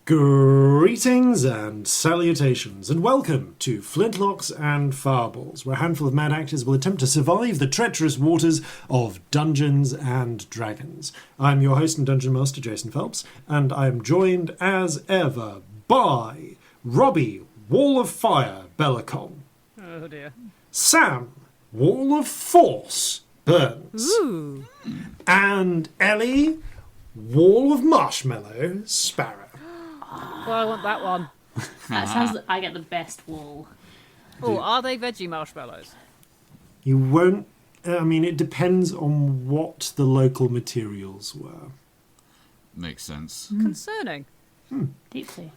Greetings and salutations, and welcome to Flintlocks and Fireballs, where a handful of mad actors will attempt to survive the treacherous waters of Dungeons and Dragons. I'm your host and Dungeon Master Jason Phelps, and I am joined as ever by Robbie Wall of Fire Bellekom. Oh dear. Sam Wall of Force Burns. Ooh. And Ellie Wall of Marshmallow Sparrow. Well, I want that one. That sounds like I get the best wall. Oh, are they veggie marshmallows? You won't... I mean, it depends on what the local materials were. Makes sense. Concerning. Deeply.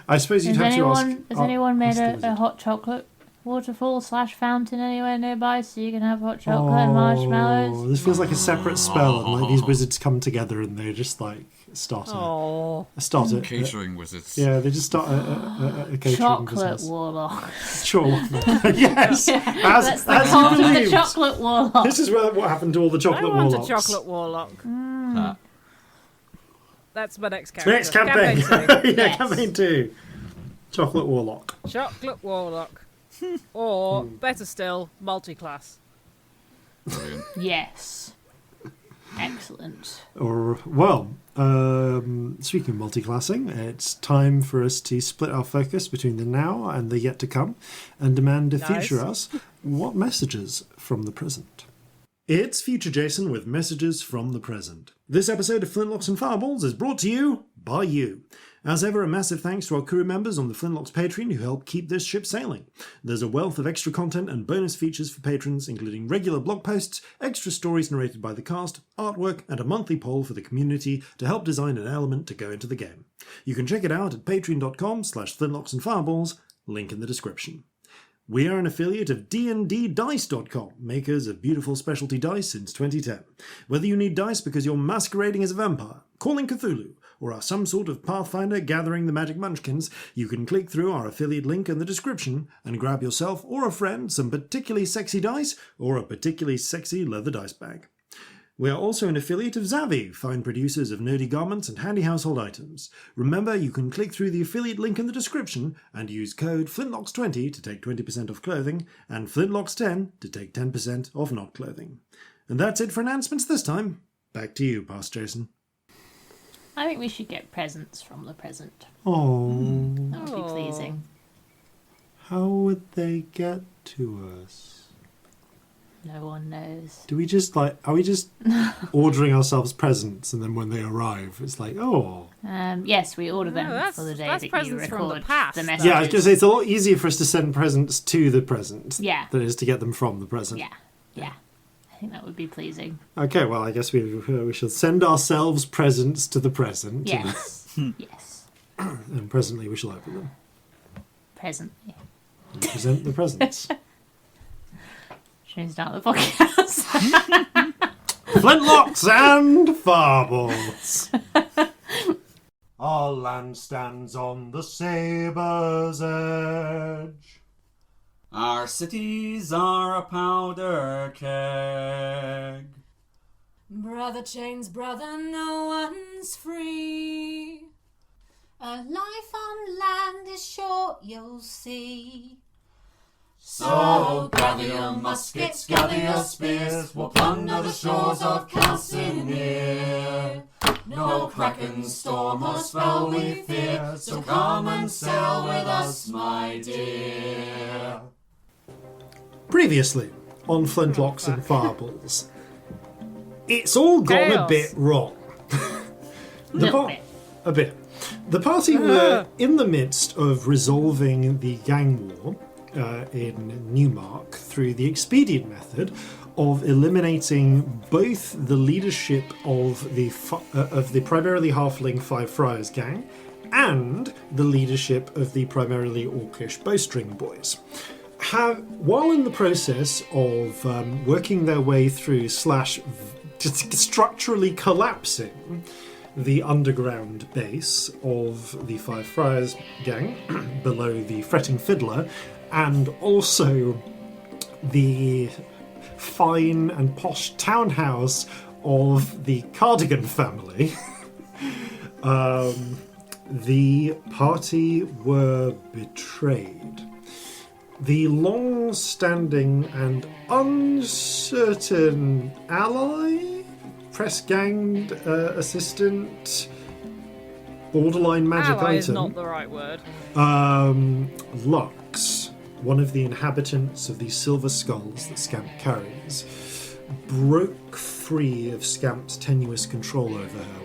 I suppose you'd have to ask... Has anyone made a hot chocolate waterfall / fountain anywhere nearby so you can have hot chocolate and marshmallows? This feels like a separate spell, and like these wizards come together and they just like start a Catering wizards. Yeah, they just start a catering chocolate business. warlock. Sure. Yes. That's the as cult of the believed. chocolate warlock. This is what happened to all the chocolate I want warlocks. a chocolate warlock. That's my next character. Next campaign. Campaign Yeah, campaign 2. Chocolate warlock. 2. Chocolate warlock. Or, better still, multi-class. Brilliant. Yes. Excellent. Or, well, speaking of multi-classing, it's time for us to split our focus between the now and the yet to come and demand to feature us what messages from the present. It's Future Jason with messages from the present. This episode of Flintlocks and Fireballs is brought to you by you. As ever, a massive thanks to our crew members on the Flintlocks Patreon who help keep this ship sailing. There's a wealth of extra content and bonus features for patrons, including regular blog posts, extra stories narrated by the cast, artwork, and a monthly poll for the community to help design an element to go into the game. You can check it out at patreon.com/flintlocks-and-fireballs, link in the description. We are an affiliate of dnddice.com, makers of beautiful specialty dice since 2010. Whether you need dice because you're masquerading as a vampire, calling Cthulhu, or are some sort of pathfinder gathering the magic munchkins, you can click through our affiliate link in the description and grab yourself or a friend some particularly sexy dice or a particularly sexy leather dice bag. We are also an affiliate of Zavi, fine producers of nerdy garments and handy household items. Remember, you can click through the affiliate link in the description and use code FLINTLOCKS20 to take 20% off clothing and FLINTLOCKS10 to take 10% off not clothing. And that's it for announcements this time. Back to you, Past Jason. I think we should get presents from the present. Oh, That would be pleasing. how would they get to us? No one knows. Are we just ordering ourselves presents and then when they arrive, it's like, oh. Yes, we order them No, for the day that's that you presents from record the past. message. Yeah, I was going to say, it's a lot easier for us to send presents to the present Yeah. than it is to get them from the present. Yeah. I think that would be pleasing. Okay, well, I guess we shall send ourselves presents to the present. Yes. Yes. And presently we shall open them. Presently. And present the presents. Should we start the podcast? Flintlocks and Fireballs. Our land stands on the sabre's edge. Our cities are a powder keg. Brother chains brother, no one's free. A life on land is short, you'll see. So gather your muskets, gather your spears, we'll plunder the shores of Calcinea. No kraken, storm or spell we fear, so come and sail with us, my dear. Previously on Flintlocks and Fireballs, it's all gone a bit wrong. A bit. The party were in the midst of resolving the gang war in Newmark through the expedient method of eliminating both the leadership of the primarily halfling Five Friars gang and the leadership of the primarily orcish Bowstring Boys. While in the process of working their way through / structurally collapsing the underground base of the Five Friars gang below the Fretting Fiddler, and also the fine and posh townhouse of the Cardigan family, The party were betrayed. The long-standing and uncertain ally, press-ganged assistant, borderline magic Ally item. is not the right word. Lux, one of the inhabitants of the silver skulls that Scamp carries, broke free of Scamp's tenuous control over her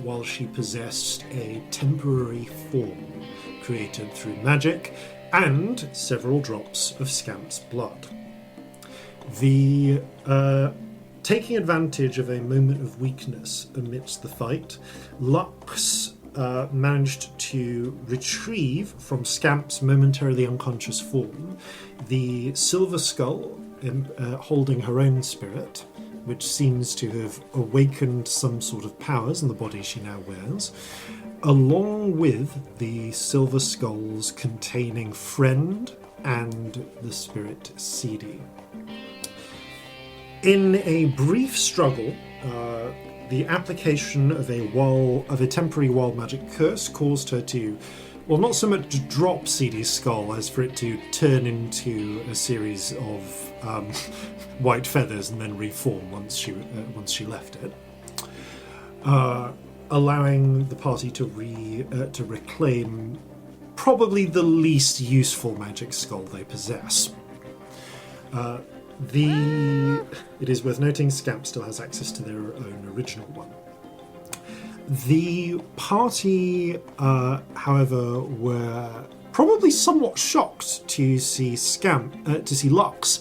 while she possessed a temporary form created through magic and several drops of Scamp's blood. The taking advantage of a moment of weakness amidst the fight, Lux managed to retrieve from Scamp's momentarily unconscious form the silver skull holding her own spirit, which seems to have awakened some sort of powers in the body she now wears, along with the silver skulls containing Friend and the spirit Seedy. In a brief struggle, the application of a temporary wild magic curse caused her to, well, not so much to drop Seedy's skull as for it to turn into a series of white feathers and then reform once she left it, allowing the party to reclaim probably the least useful magic skull they possess. It is worth noting Scamp still has access to their own original one. The party, however, were probably somewhat shocked to see Lux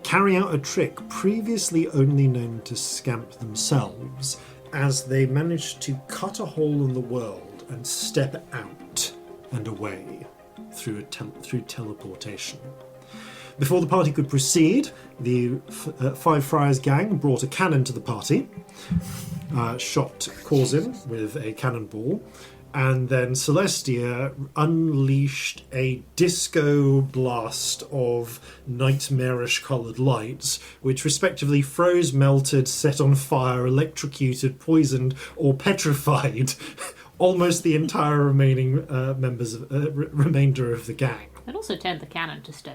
carry out a trick previously only known to Scamp themselves, as they managed to cut a hole in the world and step out and away through teleportation. Before the party could proceed, the Five Friars gang brought a cannon to the party, shot Corzin with a cannonball, and then Celestia unleashed a disco blast of nightmarish coloured lights, which respectively froze, melted, set on fire, electrocuted, poisoned, or petrified almost the entire remainder of the gang. It also turned the cannon to stone,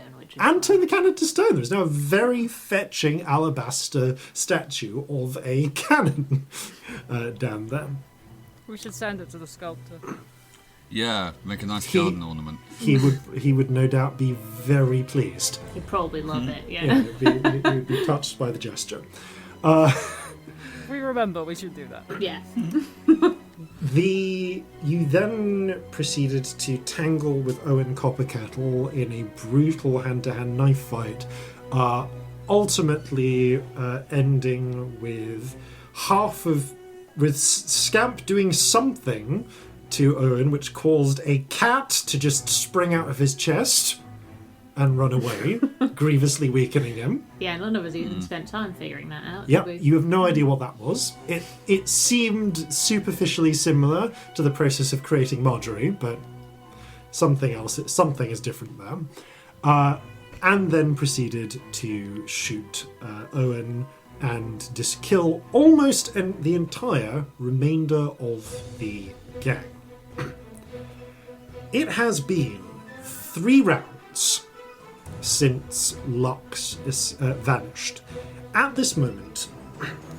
Turned the cannon to stone. There's now a very fetching alabaster statue of a cannon down there. We should send it to the sculptor. Yeah, make a nice garden ornament. He would no doubt be very pleased. He'd probably love it, Yeah, he'd be touched by the gesture. We remember we should do that. Yeah. You then proceeded to tangle with Owen Copperkettle in a brutal hand-to-hand knife fight, ultimately ending with Scamp doing something to Owen which caused a cat to just spring out of his chest and run away, grievously weakening him. Yeah, none of us even spent time figuring that out. Yeah, you have no idea what that was. It seemed superficially similar to the process of creating Marjorie, but something is different there. And then proceeded to shoot Owen and kill almost the entire remainder of the gang. It has been 3 rounds since Lux is vanished. At this moment,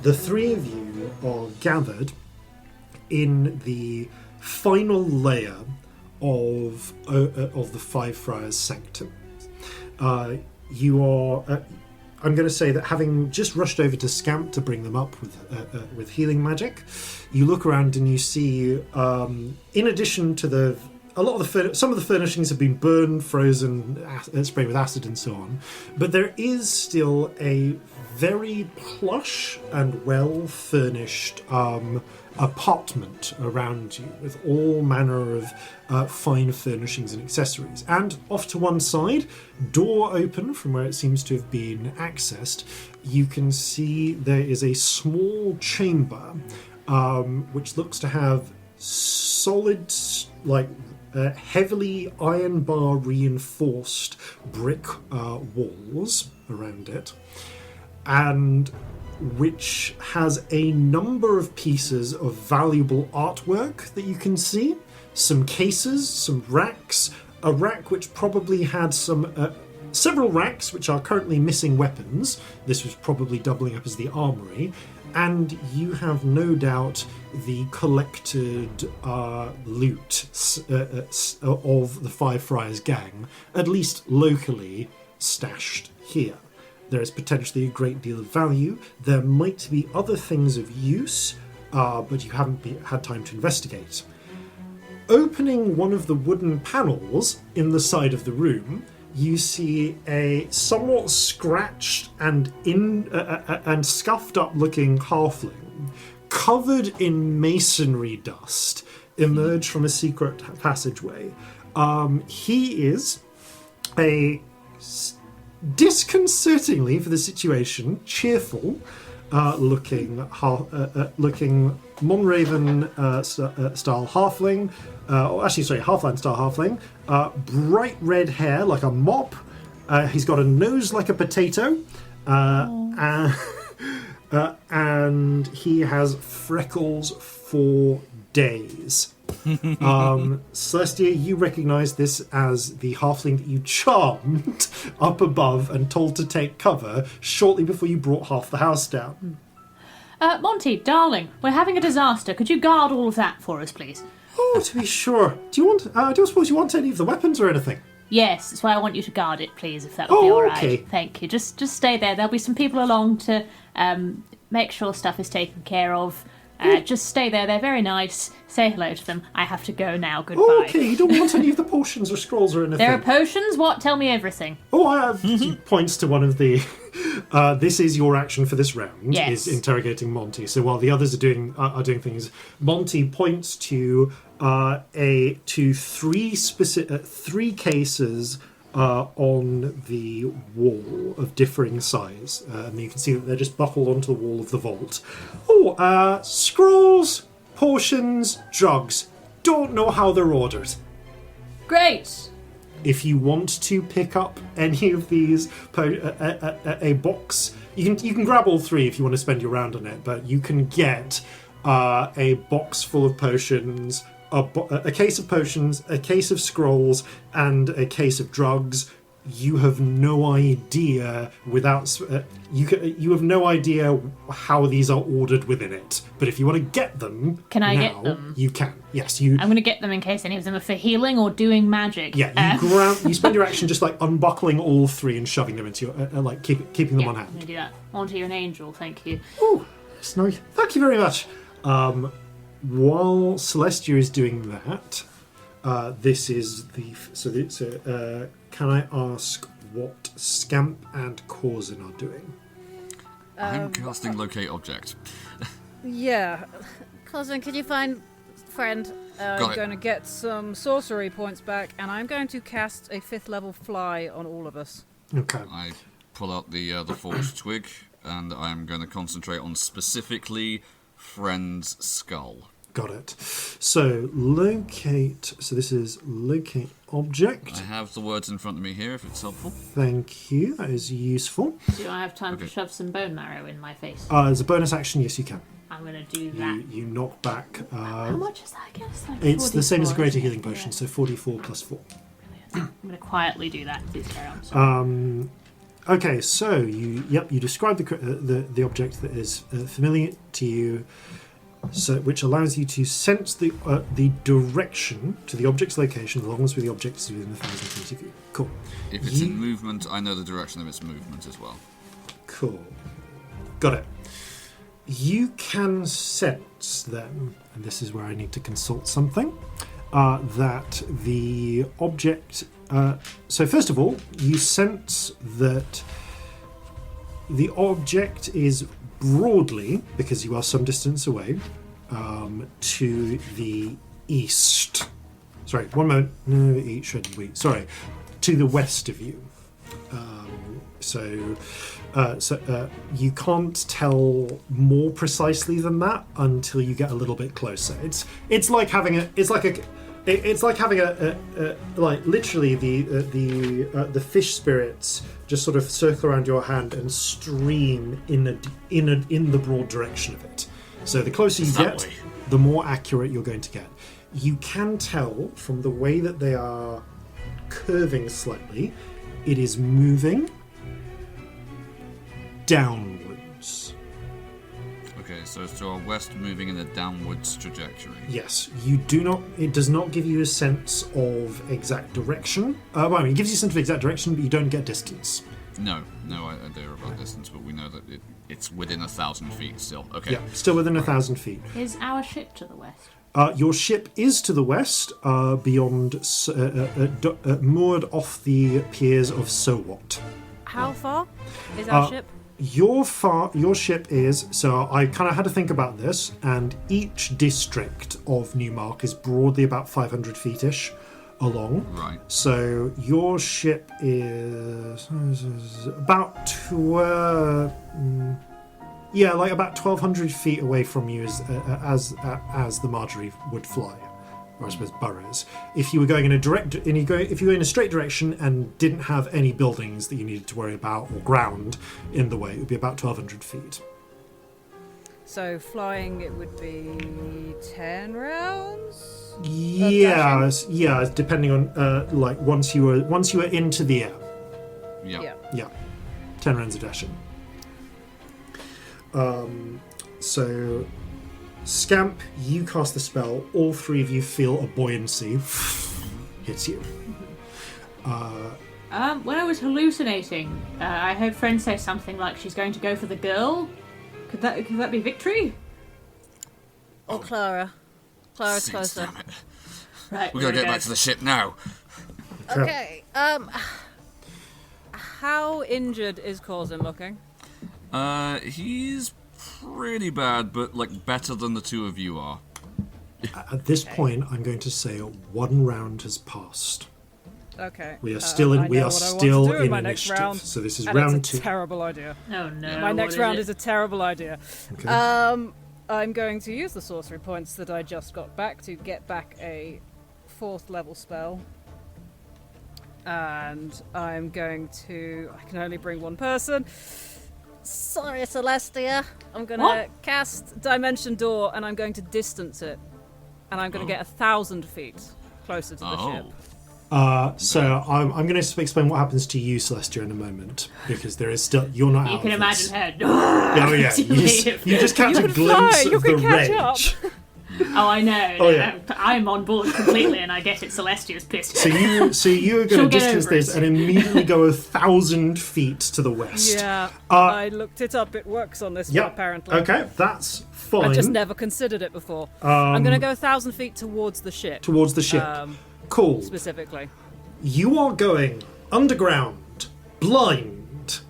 the 3 of you are gathered in the final layer of the Five Friars Sanctum. You are. I'm going to say that having just rushed over to Scamp to bring them up with healing magic, you look around and you see, in addition to some of the furnishings have been burned, frozen, sprayed with acid, and so on. But there is still a very plush and well-furnished apartment around you, with all manner of fine furnishings and accessories. And off to one side, door open from where it seems to have been accessed, you can see there is a small chamber which looks to have solid, heavily iron bar reinforced brick walls around it, and which has a number of pieces of valuable artwork that you can see. Some cases, some racks, a rack which probably had several racks which are currently missing weapons. This was probably doubling up as the armory. And you have no doubt the collected loot of the Five Friars gang, at least locally, stashed here. There is potentially a great deal of value. There might be other things of use, but you haven't had time to investigate. Opening one of the wooden panels in the side of the room, you see a somewhat scratched and scuffed up looking halfling, covered in masonry dust, emerge from a secret passageway. He is a disconcertingly, for the situation, cheerful looking Monraven style halfling, Halfland style halfling, bright red hair like a mop. He's got a nose like a potato, and he has freckles for days. Celestia, you recognise this as the halfling that you charmed up above and told to take cover shortly before you brought half the house down. Monty, darling, we're having a disaster. Could you guard all of that for us, please? Oh, to be sure. Do you want? I don't suppose you want any of the weapons or anything. Yes, that's why I want you to guard it, please, if that would be all right. Okay. Thank you. Just stay there. There'll be some people along to make sure stuff is taken care of. Just stay there. They're very nice. Say hello to them. I have to go now. Goodbye. Okay, you don't want any of the potions or scrolls or anything. There are potions? What? Tell me everything. Oh, I have. He points to one of the. This is your action for this round. Yes. Is interrogating Monty. So while the others are doing things, Monty points to three cases on the wall of differing size, and you can see that they're just buckled onto the wall of the vault. Scrolls, potions, drugs. Don't know how they're ordered. Great. If you want to pick up any of these, a box, you can grab all three if you want to spend your round on it, but you can get a box full of potions, a case of potions, a case of scrolls, and a case of drugs. You have no idea you have no idea how these are ordered within it. But if you want to get them, get them? You can. Yes, I'm going to get them in case any of them are for healing or doing magic. Yeah, you spend your action just like unbuckling all three and shoving them into your keeping them on hand. I'm going to do that. Monty, you're an angel. Thank you. Oh, that's nice. Thank you very much. While Celestia is doing that, this is can I ask what Scamp and Corzin are doing? I'm casting Locate Object. Yeah. Corzin, can you find friend? I'm going to get some sorcery points back, and I'm going to cast a 5th level fly on all of us. Okay. I pull out the forged twig, and I'm going to concentrate on specifically Friend's skull. Got it. So this is locate object. I have the words in front of me here if it's helpful. Thank you, that is useful. Do I have time to shove some bone marrow in my face? As a bonus action, yes you can. I'm going to do that. You knock back. How much is that again? It's the same as a greater healing potion, so 44 plus 4. I'm going to quietly do that. Please carry on. Okay, so you describe the object that is familiar to you, so which allows you to sense the direction to the object's location as long as the object is within 1,000 feet of you. Cool. If it's in movement, I know the direction of its movement as well. Cool. Got it. You can sense then, and this is where I need to consult something, that the object... so first of all, you sense that the object is broadly, because you are some distance away, to the east. Sorry, one moment. No, east shouldn't we? Sorry, to the west of you. So you can't tell more precisely than that until you get a little bit closer. It's like having It's like having like literally the fish spirits just sort of circle around your hand and stream in the broad direction of it. So the closer you get, the more accurate you're going to get. You can tell from the way that they are curving slightly, it is moving downwards. Okay, so it's to our west, moving in a downwards trajectory. Yes, it does not give you a sense of exact direction. It gives you a sense of exact direction, but you don't get distance. No idea about distance, but we know that it's within 1,000 feet still. Okay. Yeah, still within 1,000 feet. Is our ship to the west? Your ship is to the west, beyond, moored off the piers of Sowat. How far is our ship? Your ship is, so I kind of had to think about this, and each district of Newmark is broadly about 500 feet-ish along. Right. So your ship is about about 1,200 feet away from you as the Marjorie would fly, or I suppose burrows. If you were going if you were in a straight direction and didn't have any buildings that you needed to worry about or ground in the way, it would be about 1,200 feet. So flying, it would be 10 rounds. Yeah, depending on once you were into the air. Yeah. 10 rounds of dashing. So Scamp, you cast the spell. All three of you feel a buoyancy hits you. When I was hallucinating, I heard friend say something like she's going to go for the girl. Could that be Victory? Or Clara. Clara's Seems closer. damn it. Right, We're going to get back to the ship now. Okay. How injured is Corzin looking? He's pretty bad, but better than the two of you are. At this point, I'm going to say 1 round has passed. Okay. We are still in initiative. Round, so this is and round it's 2. A terrible idea. Oh no. My next round is a terrible idea. Okay. I'm going to use the sorcery points that I just got back to get back a 4th level spell. And I'm going to... I can only bring one person. Sorry, Celestia. I'm going to cast Dimension Door, and I'm going to distance it. And I'm going to get 1,000 feet closer to the ship. So I'm going to explain what happens to you, Celestia, in a moment, because there is still... You're not out of You can this. imagine her... Oh, yeah. You just catch a glimpse of the rage. Oh, I know. Oh, yeah. I'm on board completely, and I get it. Celestia's pissed. So you are going to distance this and immediately go 1,000 feet to the west. Yeah, I looked it up. It works on this one, apparently. Okay, that's fine. I just never considered it before. I'm going to go 1,000 feet towards the ship. Towards the ship. Cool. Specifically. You are going underground, blind,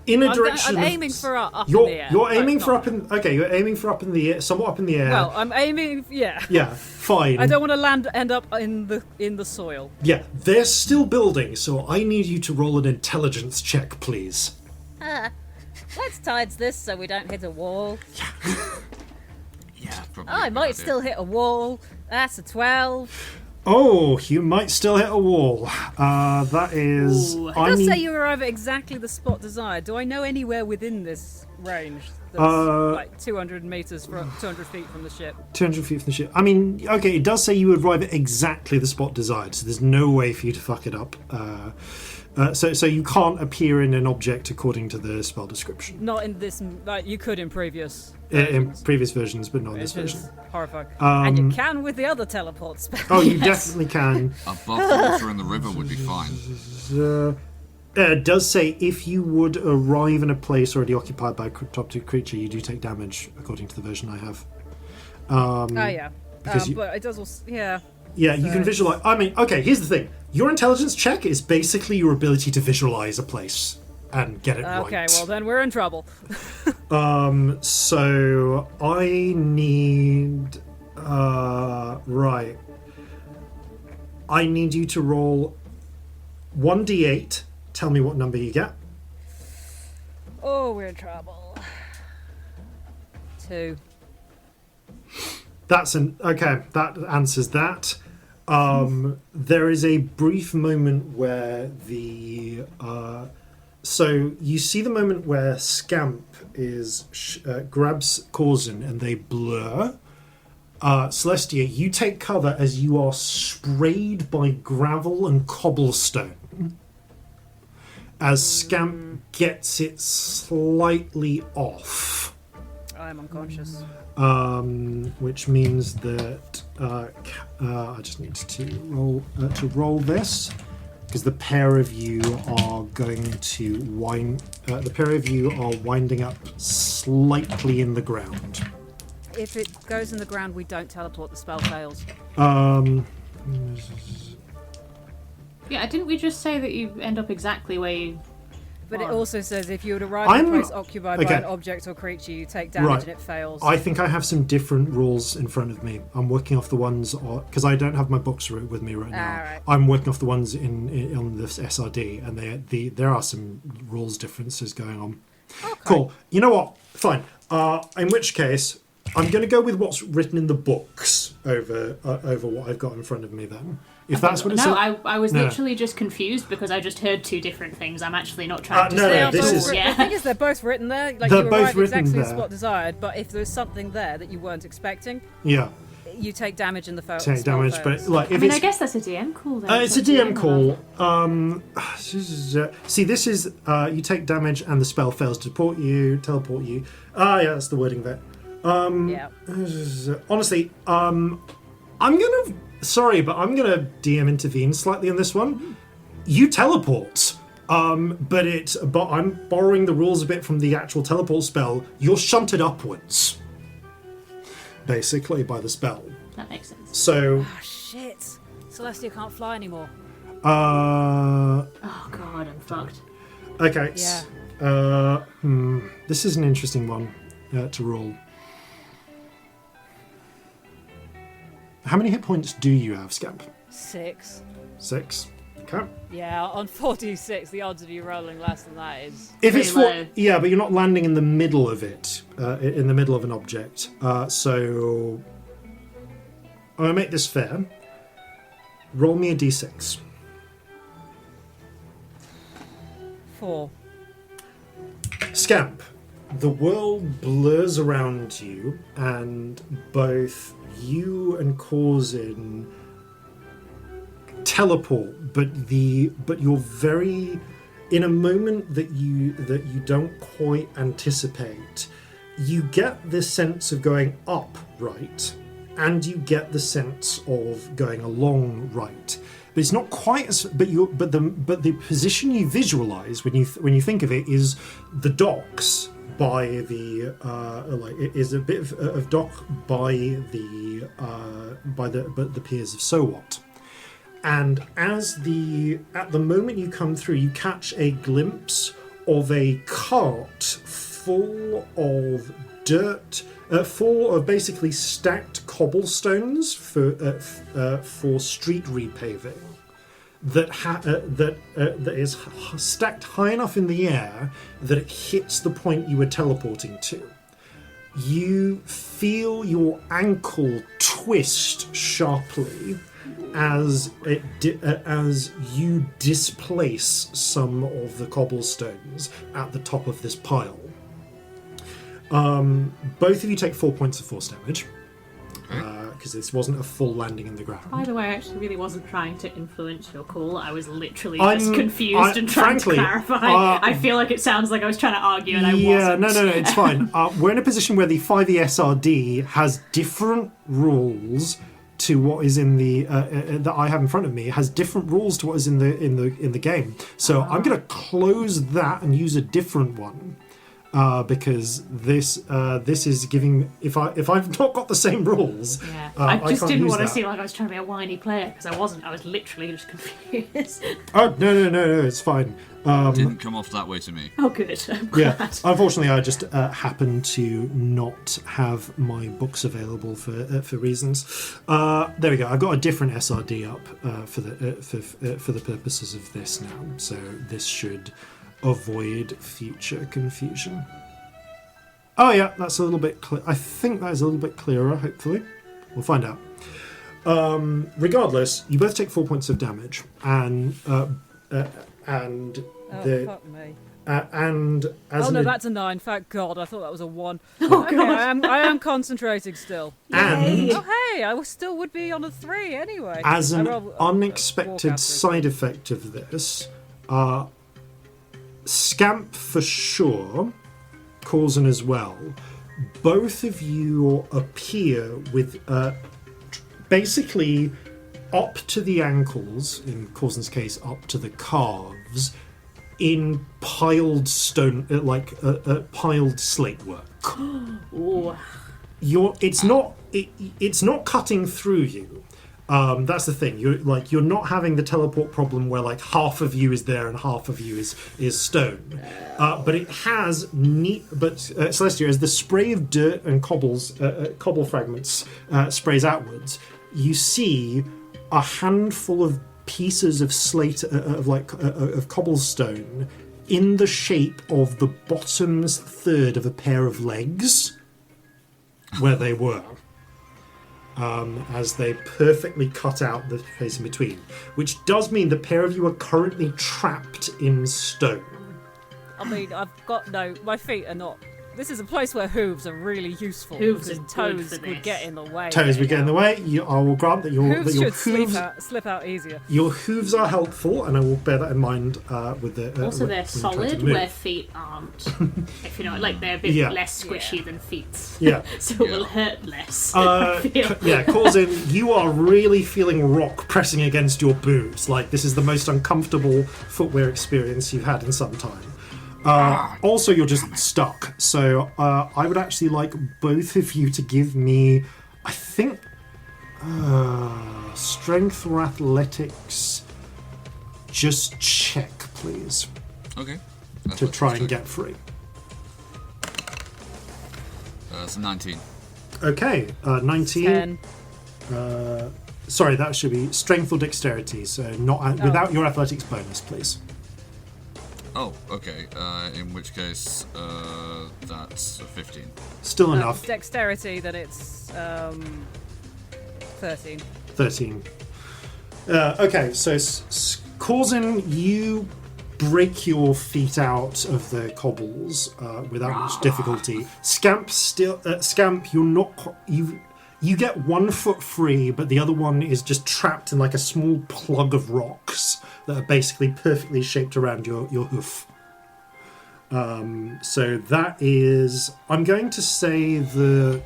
in a direction. I'm aiming for up in the air. You're aiming for up in. Okay, you're aiming for up in the air, somewhat up in the air. Well, I'm aiming. Yeah. Yeah, fine. I don't want to end up in the soil. Yeah, they're still building, so I need you to roll an intelligence check, please. Let's tides this so we don't hit a wall. Yeah, probably. I might still hit a wall. That's a 12. Oh, you might still hit a wall. That is... It does say you arrive at exactly the spot desired. Do I know anywhere within this range that's 200 meters from 200 feet from the ship? 200 feet from the ship. I mean, okay, it does say you arrive at exactly the spot desired, so there's no way for you to fuck it up. So you can't appear in an object according to the spell description. Not in this... you could in previous... in previous versions, but not in this version. Horrifying. And you can with the other teleport spell. Oh, you definitely can. Above the water in the river would be fine. It does say if you would arrive in a place already occupied by a top-tier creature, you do take damage, according to the version I have. Yeah. But it does also... Yeah. Yeah, you can visualize... I mean, okay, here's the thing. Your intelligence check is basically your ability to visualize a place and get it right. Okay, well then we're in trouble. So I need... right. I need you to roll 1d8. Tell me what number you get. Oh, we're in trouble. 2. Okay, that answers that. There is a brief moment where the... so you see the moment where Scamp grabs Corzin and they blur. Celestia, you take cover as you are sprayed by gravel and cobblestone as Scamp gets it slightly off. I'm unconscious. Which means that I just need to roll this, because the pair of you are going to the pair of you are winding up slightly in the ground. If it goes in the ground, we don't teleport. The spell fails. Yeah, didn't we just say that you end up exactly where you... But it also says if you would arrive at a place occupied by an object or creature, you take damage and it fails. I think I have some different rules in front of me. I'm working off the ones, because I don't have my books with me right now. Right. I'm working off the ones on this SRD, and there are some rules differences going on. Okay. Cool. You know what? Fine. In which case, I'm going to go with what's written in the books over what I've got in front of me then. If that's what it says. No, I was literally just confused because I just heard two different things. I'm actually not trying to no, say no, this is... The thing is, they're both written there. Like, They're you both arrive written exactly there. the spot desired, but if there's something there that you weren't expecting, Yeah. you take damage in the fail. Take damage, but like if I guess that's a DM call then. it's a DM call. See, this is you take damage and the spell fails to teleport you. Yeah, that's the wording of it. Yeah. Honestly, I'm gonna DM intervene slightly on this one. You teleport. But I'm borrowing the rules a bit from the actual teleport spell. You're shunted upwards, basically, by the spell. That makes sense. So. Oh, shit. Celestia can't fly anymore. Oh god, I'm fucked. Okay. Yeah. This is an interesting one to roll. How many hit points do you have, Scamp? 6. 6. Okay. Yeah, on 46, the odds of you rolling less than that is... If it's low. yeah, but you're not landing in the middle of it, in the middle of an object. So I'm gonna make this fair. Roll me a d6. 4. Scamp, the world blurs around you, and both you and Corzin teleport, but you're very in a moment that you don't quite anticipate. You get this sense of going up right, and you get the sense of going along right. But it's not quite as but the position you visualize when you think of it is the docks by the is a bit of dock by the piers of Sowat. And at the moment you come through, you catch a glimpse of a cart full of dirt, full of basically stacked cobblestones for street repaving. That is stacked high enough in the air that it hits the point you were teleporting to. You feel your ankle twist sharply as you displace some of the cobblestones at the top of this pile. Both of you take 4 points of force damage because this wasn't a full landing in the ground. By the way, I actually really wasn't trying to influence your call. I was literally just confused and trying frankly, to clarify. I feel like it sounds like I was trying to argue and I wasn't. No, it's fine. We're in a position where the 5e SRD has different rules to what is in the that I have in front of me. It has different rules to what is in the game. So I'm going to close that and use a different one. Because this is giving if I've not got the same rules, I just didn't want to that. seem like I was trying to be a whiny player because I wasn't. I was literally just confused. Oh no, it's fine. Didn't come off that way to me. Oh, good. I'm glad. Yeah, unfortunately, I just happen to not have my books available for reasons. There we go. I've got a different SRD up for the purposes of this now, so this should avoid future confusion. Oh yeah, that's a little bit I think that is a little bit clearer, hopefully. We'll find out. regardless, you both take 4 points of damage, and fuck me. And as Oh no, an that's a 9. Thank God, I thought that was a 1. Oh, Okay, God. I am concentrating still. and Oh hey, I still would be on a 3 anyway. as an I roll- unexpected Warcaster. side effect of this, Scamp for sure, Corzin as well, both of you appear with basically up to the ankles, in Corzin's case up to the calves, in piled stone, piled slate work. Ooh. It's not cutting through you. That's the thing. You're not having the teleport problem where like half of you is there and half of you is stone. But it has Celestia, as the spray of dirt and cobble fragments sprays outwards, you see a handful of pieces of slate of cobblestone in the shape of the bottom's third of a pair of legs where they were. As they perfectly cut out the space in between, which does mean the pair of you are currently trapped in stone. I mean, my feet are not. This is a place where hooves are really useful. Hooves because are good toes for would this. get in the way. Toes would get in the way. I will grant that your Hooves your should hooves slip out easier. your hooves are helpful, and I will bear that in mind with the. Also, when they're you try to solid, move. where feet aren't. If you know, like they're a bit Yeah. less squishy Yeah. than feet. Yeah. So it will hurt less. Uh, I feel. Yeah, Corzin, you are really feeling rock pressing against your boots. Like, this is the most uncomfortable footwear experience you've had in some time. Also, you're just stuck. So I would actually like both of you to give me, I think, strength or athletics. Just check, please, Okay. to try and get free. It's 19. Okay, 19. 10. Sorry, that should be strength or dexterity. So not without your athletics bonus, please. Oh, okay. In which case, that's a 15. Still enough. Dexterity, then it's 13. 13. Okay, so Corzin, you break your feet out of the cobbles without much difficulty. Scamp, you're not. You get 1 foot free, but the other one is just trapped in like a small plug of rocks that are basically perfectly shaped around your hoof. So that is. I'm going to say that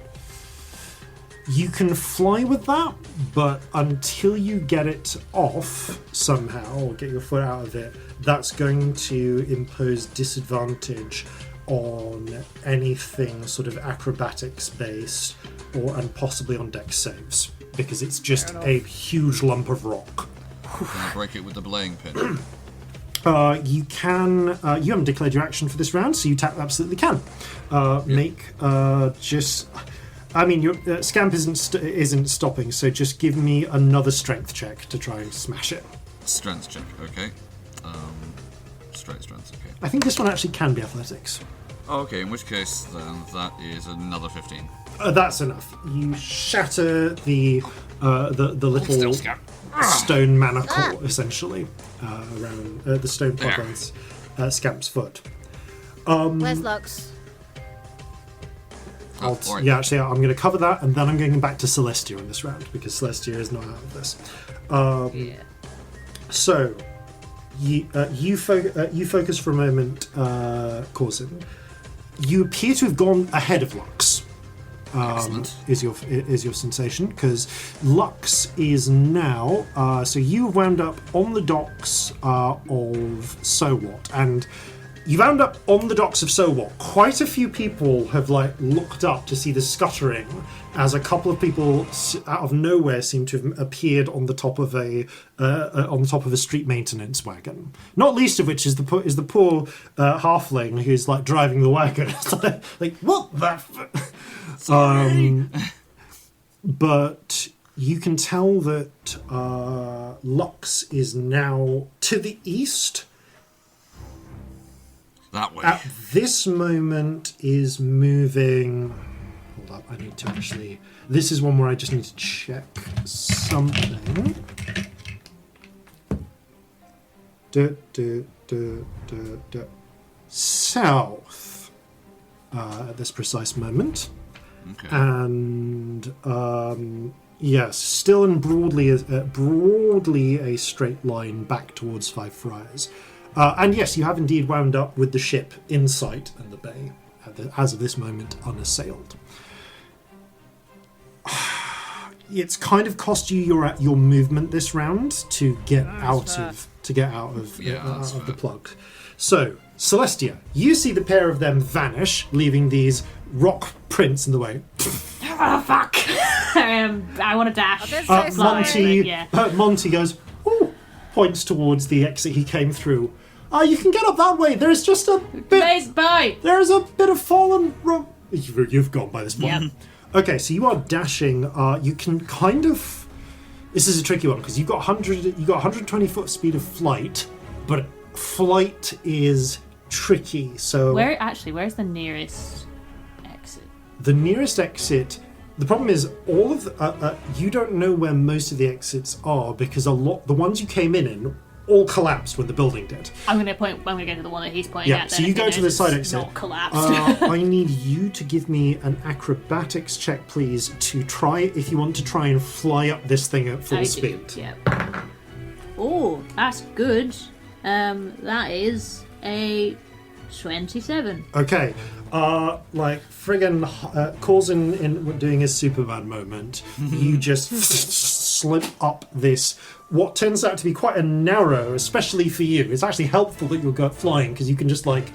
you can fly with that, but until you get it off somehow, or get your foot out of it, that's going to impose disadvantage on anything sort of acrobatics based, and possibly on dex saves, because it's just a huge lump of rock. Can I break it with the belaying pin? You can. You haven't declared your action for this round, so you absolutely can. Make just. I mean, your Scamp isn't stopping, so just give me another strength check to try and smash it. Strength check, okay. Straight strength, okay. I think this one actually can be athletics. Oh, okay, in which case, then, that is another 15. That's enough. You shatter the little Still Scamp. stone manacle, essentially, around the stone plug around Scamp's foot. Where's Lux? Alright. Yeah, actually, I'm going to cover that, and then I'm going back to Celestia in this round, because Celestia is not out of this. So, you focus for a moment, Corzin. You appear to have gone ahead of Lux. Excellent. Is your sensation, because Lux is now so you wound up on the docks of So What, and you wound up on the docks of So What. Quite a few people have looked up to see the scuttering, as a couple of people out of nowhere seem to have appeared on the top of a street maintenance wagon. Not least of which is the poor halfling who's driving the wagon. It's like what the. But you can tell that Lux is now to the east. That way. At this moment is moving. hold up. I need to actually... This is one where I just need to check something. South at this precise moment. Okay. And yes, still in broadly a straight line back towards Five Friars. And yes, you have indeed wound up with the ship in sight and the bay, as of this moment, unassailed. It's kind of cost you your movement this round to get out of the plug. So, Celestia, you see the pair of them vanish, leaving these rock prints in the way. Oh, fuck! I want to dash. Monty goes, ooh, points towards the exit he came through. You can get up that way. There's just a bit... Bye! There's a bit of fallen rock. You've gone by this point. Yep. Okay, so you are dashing. You can kind of... This is a tricky one, because you've got 120 foot speed of flight, but flight is tricky, so... Where's the nearest exit? The nearest exit... The problem is, all of the, you don't know where most of the exits are, because the ones you came in all collapsed when the building did. I'm going to go to the one that he's pointing at. So you go to the side exit. Not collapsed. I need you to give me an acrobatics check, please, to try, if you want to try and fly up this thing at full speed. Yep. Oh, that's good. That is a 27. Okay. Like friggin' Corzin in doing his Superman moment, you just slip up this, what turns out to be quite a narrow, especially for you. It's actually helpful that you're flying, because you can just like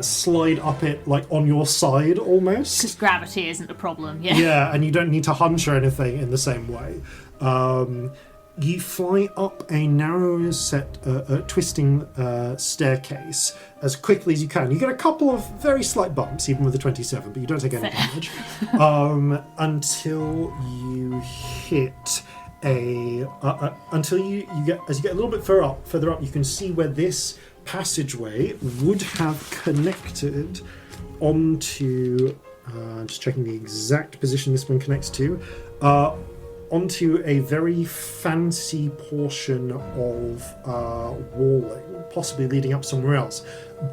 slide up it like on your side almost. Because gravity isn't a problem, yeah. Yeah, and you don't need to hunch or anything in the same way. You fly up a narrow twisting staircase as quickly as you can. You get a couple of very slight bumps, even with a 27, but you don't take any damage until you hit until you get a little bit further up. You can see where this passageway would have connected onto. Just checking the exact position this one connects to. Onto a very fancy portion of walling, possibly leading up somewhere else.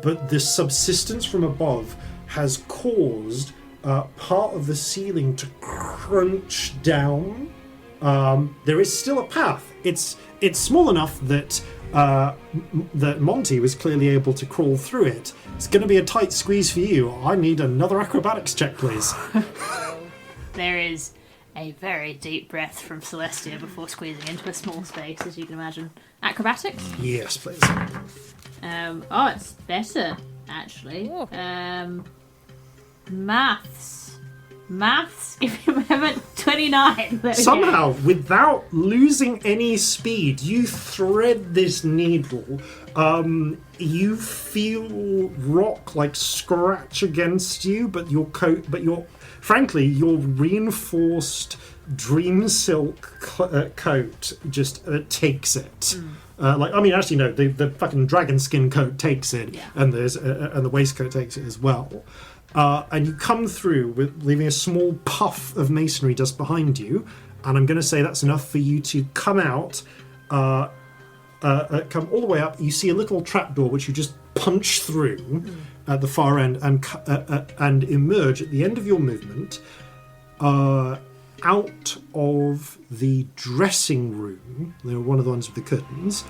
But the subsidence from above has caused part of the ceiling to crunch down. There is still a path. It's small enough that that Monty was clearly able to crawl through it. It's going to be a tight squeeze for you. I need another acrobatics check, please. There is a very deep breath from Celestia before squeezing into a small space, as you can imagine. Acrobatics? Yes, please. It's better, actually. Maths, give me a moment. 29. Somehow, without losing any speed, you thread this needle. You feel rock like scratch against you, but your reinforced dream silk coat just takes it. The fucking dragon skin coat takes it, and the waistcoat takes it as well. And you come through with leaving a small puff of masonry dust behind you, and I'm going to say that's enough for you to come out, come all the way up. You see a little trapdoor which you just punch through at the far end and emerge at the end of your movement out of the dressing room. They're one of the ones with the curtains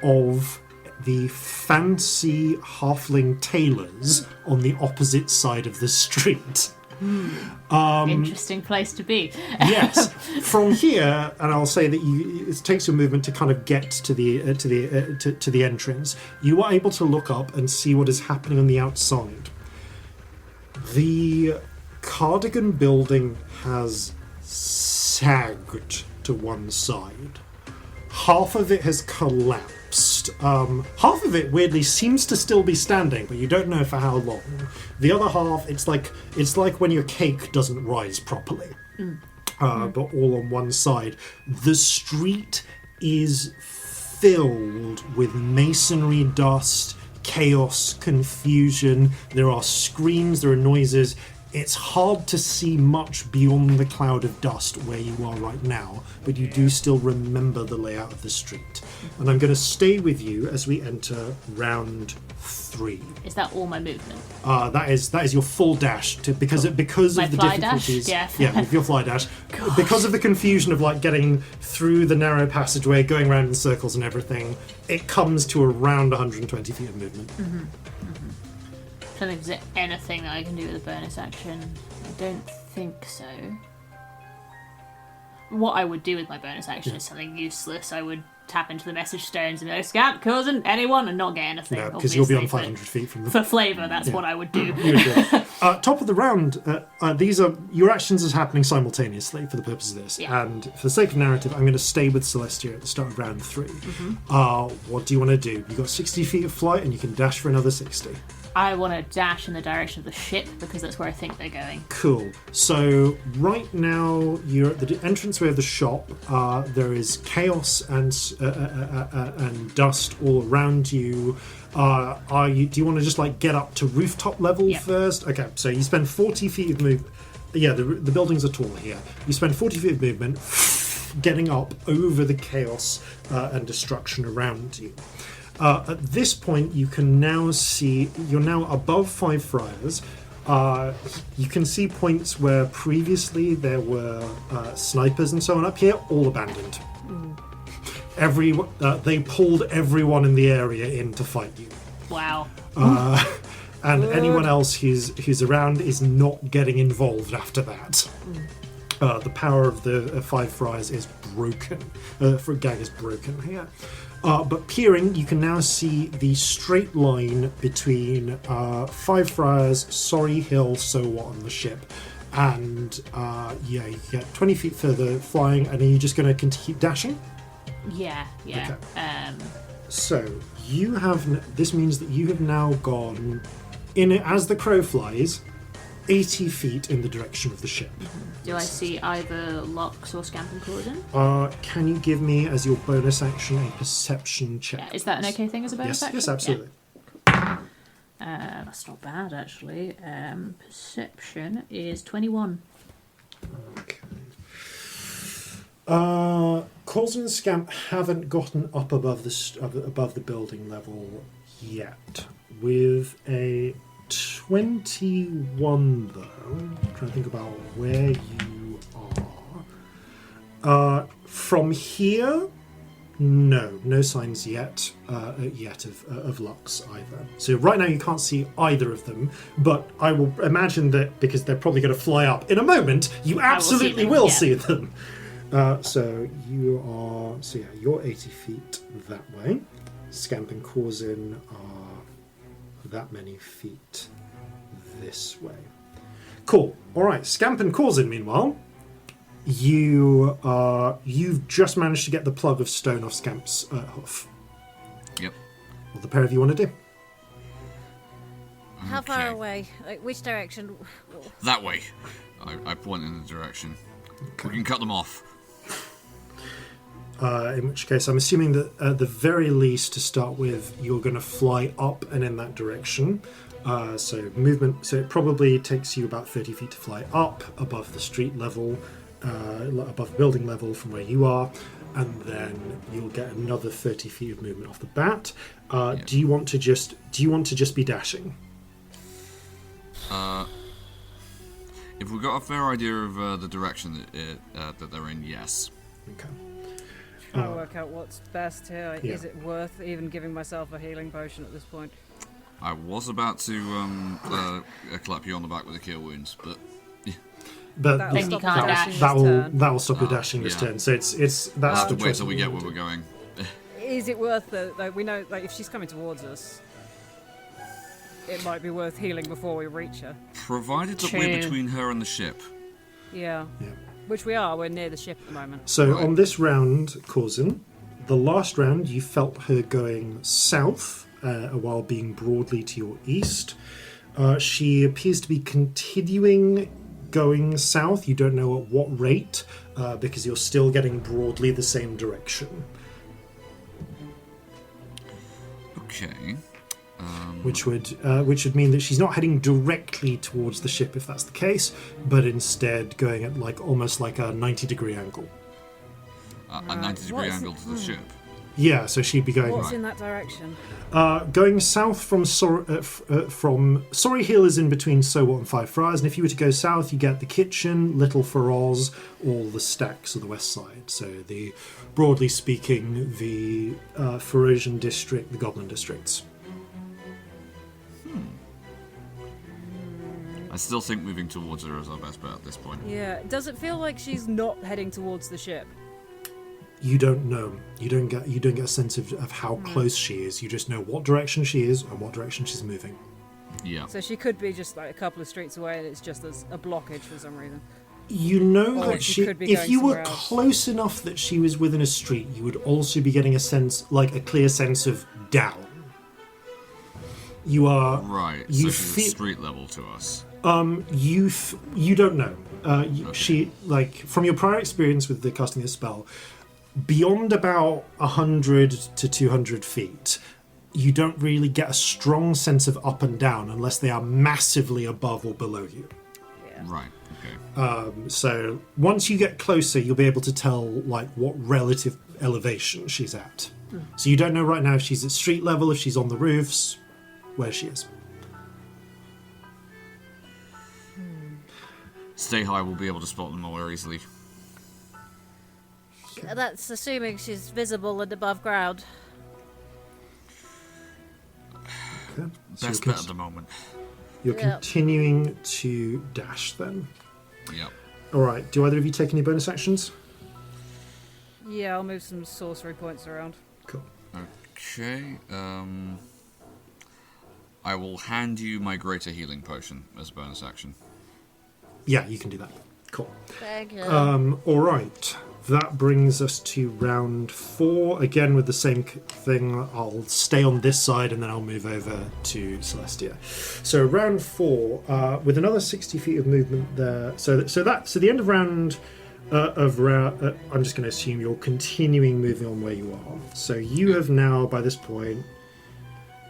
of the fancy halfling tailors on the opposite side of the street. Interesting place to be. Yes. From here, and I'll say that it takes your movement to kind of get to the entrance. You are able to look up and see what is happening on the outside. The Cardigan building has sagged to one side. Half of it has collapsed. Half of it weirdly seems to still be standing, but you don't know for how long. The other half, it's like when your cake doesn't rise properly, but all on one side. The street is filled with masonry dust, chaos, confusion. There are screams, there are noises. It's hard to see much beyond the cloud of dust where you are right now, but you do still remember the layout of the street. And I'm going to stay with you as we enter round 3. Is that all my movement? That is your full dash because of the fly difficulties. dash? Yeah. With your fly dash. Because of the confusion of like getting through the narrow passageway, going around in circles and everything, it comes to around 120 feet of movement. I don't think there's anything that I can do with a bonus action. I don't think so. What I would do with my bonus action is something useless. I would tap into the message stones and go, Scamp, Corzin, anyone, and not get anything. No, because you'll be on obviously, 500 feet from them. For flavour, that's what I would do. You would do. Top of the round, these are your actions is happening simultaneously for the purpose of this. Yeah. And for the sake of narrative, I'm going to stay with Celestia at the start of round 3. What do you want to do? You've got 60 feet of flight and you can dash for another 60. I want to dash in the direction of the ship because that's where I think they're going. Cool. So right now you're at the entranceway of the shop. There is chaos and dust all around you. Do you want to just like get up to rooftop level first? Okay. So you spend 40 feet of movement. Yeah, the buildings are tall here. You spend 40 feet of movement getting up over the chaos and destruction around you. At this point, you can now see, you're now above Five Friars. You can see points where previously there were snipers and so on up here, all abandoned. They pulled everyone in the area in to fight you. Wow. And anyone else who's around is not getting involved after that. The power of the Five Friars is broken. For Gag is broken here. But peering, you can now see the straight line between Five Friars, Sorry Hill, so what on the ship. And you get 20 feet further flying, and are you just going to keep dashing? Yeah. Okay. So you have. This means that you have now gone in as the crow flies, 80 feet in the direction of the ship. Do I see either Locks or Scamp and Corzin? Can you give me as your bonus action a perception check? Yeah, is that an okay thing as a bonus action? Yes, absolutely. Yeah. That's not bad actually. Perception is 21. Okay. Corzin and Scamp haven't gotten up above the building level yet. With a 21 though, I'm trying to think about where you are. From here, no signs yet of Lux either. So right now you can't see either of them, but I will imagine that because they're probably going to fly up in a moment, you absolutely will see them. So you're 80 feet that way. Scamp and Corzin are that many feet this way. Cool. All right, Scamp and Corzin, meanwhile, you've just managed to get the plug of stone off Scamp's hoof. Yep. What the pair of you want to do? How far away? Like, which direction? That way. I point in the direction. Okay. We can cut them off. In which case, I'm assuming that at the very least, to start with, you're going to fly up and in that direction. So movement. So it probably takes you about 30 feet to fly up above the street level, above building level from where you are, and then you'll get another 30 feet of movement off the bat. Do you want to just be dashing? If we've got a fair idea of the direction that they're in, yes. Okay. Trying to work out what's best here. Yeah. Is it worth even giving myself a healing potion at this point? I was about to clap you on the back with a cure wounds, but But Then you can't dash. that will stop your dashing this turn. So it's I'll that's have the to wait choice till we you get want where to we're going. Is it worth the? Like, we know, like, if she's coming towards us, it might be worth healing before we reach her. Provided that True. we're between her and the ship. Yeah. Yeah. Which we are. We're near the ship at the moment. So Right. on this round, Corzin, the last round you felt her going south while being broadly to your east. She appears to be continuing going south. You don't know at what rate because you're still getting broadly the same direction. Okay. which would mean that she's not heading directly towards the ship if that's the case, but instead going at almost like a 90-degree angle. A 90-degree angle to the ship. Yeah, so she'd be going. What's in that direction? Going south from Sorry Hill is in between Sowat and Five Friars, and if you were to go south, you get the Kitchen, Little Feroz, all the stacks of the west side. So broadly speaking, the Ferosian district, the Goblin districts. I still think moving towards her is our best bet at this point. Yeah. Does it feel like she's not heading towards the ship? You don't know. You don't get a sense of how close she is. You just know what direction she is and what direction she's moving. Yeah. So she could be just like a couple of streets away, and it's just a blockage for some reason. You know Or that she could be if going you were somewhere else. close enough that she was within a street, you would also be getting a sense, a clear sense of down. You are Right, so You she's feel- at street level to us. you don't know. She from your prior experience with the casting of the spell, beyond about 100 to 200 feet, you don't really get a strong sense of up and down unless they are massively above or below you. Yeah. Right, okay. So once you get closer, you'll be able to tell what relative elevation she's at. So you don't know right now if she's at street level, if she's on the roofs, where she is. Stay high, we'll be able to spot them more easily. That's assuming she's visible and above ground. Okay. So Best bet at the moment. you're Yeah. continuing to dash then. Yep. All right. Do either of you take any bonus actions? Yeah, I'll move some sorcery points around. Cool. Okay, I will hand you my greater healing potion as a bonus action. Yeah, you can do that. Cool. Thank you. All right. That brings us to round 4. Again, with the same thing, I'll stay on this side and then I'll move over to Celestia. So round 4, with another 60 feet of movement there. So the end of round. I'm just going to assume you're continuing moving on where you are. So you have now, by this point,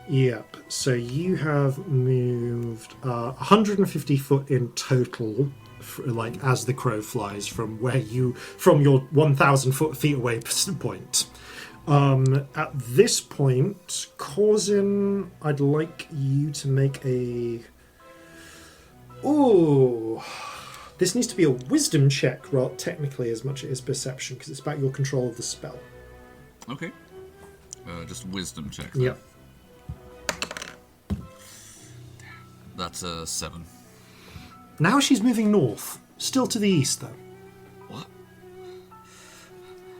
yep. So you have moved 150 foot in total, as the crow flies from your 1,000 feet away point. At this point, Corzin, I'd like you to make a. Ooh. This needs to be a wisdom check, technically, as much as it is perception, because it's about your control of the spell. Okay. Just wisdom check. Yep. That's a 7. Now she's moving north. Still to the east, though. What?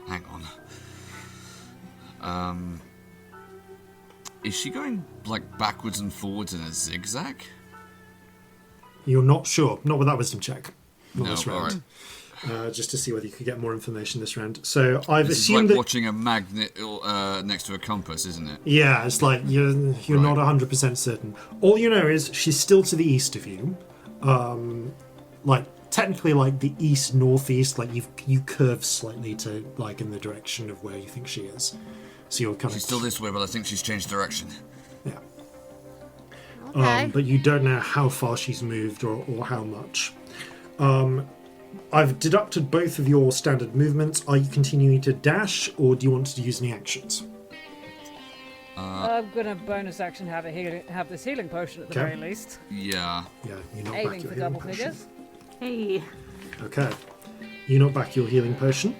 Hang on. Is she going, backwards and forwards in a zigzag? You're not sure. Not with that wisdom check. Not No, this round. alright. Just to see whether you could get more information this round. So I've This is assumed like that. watching a magnet next to a compass, isn't it? Yeah, it's like you're not 100% certain. All you know is she's still to the east of you. Technically, the east northeast. You curve slightly to in the direction of where you think she is. So you're kind of. She's still this way, but I think she's changed direction. Yeah. Okay. But you don't know how far she's moved or how much. I've deducted both of your standard movements. Are you continuing to dash, or do you want to use any actions? I'm gonna bonus action have this healing potion at the Okay. very least. Yeah. Yeah, you knock Aiming back your for healing double potion. figures. Hey. Okay. You knock back your healing potion.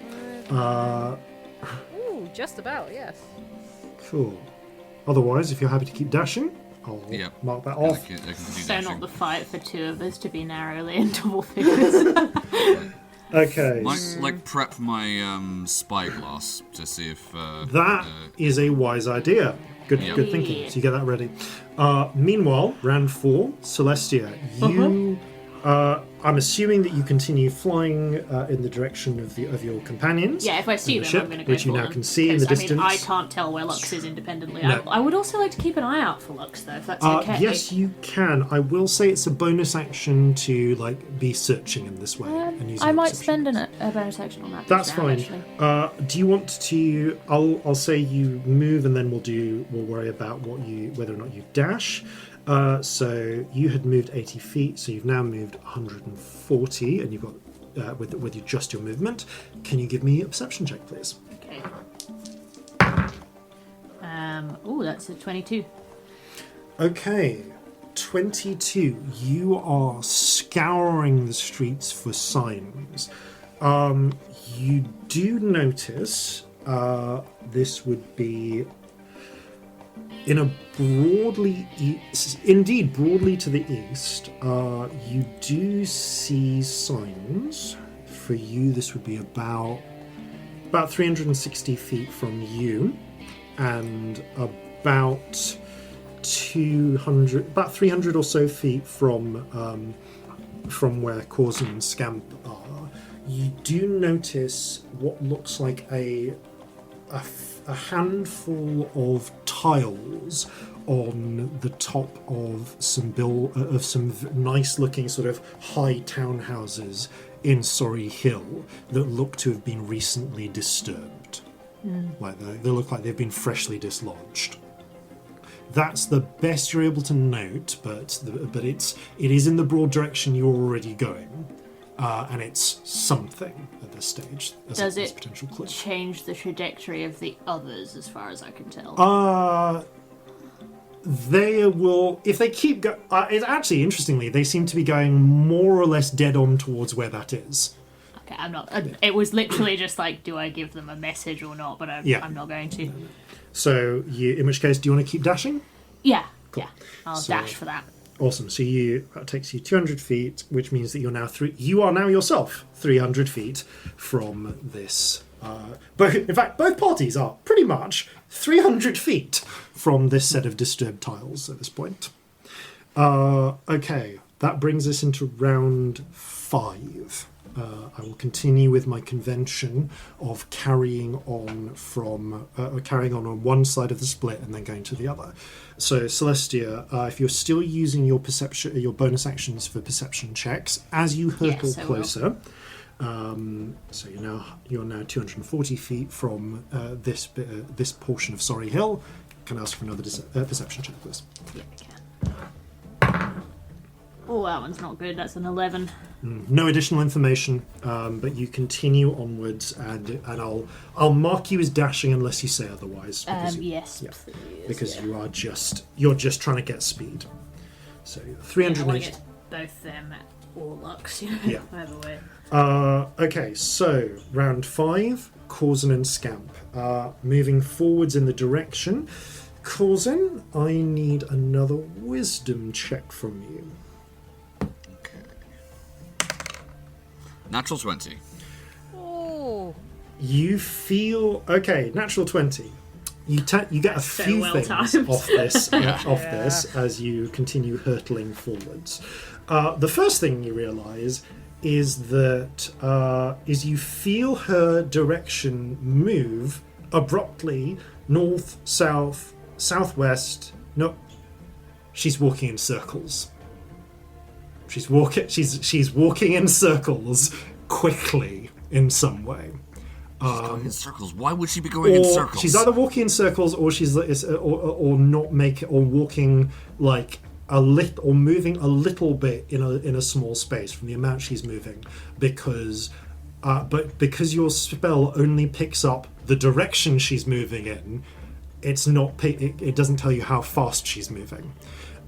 Ooh, just about, yes. Cool. Otherwise, if you're happy to keep dashing, I'll Yep. mark that I off. can continue So dashing. not the fight for two of us to be narrowly in double figures. Okay. Might prep my spyglass to see if That is a wise idea. Good Yep. thinking. So you get that ready. Meanwhile, round 4, Celestia, you I'm assuming that you continue flying in the direction of your companions. Yeah, if I see the them, ship, I'm going to go which you for now them, can see in the because, distance. I can't tell where Lux is independently. No. I would also like to keep an eye out for Lux, though, if that's okay. Yes, you can. I will say it's a bonus action to be searching in this way. And using I might perception spend checks. a bonus action on that. That's now, fine. Actually. Do you want to? I'll say you move, and then we'll worry about whether or not you dash. So you had moved 80 feet, so you've now moved 140, and you've got with just your movement. Can you give me a perception check, please? Okay. That's a 22. Okay, 22. You are scouring the streets for signs. You do notice this would be in a broadly to the east. You do see signs. For you, this would be about 360 feet from you, and about 300 or so feet from where Corzin and Scamp are. You do notice what looks like a handful of tiles on the top of some nice looking sort of high townhouses in Surrey Hill that look to have been recently disturbed. Like they look like they've been freshly dislodged. That's the best you're able to note, but it is in the broad direction you're already going, and it's something at this stage. Does it potential clue. change the trajectory of the others, as far as I can tell? They will, if they keep going. It's actually interestingly, they seem to be going more or less dead on towards where that is. Okay, I'm not. It was literally just like, do I give them a message or not? But I'm not going to. So, in which case, do you want to keep dashing? Yeah, yeah. I'll dash for that. Awesome. So that takes you 200 feet, which means that you are now yourself 300 feet from this. In fact, both parties are pretty much 300 feet from this set of disturbed tiles at this point. Okay, that brings us into round 5. I will continue with my convention of carrying on on one side of the split and then going to the other. So, Celestia, if you're still using your bonus actions for perception checks, as you hurtle closer, so you're now 240 feet from this portion of Surrey Hill. Can I ask for another perception check, please? Yeah, I can. Oh, that one's not good. That's an 11. No additional information, but you continue onwards, and I'll mark you as dashing unless you say otherwise. Yes, please. Because you're just trying to get speed. So 380. I want to get both them or Lux. Yeah. Either way. Okay, so round 5, Corzin and Scamp. Moving forwards in the direction. Corzin, I need another wisdom check from you. Natural 20. Oh. You feel okay. Natural 20. You get a few things off this as you continue hurtling forwards. The first thing you realise is that you feel her direction move abruptly north, south, southwest. No, she's walking in circles. She's walking in circles quickly in some way. She's going in circles. Why would she be going in circles? She's either walking in circles, or she's walking like or moving a little bit in a small space from the amount she's moving, because your spell only picks up the direction she's moving in. It doesn't tell you how fast she's moving.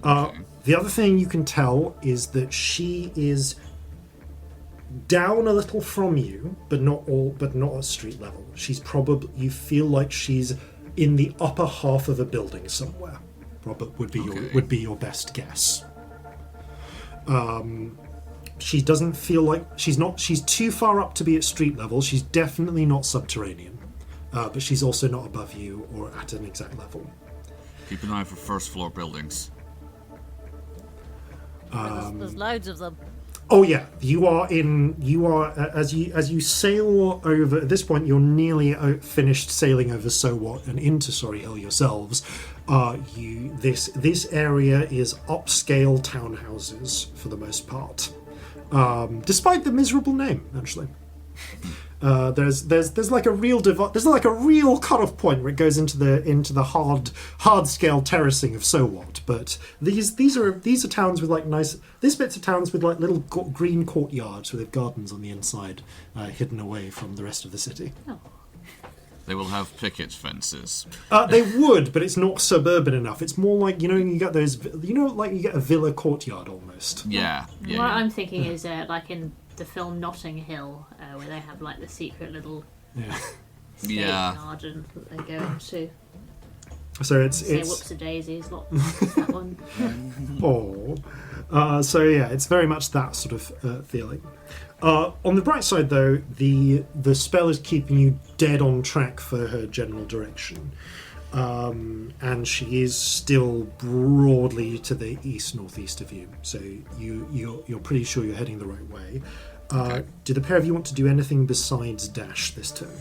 Okay. The other thing you can tell is that she is down a little from you, but not at street level. You feel like she's in the upper half of a building somewhere. Would be your best guess. She doesn't feel like she's too far up to be at street level. She's definitely not subterranean, but she's also not above you or at an exact level. Keep an eye for first floor buildings. There's loads of them. Oh yeah, you are as you sail over. At this point, you're nearly finished sailing over So What and into Sorry yourselves. This area is upscale townhouses for the most part, despite the miserable name. Actually, there's like a real there's like a real cutoff point where it goes into the hard scale terracing of So What. But these are towns with like nice. This bit's of towns with like little green courtyards with gardens on the inside, hidden away from the rest of the city. Oh. They will have picket fences. They would, but it's not suburban enough. It's more like, you get those, like you get a villa courtyard almost. Yeah. What I'm thinking is like in the film Notting Hill, where they have like the secret little estate garden that they go into. So it's whoops-a-daisies, not that one. So yeah, it's very much that sort of feeling. On the bright side, though, the spell is keeping you dead on track for her general direction, and she is still broadly to the east-northeast of you. So you're pretty sure you're heading the right way. Okay. Do the pair of you want to do anything besides dash this turn?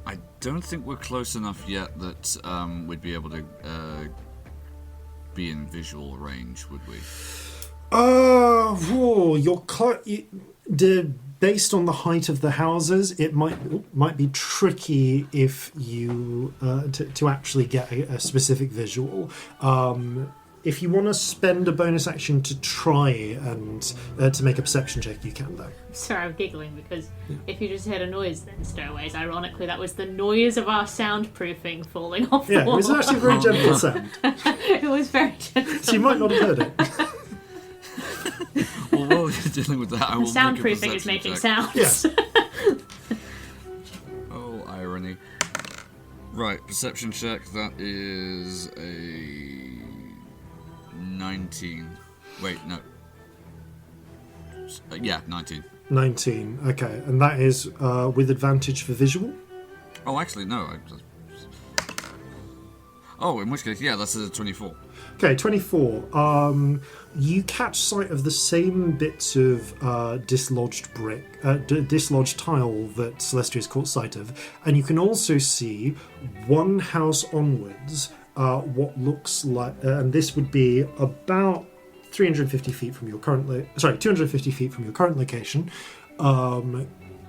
I don't think we're close enough yet that we'd be able to be in visual range, would we? Based on the height of the houses, it might be tricky if you to actually get a specific visual. If you want to spend a bonus action to try and to make a perception check, you can though. Sorry, I'm giggling because if you just heard a noise then, Stowaways, ironically that was the noise of our soundproofing falling off the wall. Yeah, it was actually a very gentle sound. It was very gentle. So you might not have heard it. Well, while you're dealing with that, I will make a soundproofing is perception making check. sounds. Yes. Oh, irony. Right, perception check, that is a 19. Wait, no. Yeah, 19. 19, okay. And that is with advantage for visual? Oh, actually, no. Oh, in which case, yeah, that's a 24. Okay, 24. You catch sight of the same bits of dislodged dislodged tile that Celestia's caught sight of, and you can also see one house onwards what looks like, and this would be about 350 feet from your current 250 feet from your current location.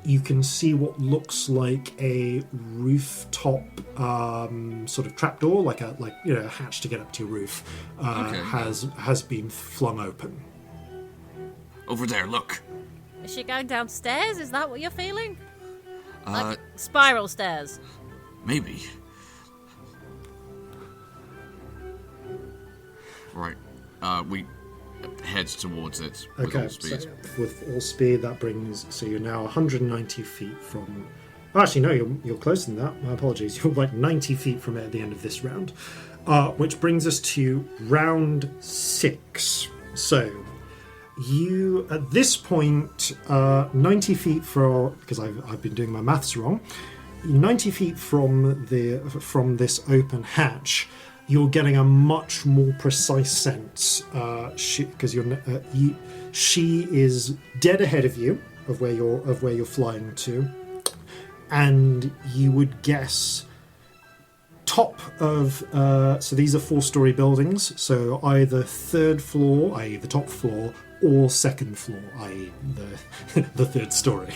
You can see what looks like a rooftop sort of trapdoor, like a hatch to get up to your roof, has been flung open. Over there, look. Is she going downstairs? Is that what you're feeling? Like spiral stairs? Maybe. Right. We head towards it with all speed. So with all speed, that brings, so you're now 190 feet from. Actually, no, you're closer than that. My apologies. You're like 90 feet from it at the end of this round, which brings us to round 6. So you, at this point, 90 feet from, because I've been doing my maths wrong, 90 feet from this open hatch. You're getting a much more precise sense because she is dead ahead of you of where you're flying to, and you would guess top of so these are 4-story buildings, so either third floor, i.e. the top floor, or second floor, i.e. the third story.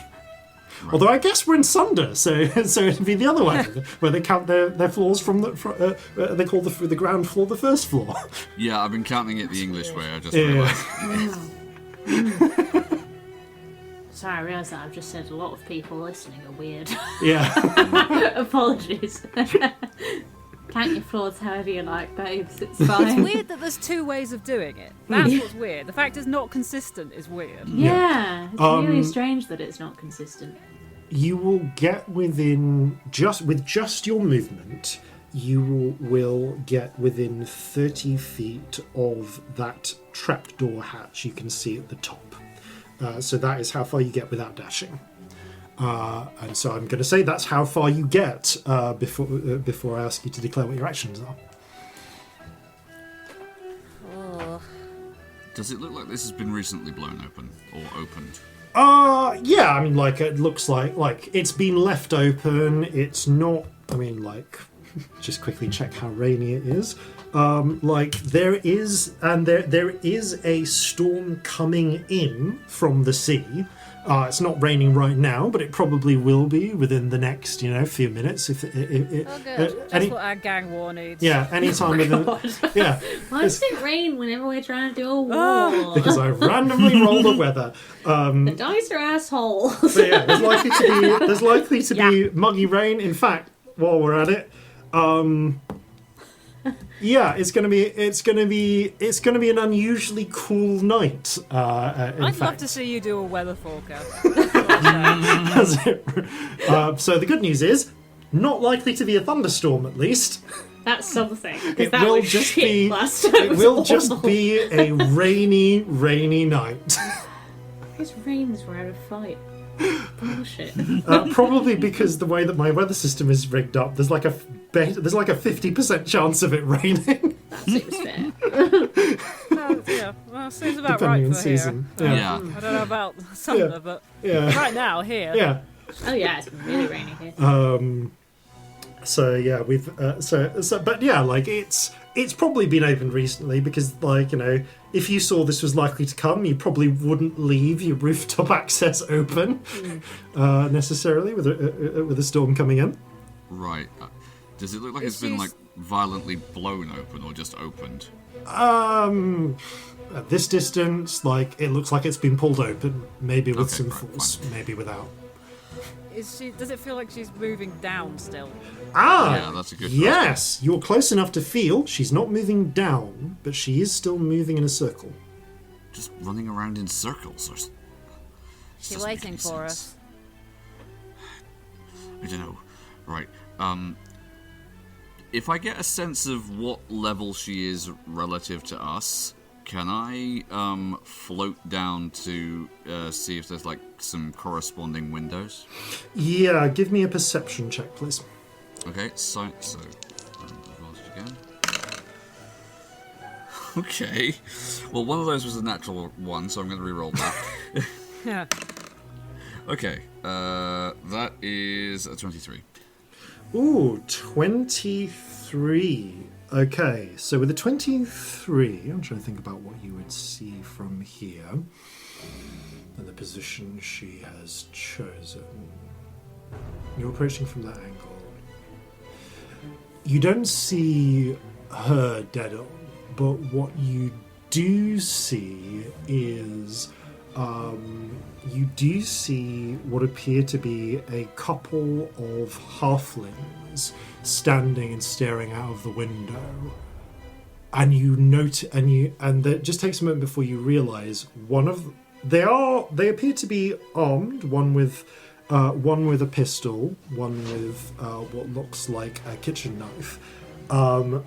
Right. Although I guess we're in Sunder, so it'd be the other way, where they count their floors from they call the ground floor the first floor. Yeah, I've been counting it the English way. I just realised. Sorry, I realise that I've just said a lot of people listening are weird. Yeah. Apologies. Count your floors however you like, babes. It's fine. It's weird that there's 2 ways of doing it. That's what's weird. The fact it's not consistent is weird. Yeah, it's really strange that it's not consistent. You will get within just your movement. You will get within 30 feet of that trapdoor hatch you can see at the top. So that is how far you get without dashing. And so I'm going to say that's how far you get before I ask you to declare what your actions are. Does it look like this has been recently blown open or opened? Yeah, I mean, like, it looks like it's been left open. It's not, I mean, like, just quickly check how rainy it is. Like, there is a storm coming in from the sea. It's not raining right now, but it probably will be within the next, few minutes. If it Oh, good. That's what our gang war needs. yeah, anytime within, yeah, Why does it rain whenever we're trying to do a war? because I randomly roll the weather. The dice are assholes. But yeah, there's likely to be muggy rain. In fact, while we're at it, yeah, it's gonna be an unusually cool night. I'd love to see you do a weather forecast. So the good news is, not likely to be a thunderstorm at least. That's something. It will just be a rainy night. These rains were out of fight. Bullshit. Probably because the way that my weather system is rigged up, there's like a 50% chance of it raining. That seems fair. Yeah, well, seems about Depending right on for season. here. Yeah. I don't know about Thunder, but Yeah. right now here. Yeah. Oh yeah, it's been really rainy here. So yeah, we've but yeah, like it's probably been opened recently because, like, if you saw this was likely to come, you probably wouldn't leave your rooftop access open necessarily with a storm coming in. Right. Does it look like it's been like violently blown open or just opened? At this distance, like, it looks like it's been pulled open, maybe with some right, force, maybe without. Does it feel like she's moving down still? Yeah, that's a good Yes, you're close enough to feel she's not moving down, but she is still moving in a circle. Just running around in circles. She's waiting for us. I don't know. Right. If I get a sense of what level she is relative to us, can I float down to see if there's like some corresponding windows? Yeah, give me a perception check, please. Okay, so advantage again. Okay. Well, one of those was a natural one, so I'm going to re-roll that. Yeah. Okay, that is a 23. Ooh, 23. Okay, so with a 23, I'm trying to think about what you would see from here. And the position she has chosen. You're approaching from that angle. You don't see her dead on, but what you do see is you do see what appear to be a couple of halflings standing and staring out of the window, and you note, and it just takes a moment before you realise they appear to be armed. One with a pistol, one with what looks like a kitchen knife. But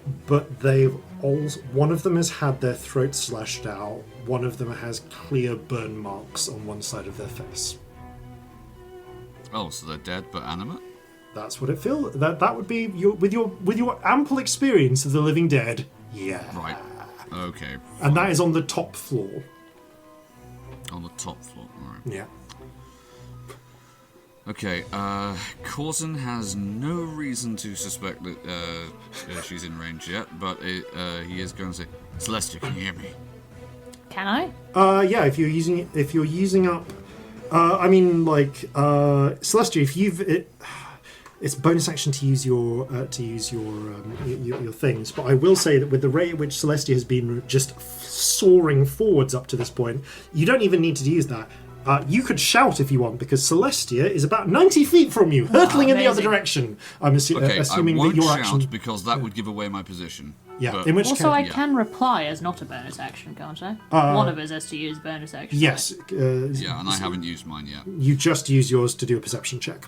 one of them has had their throat slashed out. One of them has clear burn marks on one side of their face. Oh, so they're dead but animate? That's what it feels. That would be with your ample experience of the living dead. Yeah. Right. Okay. And that is on the top floor. On the top floor. All right. Yeah. Okay, Corzin has no reason to suspect that she's in range yet, but he is going to say, Celestia, can you hear me? Can I? Yeah, if you're using up, I mean, like, Celestia, if it's a bonus action to use your things, but I will say that with the rate at which Celestia has been just soaring forwards up to this point, you don't even need to use that. You could shout if you want, because Celestia is about 90 feet from you, hurtling in the other direction. I'm assuming I won't that your shout action, because that would give away my position. Yeah. But In which Also, case, I can reply as not a bonus action, can't I? One of us has to use bonus action. yes, yeah, and I haven't used mine yet. you just use yours to do a perception check,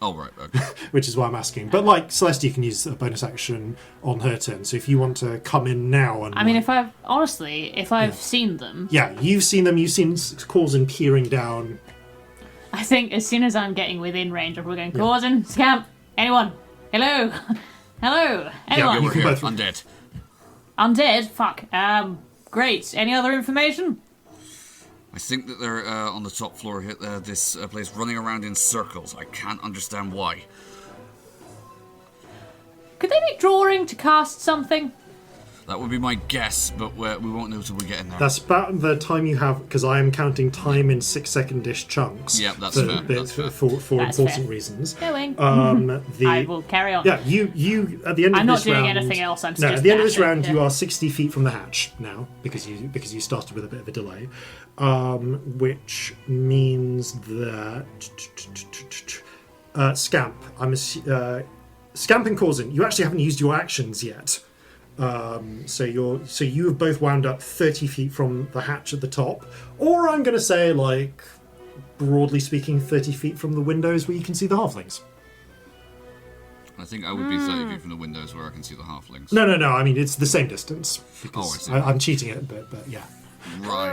Oh, right, okay. which is why I'm asking. But like Celestia can use a bonus action on her turn, so if you want to come in now and I mean, if I've seen them, yeah, you've seen them. You've seen Corzin peering down. I think as soon as I'm getting within range, we're going, Corzin, Scamp, anyone? Hello? Hello? Anyone? you We're can here, both- undead. Undead? Fuck. Great. Any other information? I think that they're on the top floor here. This place running around in circles. I can't understand why. Could they be drawing to cast something? That would be my guess, but we won't know till we get in there. That's about the time you have, because I am counting time in 6-second-ish chunks. Yep, that's for, fair. That's fair. For That's important fair. reasons. Going. I will carry on. Yeah, you at the end of I'm not this doing round, anything else. I'm No, just at the end of this dashing, round, yeah. you are 60 feet from the hatch now because you started with a bit of a delay, which means that Scamp, Scamp and Corzin, you actually haven't used your actions yet. So you have both wound up 30 feet from the hatch at the top, or I'm going to say, like, broadly speaking, 30 feet from the windows where you can see the halflings. I think I would be 30 feet from the windows where I can see the halflings. No. I mean, it's the same distance. Because I see. I'm cheating it, but yeah. Right.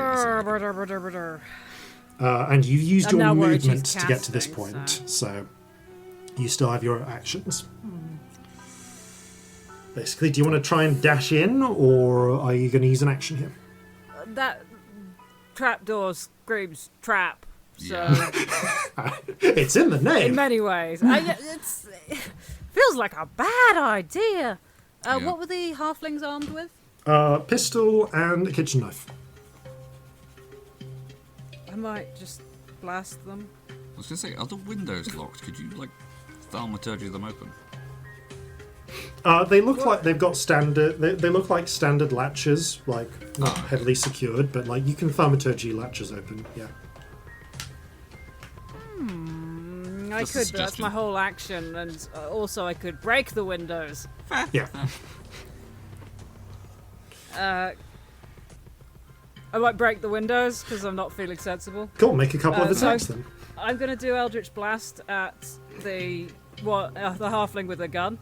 And you've used I'm your now worried movement she's to get to this casting, point, so you still have your actions. Basically, do you want to try and dash in, or are you going to use an action here? That trapdoor screams trap. So, Yeah. It's in the in name. many ways, it feels like a bad idea. Yeah. What were the halflings armed with? Pistol and a kitchen knife. I might just blast them. I was going to say, are the windows locked? Could you, like, thaumaturgy them open? They look like they've got standard. They look like standard latches, like not heavily secured, but like you can thaumaturgy latches open. Yeah. I Just a could, but that's suggestion. my whole action, and also I could break the windows. Yeah. I might break the windows because I'm not feeling sensible. Cool. Make a couple of so- attacks then. I'm gonna do Eldritch Blast at the halfling with a gun,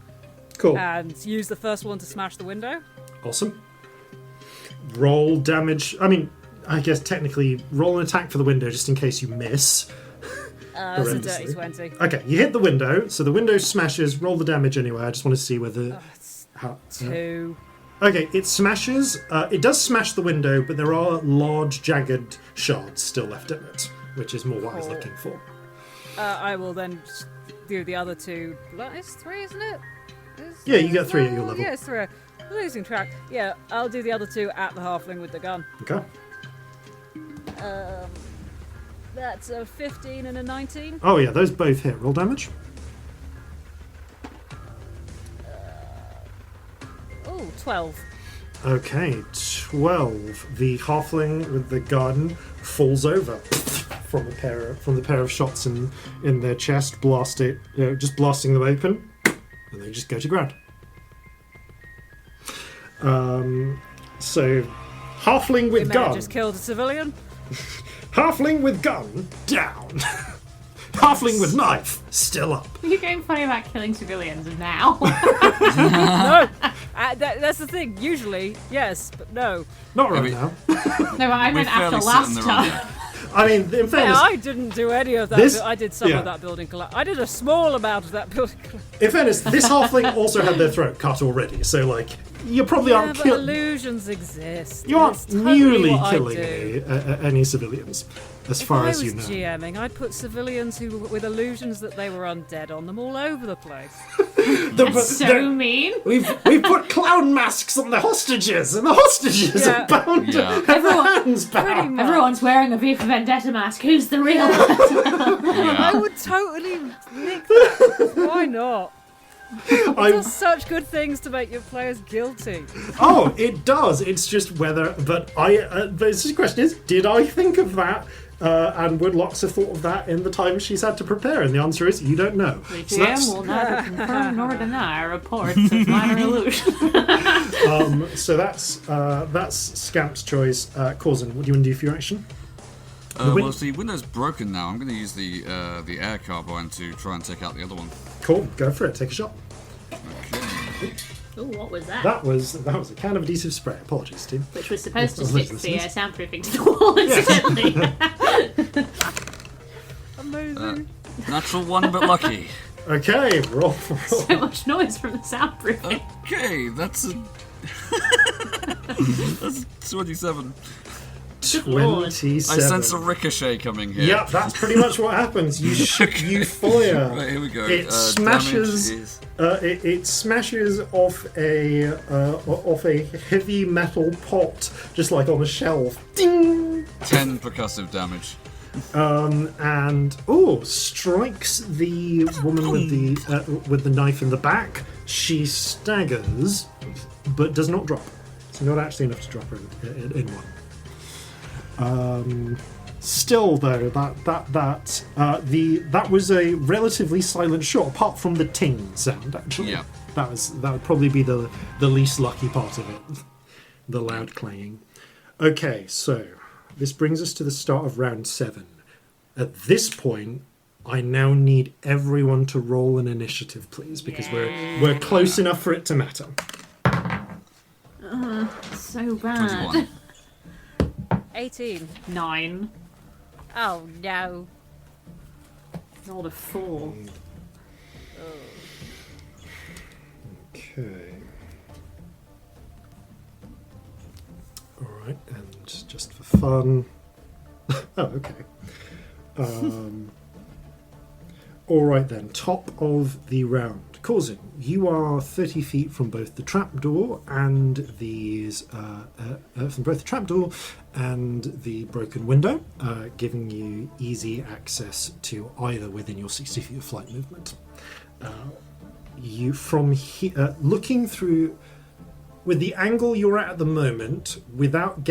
Cool. and use the first one to smash the window. Awesome. Roll damage. I mean, I guess technically roll an attack for the window just in case you miss. It's a dirty Horrendously. 20. Okay, you hit the window, so the window smashes. Roll the damage anyway. I just want to see whether. It's How, 2. Okay, it smashes. It does smash the window, but there are large, jagged shards still left in it, which is more what I was Cool. looking for. I will then just do the other 2. It's 3, isn't it? Yeah, you get 3 at your level. Yeah, it's 3. I'm losing track. Yeah, I'll do the other 2 at the halfling with the gun. Okay. That's a 15 and a 19. Oh yeah, those both hit. Roll damage. Oh, 12. Okay, 12. The halfling with the gun falls over from the pair of shots in their chest. Blast it, just blasting them open, and they just go to ground. So, halfling We with may have gun. just killed a civilian. Halfling with gun down. Halfling with knife still up. You're going funny about killing civilians now. No! That's the thing. Usually, yes, but no. Not right we- now. No, but I meant after fairly last certain they're on time. I mean, in Yeah, fairness, I didn't do any of that. This- I did some yeah. of that building collapse. I did a small amount of that building collapse. in fairness, this halfling also had their throat cut already. So, like, you probably Yeah, aren't but killing. illusions exist. You aren't It's totally nearly what I killing do. any civilians, as If far I as was you know. GMing, I'd put civilians who with illusions that they were undead on them all over the place. So mean. We've put clown masks on the hostages, and the hostages Yeah. are bound to Yeah. have their hands Pretty bound. much. Everyone's wearing a V for Vendetta mask. Who's the real one? I Yeah. would totally nick that. Why not? It I'm- does such good things to make your players guilty. Oh, it does. It's just whether. But the question is, did I think of that? And would Lox have thought of that in the time she's had to prepare? And the answer is, you don't know. The So GM that's- will neither confirm nor deny reports of minor illusion. So that's Scamp's choice. Corzin, what do you want to do for your action? Well, see, window's broken now. I'm going to use the air carbine to try and take out the other one. Cool, go for it. Take a shot. Okay. Ooh, what was that? That was a can of adhesive spray. Apologies, team. Which was supposed to Yes, stick listeners. the soundproofing to the wall, incidentally. Amazing. Natural one, but lucky. Okay, roll. So much noise from the soundproofing. Okay, that's a That's 27. 27. I sense a ricochet coming here. Yep, that's pretty much what happens. You fire. Right, here we go. It smashes. It smashes off a heavy metal pot, just like on a shelf. Ding! 10 percussive damage. And strikes the woman with the knife in the back. She staggers, but does not drop. It's not actually enough to drop her in one. Still, though, that was a relatively silent shot, apart from the ting sound. Actually, yeah, that would probably be the least lucky part of it, the loud clanging. Okay, so this brings us to the start of round 7. At this point, I now need everyone to roll an initiative, please, because we're close enough for it to matter. So bad. 21. 18. 9. Oh no. Not a 4. Okay. Alright, and just for fun... oh, okay. Alright then, top of the round. Corzin, you are 30 feet from both the trapdoor and from both the trapdoor and the broken window, giving you easy access to either within your 60 feet of flight movement. You from here, looking through with the angle you're at the moment, without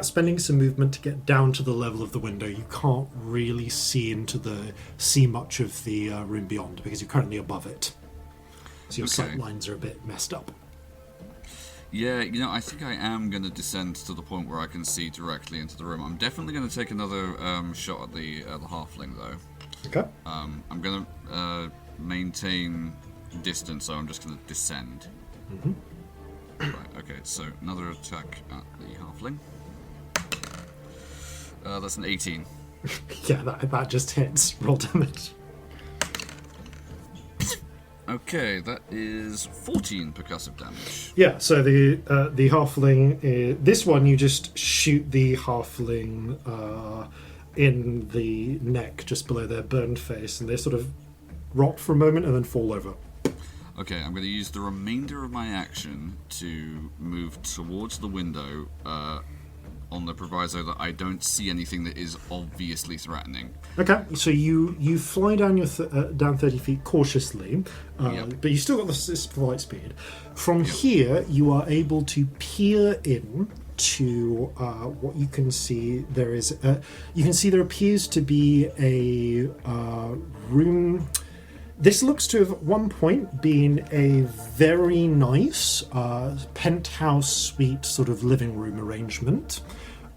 spending some movement to get down to the level of the window, you can't really see much of the room beyond because you're currently above it. So your sight lines are a bit messed up. Yeah, I think I am going to descend to the point where I can see directly into the room. I'm definitely going to take another shot at the halfling, though. Okay. I'm going to maintain distance, so I'm just going to descend. Mm-hmm. Right, okay, so another attack at the halfling. That's an 18. Yeah, that just hits. Roll damage. Okay, that is 14 percussive damage. Yeah, so the halfling, this one you just shoot the halfling in the neck, just below their burned face, and they sort of rot for a moment and then fall over. Okay, I'm going to use the remainder of my action to move towards the window on the proviso that I don't see anything that is obviously threatening. Okay, so you fly down down 30 feet cautiously, Yep. but you still got the flight speed. From here, you are able to peer in to what you can see. There is there appears to be a room. This looks to have at one point been a very nice penthouse suite sort of living room arrangement.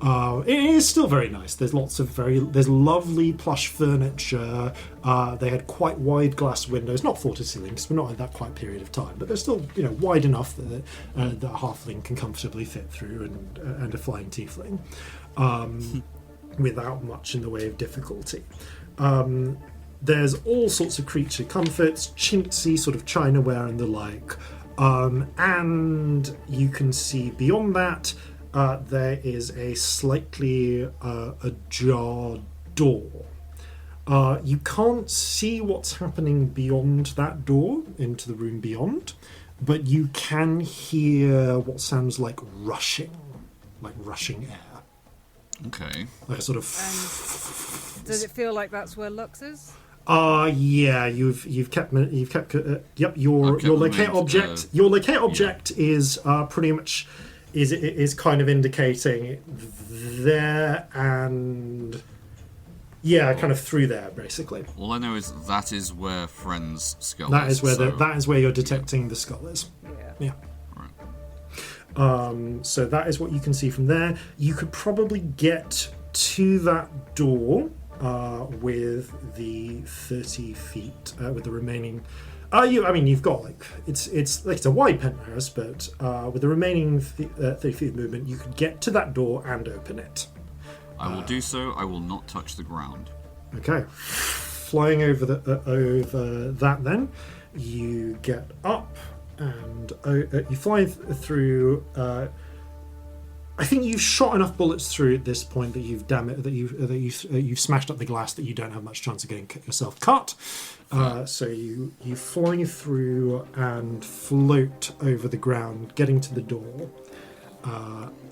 It is still very nice. There's there's lovely plush furniture. They had quite wide glass windows, not floor to ceiling because we're not at that quite period of time, but they're still wide enough that a halfling can comfortably fit through and a flying tiefling without much in the way of difficulty. There's all sorts of creature comforts, chintzy sort of chinaware and the like. And you can see beyond that, there is a slightly ajar door. You can't see what's happening beyond that door into the room beyond, but you can hear what sounds like rushing air. Okay. Like a sort of... Does it feel like that's where Lux is? Yeah, you've kept yep, your locate object is pretty much is kind of indicating there and kind of through there basically. All I know is that is where Friend's skull that is. That is where you're detecting the skull is. Yeah. Right. So that is what you can see from there. You could probably get to that door with the 30 feet, with the remaining. You've got it's a wide penthouse, but with the remaining 30 feet of movement, you could get to that door and open it. I will do so. I will not touch the ground. Okay, flying over that, then you get up and you fly through. I think you've shot enough bullets through at this point that you've smashed up the glass that you don't have much chance of getting yourself cut. So you fly through and float over the ground, getting to the door,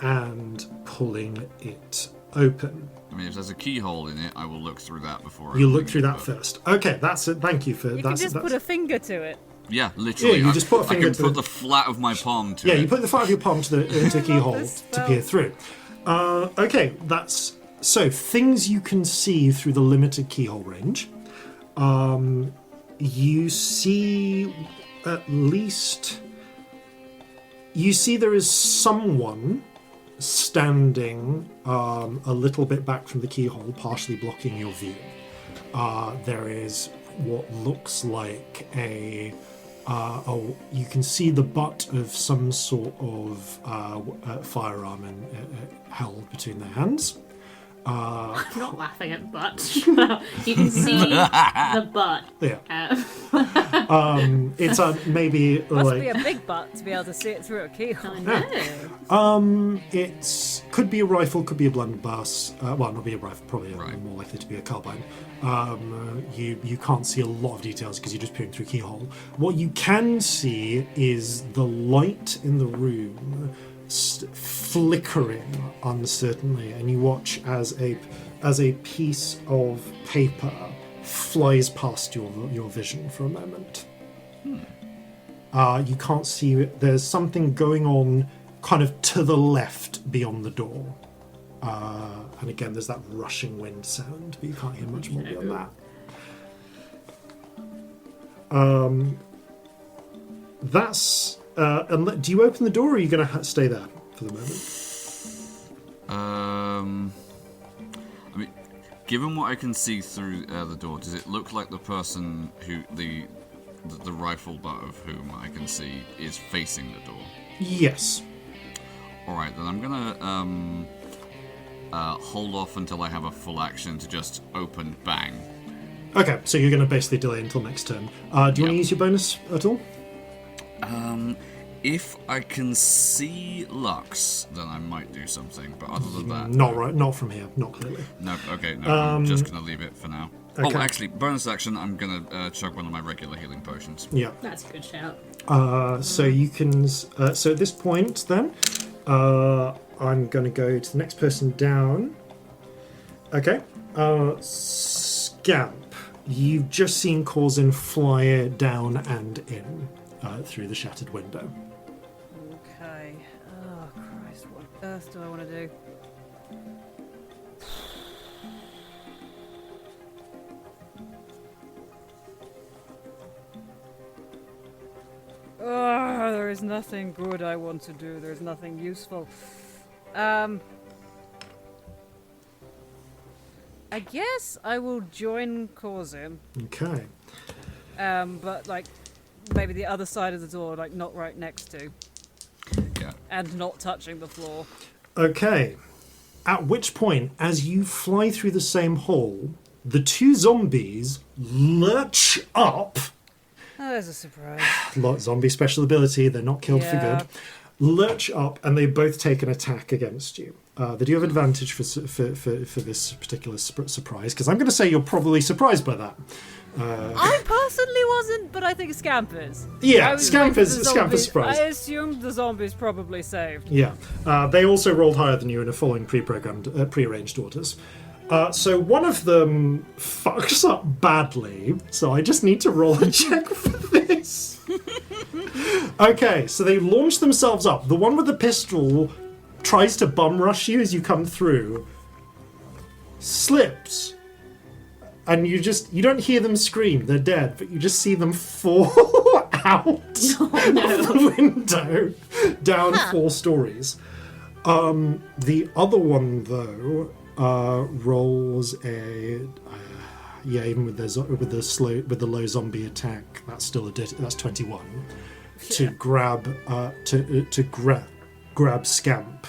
and pulling it open. I mean, if there's a keyhole in it, I will look through that before. You look through that first. Okay, that's it. Thank you for that. You can just put a finger to it. Yeah, literally. Yeah, you just put a finger I can put the flat of my palm to it. Yeah, you put the flat of your palm to the keyhole to peer through. Okay, that's so things you can see through the limited keyhole range. You see at least. You see there is someone standing a little bit back from the keyhole, partially blocking your view. There is what looks like you can see the butt of some sort of firearm held between their hands. I'm not laughing at butt. You can see the butt. Yeah. It's maybe Must like be a big butt to be able to see it through a keyhole. I know. It's could be a rifle, could be a blunderbuss. Well, not be a rifle, probably more likely to be a carbine. You can't see a lot of details because you're just peering through a keyhole. What you can see is the light in the room flickering uncertainly, and you watch as a piece of paper flies past your vision for a moment. You can't see it. There's something going on kind of to the left beyond the door. And again, there's that rushing wind sound, but you can't hear much more beyond that. That's... do you open the door, or are you going to stay there for the moment? I mean, given what I can see through the door, does it look like the person who the rifle butt of whom I can see is facing the door? Yes. All right, then I'm gonna hold off until I have a full action to just open bang. Okay, so you're going to basically delay until next turn. Do you want to use your bonus at all? If I can see Lux, then I might do something. But other than that, Not from here. Not clearly. no. Okay, no. I'm just gonna leave it for now. Okay. Oh, actually, bonus action. I'm gonna chug one of my regular healing potions. Yeah. That's a good shout. So you can. So at this point, then, I'm going to go to the next person down. Okay. Scamp. You've just seen Corzin fly down and in through the shattered window. Okay. Oh, Christ. What on earth do I want to do? Oh, there is nothing good I want to do. There's nothing useful. I guess I will join Corzin. Okay. But like maybe the other side of the door, like not right next to. Yeah. And not touching the floor. Okay. At which point, as you fly through the same hole, the two zombies lurch up. Oh, there's a surprise. Zombie special ability, they're not killed for Yeah. good. Lurch up, and they both take an attack against you. They do have advantage for this particular surprise, because I'm going to say you're probably surprised by that. I personally wasn't, but I think Scamp is. Yeah, Scamp is surprised. I assumed the zombies probably saved. Yeah, they also rolled higher than you and are following pre-arranged orders. So one of them fucks up badly, so I just need to roll a check for this. Okay, so they launch themselves up. The one with the pistol tries to bum rush you as you come through, slips, and you don't hear them scream, they're dead, but you just see them fall out of the window down 4 stories. The other one, though, rolls a even with the low zombie attack, that's still that's 21 to grab grab Scamp,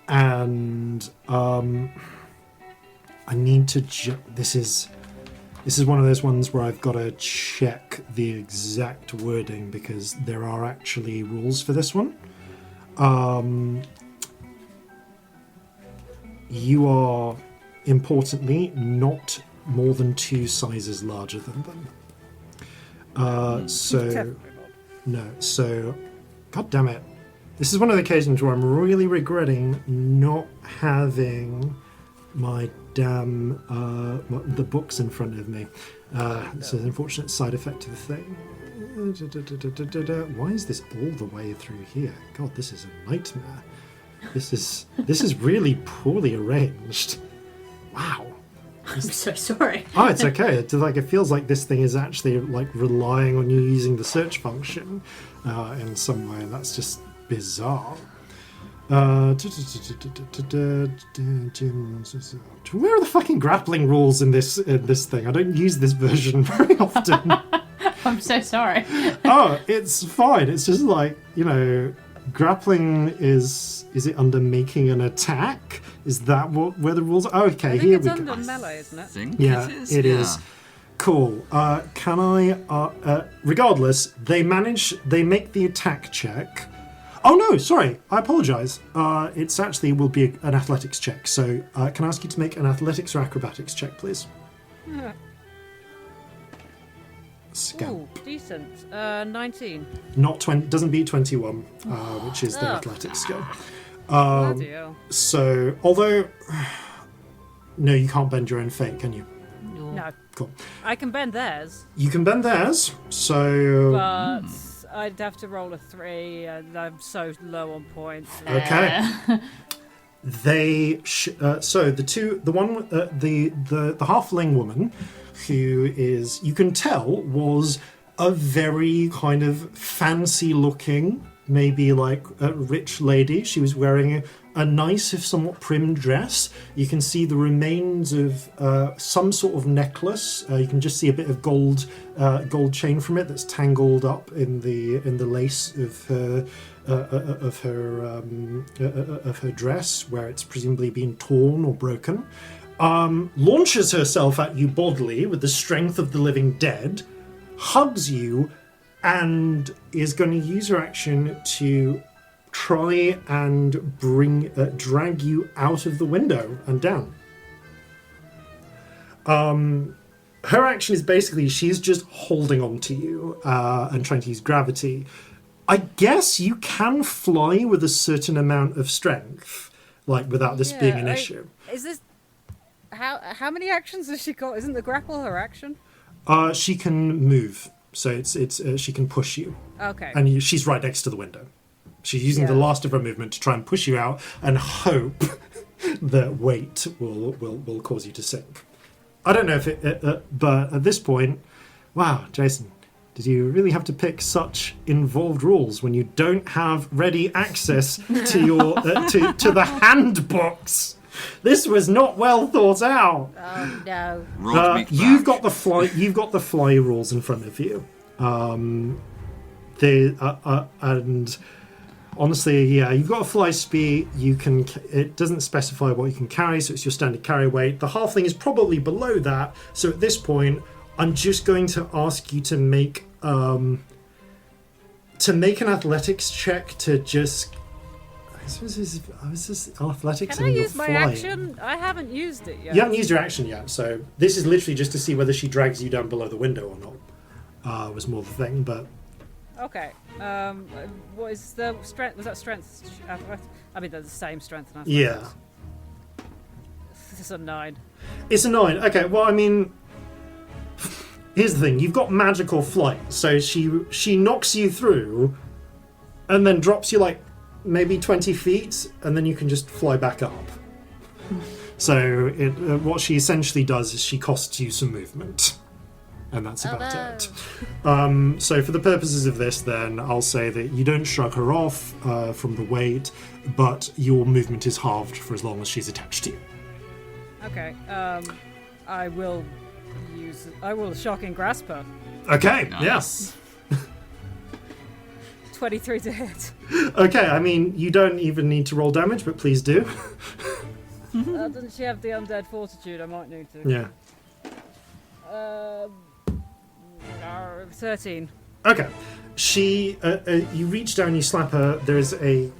and I need to this is This is one of those ones where I've got to check the exact wording because there are actually rules for this one. You are, importantly, not more than 2 sizes larger than them. So, god damn it. This is one of the occasions where I'm really regretting not having my damn the books in front of me. It's an unfortunate side effect of the thing. Why is this all the way through here? God, this is a nightmare. This is really poorly arranged. Wow. I'm so sorry. Oh, it's okay. It feels like this thing is actually like relying on you using the search function in some way. That's just bizarre. Where are the fucking grappling rules in this thing? I don't use this version very often. I'm so sorry. Oh, it's fine. It's just like, grappling is it under making an attack? Is that where the rules are? Okay, here we go. It's under melee, isn't it? It is. Cool. Can I regardless, they make the attack check. Oh no, sorry, I apologise. It's actually will be an athletics check. So can I ask you to make an athletics or acrobatics check, please? Yeah. Scamp. Ooh, decent. 19. Not 20. Doesn't beat 21, which is the athletics skill. Bloody hell. So, although no, you can't bend your own fate, can you? No. Cool. I can bend theirs. You can bend theirs. So. But I'd have to roll a 3, and I'm so low on points. Okay. The halfling woman, who is, you can tell, was a very kind of fancy looking, maybe like a rich lady. She was wearing a nice, if somewhat prim dress. You can see the remains of some sort of necklace. You can just see a bit of gold chain from it that's tangled up in the lace of her dress, where it's presumably been torn or broken. Launches herself at you bodily with the strength of the living dead, hugs you, and is going to use her action to try and drag you out of the window and down. Her action is basically she's just holding on to you and trying to use gravity. I guess you can fly with a certain amount of strength, like without this being an issue. Is this how many actions has she got? Isn't the grapple her action? She can move, so it's she can push you. Okay. And she's right next to the window. She's using the last of her movement to try and push you out and hope that weight will cause you to sink. I don't know if but at this point, wow, Jason, did you really have to pick such involved rules when you don't have ready access to your to the handbooks? This was not well thought out. Oh no! You've got the fly rules in front of you. And honestly, you've got a fly speed. You can. It doesn't specify what you can carry, so it's your standard carry weight. The halfling is probably below that. So at this point, I'm just going to ask you to make an athletics check to just. I was just athletics. Can I use my action? I haven't used it yet. You haven't used your action yet, so this is literally just to see whether she drags you down below the window or not. Was more the thing, but. Okay. What is the strength? Was that strength? I mean, they're the same strength. And yeah. It's a 9. It's a 9. Okay. Well, I mean, here's the thing: you've got magical flight, so she knocks you through, and then drops you like maybe 20 feet, and then you can just fly back up. So what she essentially does is she costs you some movement. And that's about it. So for the purposes of this, then, I'll say that you don't shrug her off from the weight, but your movement is halved for as long as she's attached to you. Okay. I will shocking grasp her. Okay, nice. Yes. 23 to hit. Okay, I mean, you don't even need to roll damage, but please do. Doesn't she have the undead fortitude? I might need to. Yeah. 13. Okay. She, you reach down, you slap her. There is a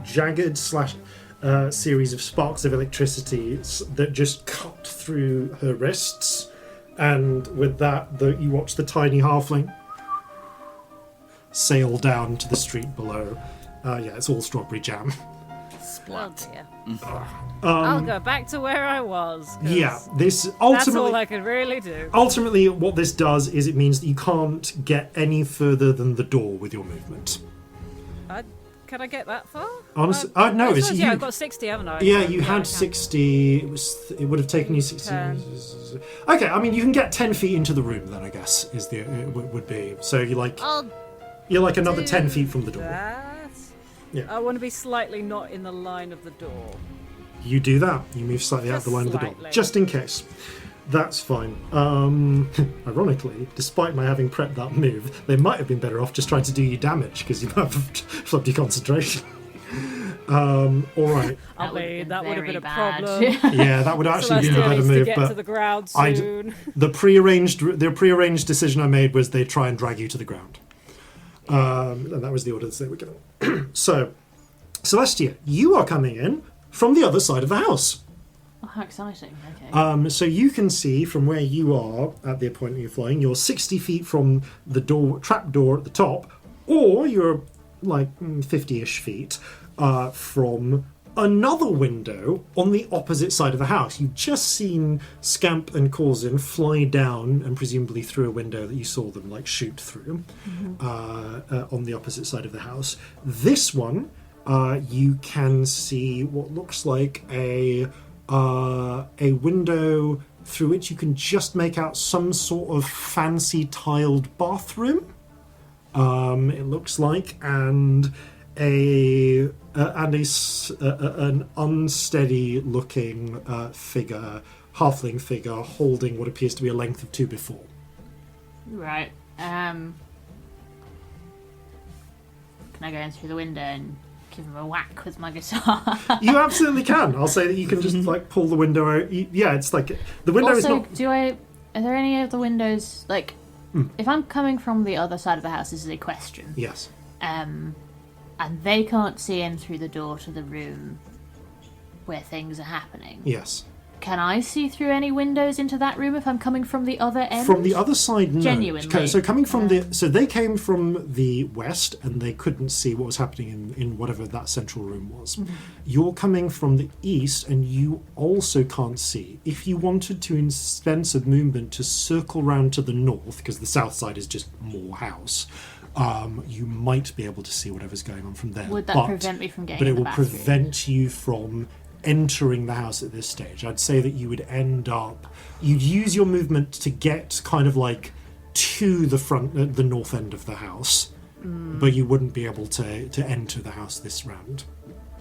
jagged series of sparks of electricity that just cut through her wrists, and with that, you watch the tiny halfling sail down to the street below. Yeah, it's all strawberry jam. Splat. Oh, dear. I'll go back to where I was. Yeah, this ultimately. That's all I can really do. Ultimately, what this does is it means that you can't get any further than the door with your movement. Can I get that far? Honestly, no. It's yeah, I've got 60, haven't I? Yeah, you had 60. It would have taken you 60. Okay, I mean, you can get 10 feet into the room. Then I guess would be. So you're like another 10 feet from the door. Yeah. I want to be slightly not in the line of the door. You do that. You move slightly out the line of the door, just in case. That's fine. Ironically, despite my having prepped that move, they might have been better off just trying to do you damage because you might have flubbed your concentration. All right. That would have been a problem. Yeah, that would actually be a better move. To get to the ground soon. The prearranged decision I made was they try and drag you to the ground. And that was the orders they were given. So, Celestia, you are coming in from the other side of the house. Oh, how exciting. Okay. So you can see from where you are at the point you're flying, you're 60 feet from the trap door at the top, or you're like 50-ish feet from another window on the opposite side of the house. You've just seen Scamp and Corzin fly down and presumably through a window that you saw them shoot through on the opposite side of the house. This one, you can see what looks like a window through which you can just make out some sort of fancy tiled bathroom. It looks like, and an unsteady looking halfling figure holding what appears to be a length of 2x4. Right. Can I go in through the window and give him a whack with my guitar? You absolutely can. I'll say that you can just pull the window out. Yeah, it's like the window is not. Are there any other windows? If I'm coming from the other side of the house, this is a question. Yes. And they can't see in through the door to the room where things are happening. Yes. Can I see through any windows into that room if I'm coming from the other end? From the other side, no. Genuinely. Okay, so coming from so they came from the west and they couldn't see what was happening in whatever that central room was. Mm-hmm. You're coming from the east and you also can't see. If you wanted to spend some movement to circle round to the north, because the south side is just more house, you might be able to see whatever's going on from there. Would that prevent me from getting in the bathroom? But it will bathroom? prevent you from entering the house at this stage. I'd say that you would you'd use your movement to get kind of to the north end of the house, but you wouldn't be able to enter the house this round.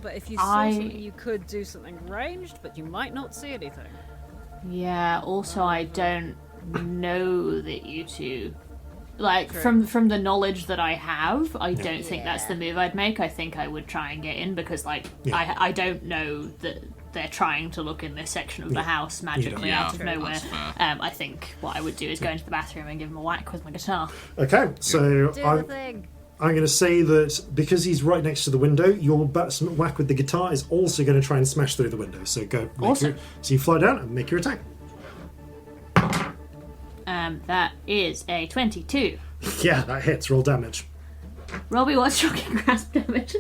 But if you saw something, you could do something ranged, but you might not see anything. Yeah, also I don't know that you two... from the knowledge that I have, I don't think that's the move I'd make. I think I would try and get in because, I don't know that they're trying to look in this section of the house magically out of nowhere. I think what I would do is go into the bathroom and give him a whack with my guitar. Okay, so Do the thing. I'm going to say that because he's right next to the window, your whack with the guitar is also going to try and smash through the window. So go. So you fly down and make your attack. That is a 22. Yeah, that hits. Roll damage. Robbie, what's shocking grasp damage?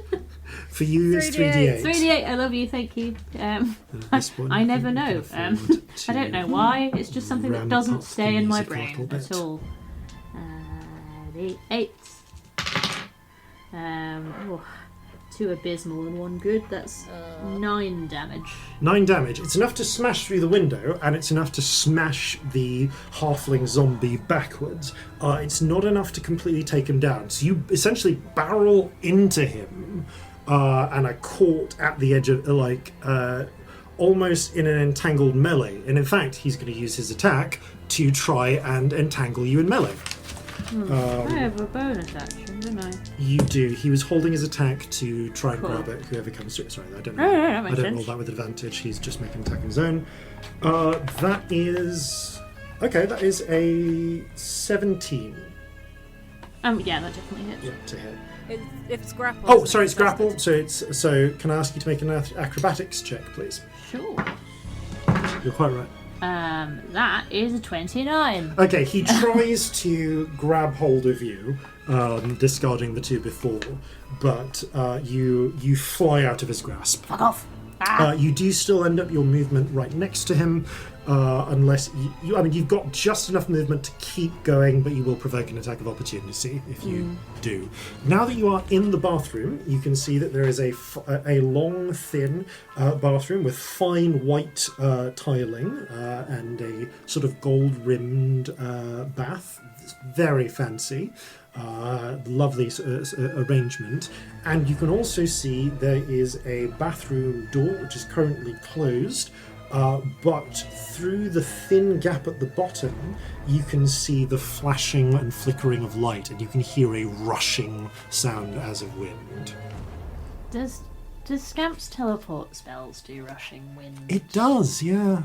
For you, it's 3d8. 3d8, I love you, thank you. I never know. I don't know why. It's just something that doesn't stay in my brain at all. The 8. Two abysmal and one good. That's 9 damage. 9 damage. It's enough to smash through the window, and it's enough to smash the halfling zombie backwards. It's not enough to completely take him down. So you essentially barrel into him, and are caught at the edge of almost in an entangled melee. And in fact, he's going to use his attack to try and entangle you in melee. I have a bonus action, don't I? You do. He was holding his attack to try and grab it. Whoever comes through. Sorry, I don't know. That I makes don't roll sense. that with advantage. He's just making an attack on his own. That is okay. That is a 17. Yeah, that definitely hits. Yeah, to hit. If it's grapple. Oh, sorry, it's grapple. So can I ask you to make an acrobatics check, please? Sure. You're quite right. That is a 29. Okay, he tries to grab hold of you, discarding the two before, but you fly out of his grasp. Fuck off. You do still end up your movement right next to him, unless you've got just enough movement to keep going, but you will provoke an attack of opportunity if you do. Now that you are in the bathroom, you can see that there is a long, thin bathroom with fine white tiling and a sort of gold-rimmed bath. It's very fancy. Lovely arrangement, and you can also see there is a bathroom door which is currently closed, but through the thin gap at the bottom you can see the flashing and flickering of light, and you can hear a rushing sound as of wind. Does Scamp's teleport spells do rushing wind? It does, yeah.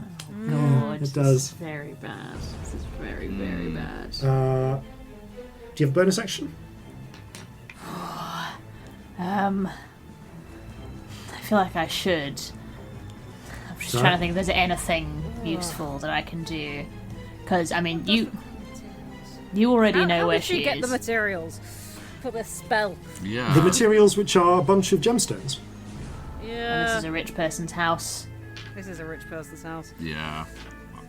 God, it does. This is very bad. This is very, very bad. Do you have a bonus action? I feel like I should. I'm just trying to think if there's anything useful that I can do. Because, I mean, you already know where she get is. the materials for this spell? Yeah. The materials, which are a bunch of gemstones. And Yeah. this is a rich person's house. This is a rich person's house. Yeah.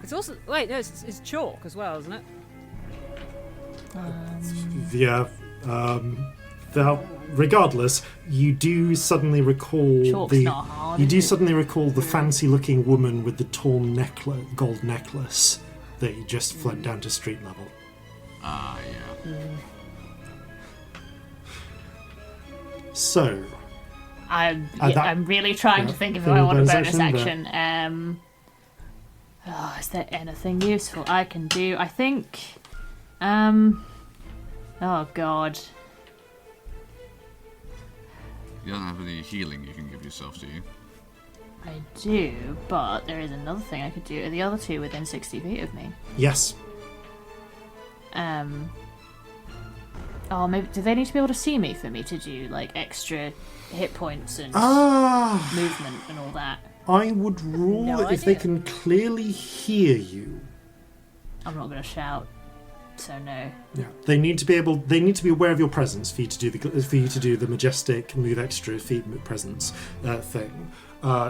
It's also it's chalk as well, isn't it? Yeah. Regardless, you do suddenly recall Chalk's not hard, you is do it? suddenly recall the fancy-looking woman with the torn gold necklace that you just float down to street level. Ah, yeah. So, I'm that- really trying to think if Any I want a bonus bonus action? action. Is there anything useful I can do? I think. Oh God. You don't have any healing you can give yourself, do you? I do, but there is another thing I could do. Are the other two within 60 feet of me? yes. Oh, maybe do they need to be able to see me for me to do like extra hit points and movement and all that? I would rule No if they idea. can clearly hear you. I'm not going to shout, so no. Yeah, they need to be able. They need to be aware of your presence for you to do the majestic move extra feet presence thing.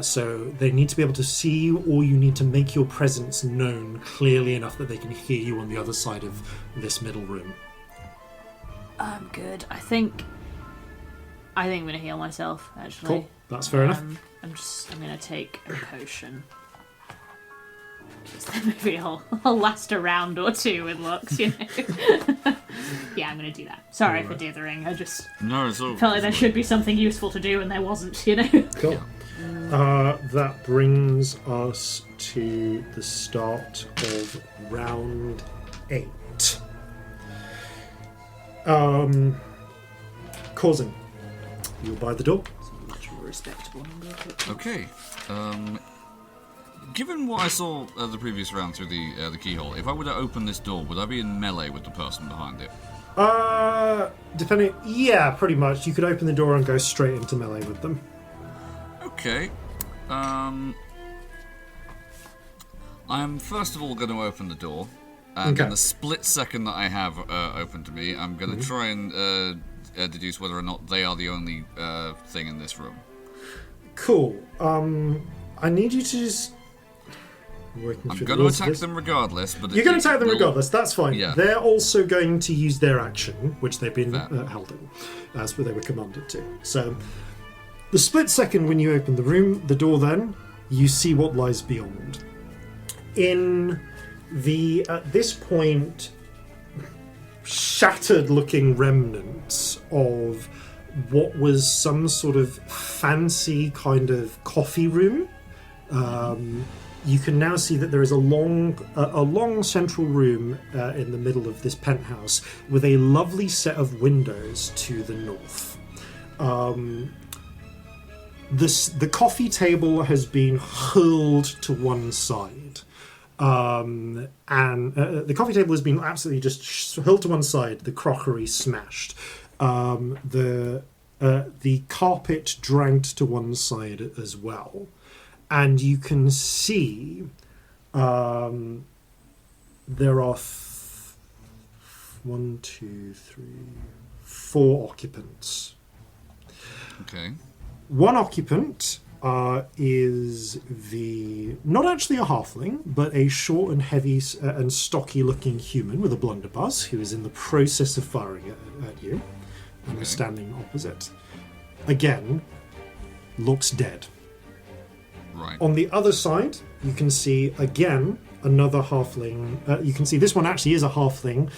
So they need to be able to see you, or you need to make your presence known clearly enough that they can hear you on the other side of this middle room. I'm good. I think I'm going to heal myself. Actually, Cool, that's fair enough. I'm going to take a potion. Then maybe I'll last a round or two with looks, you know. Yeah, I'm going to do that. Sorry for dithering. I just No, it's all. felt like there should be something useful to do and there wasn't, you know. Cool. That brings us to the start of round 8. Corzin, you're by the door. Much more respectable number of hit. Okay. Given what I saw the previous round through the keyhole, if I were to open this door, would I be in melee with the person behind it? Depending, yeah, pretty much. You could open the door and go straight into melee with them. Okay. I'm first of all going to open the door, and Okay. in the split second that I have open to me, I'm going to try and deduce whether or not they are the only thing in this room. Cool. I need you to just. Working I'm through going the to rules of attack this. them regardless, but You're going to attack them they'll- regardless. That's fine. Yeah. They're also going to use their action, which they've been Fair. held in, as they were commanded to. So, the split second when you open the door, then you see what lies beyond. In the at this point, shattered-looking remnants of what was some sort of fancy kind of coffee room. you can now see that there is a long central room in the middle of this penthouse with a lovely set of windows to the north. The coffee table has been hurled to one side. And the coffee table has been absolutely just hurled to one side, the crockery smashed. The carpet dragged to one side as well. And you can see there are 4 occupants. Okay. One occupant is not actually a halfling, but a short and heavy and stocky-looking human with a blunderbuss who is in the process of firing at you and is standing opposite. Again, looks dead. Right. On the other side, you can see, again, another halfling. You can see this one actually is a halfling.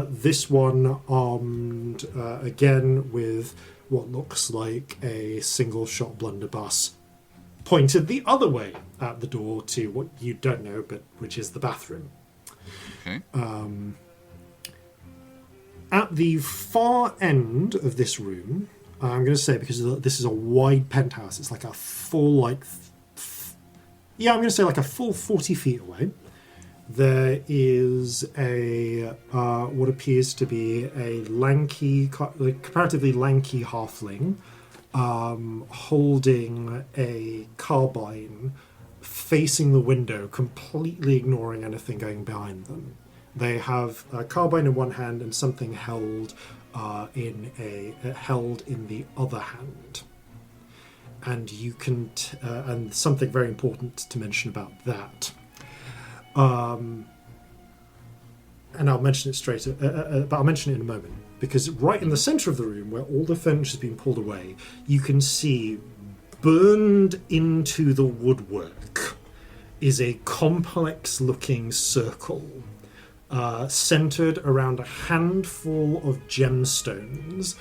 This one armed, again, with what looks like a single-shot blunderbuss pointed the other way at the door to what you don't know, but which is the bathroom. Okay. At the far end of this room, I'm going to say, because this is a wide penthouse, it's like a full, I'm going to say like a full 40 feet away. There is a what appears to be a comparatively lanky halfling holding a carbine facing the window, completely ignoring anything going behind them. They have a carbine in one hand and something held in the other hand. And you can and something very important to mention about that. And I'll mention it but I'll mention it in a moment, because right in the centre of the room, where all the furniture has been pulled away, you can see burned into the woodwork is a complex-looking circle centred around a handful of gemstones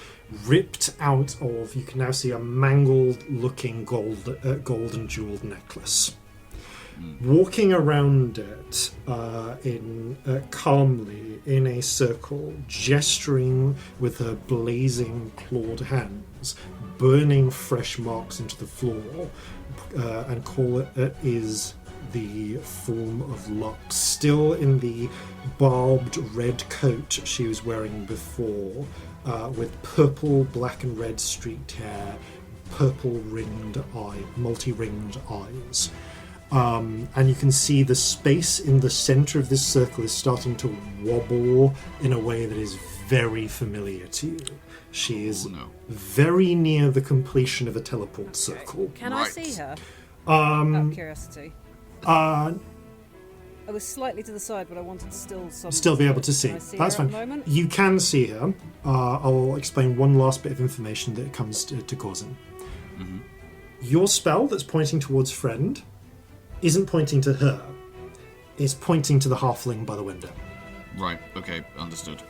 ripped out of, you can now see, a mangled-looking gold and jewelled necklace. Walking around it calmly in a circle, gesturing with her blazing clawed hands, burning fresh marks into the floor, and call it is the form of Lux, still in the barbed red coat she was wearing before, with purple, black and red streaked hair, multi-ringed eyes. And you can see the space in the center of this circle is starting to wobble in a way that is very familiar to you. She is very near the completion of a teleport circle. Can I see her? Out of curiosity. I was slightly to the side, but I wanted to still be able to see. That's fine. You can see her. I'll explain one last bit of information that comes to Corzin. Mm-hmm. Your spell that's pointing towards friend isn't pointing to her. It's pointing to the halfling by the window. Right, okay, understood.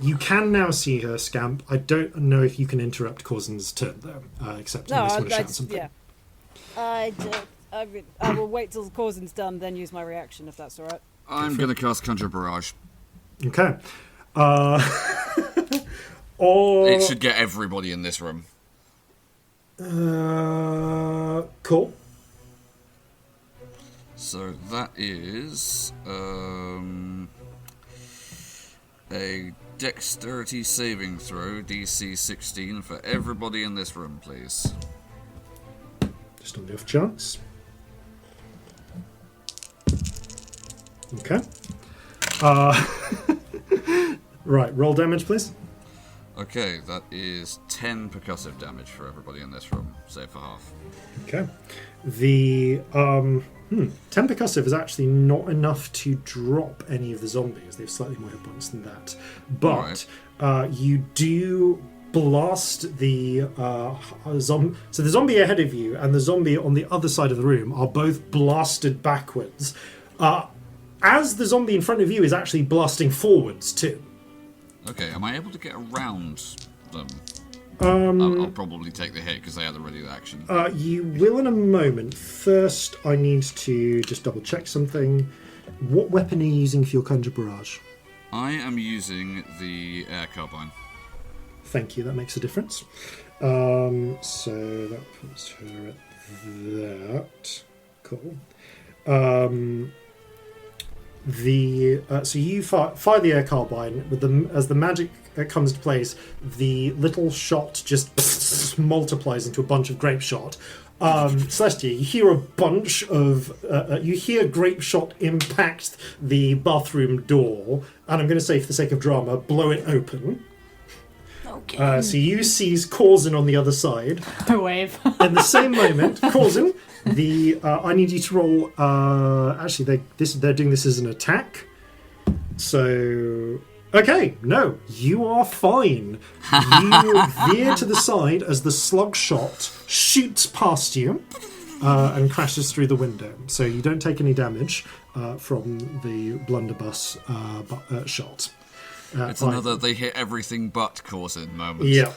You can now see her, Scamp. I don't know if you can interrupt Corzin's turn, though, except unless you want to shout something. Yeah. I will wait till Corzin's done, then use my reaction, if that's all right. I'm going to cast Conjure Barrage. Okay. It should get everybody in this room. Cool. So that is a dexterity saving throw, DC 16, for everybody in this room, please. Just on the off chance. Okay. Right, roll damage, please. Okay, that is 10 percussive damage for everybody in this room, save for half. Okay. The 10 percussive is actually not enough to drop any of the zombies. They have slightly more hit points than that. But you do blast the zombie. So the zombie ahead of you and the zombie on the other side of the room are both blasted backwards, as the zombie in front of you is actually blasting forwards too. Okay, am I able to get around them? I'll probably take the hit because they had a ready action. You will in a moment. First, I need to just double check something. What weapon are you using for your Conjure Barrage? I am using the air carbine. Thank you, that makes a difference. So that puts her at that. Cool. So you fire the air carbine with as the magic comes to place, the little shot just multiplies into a bunch of grape shot. Celestia, you hear a bunch of grape shot impact the bathroom door, and I'm going to say, for the sake of drama, blow it open. Okay. So you seize Corzin on the other side. I wave. In the same moment, Corzin, I need you to roll. Actually, they're doing this as an attack. So, okay, no, you are fine. You veer to the side as the slug shot shoots past you and crashes through the window. So you don't take any damage from the blunderbuss shot. It's another they hit everything but Corzin moment. Yeah,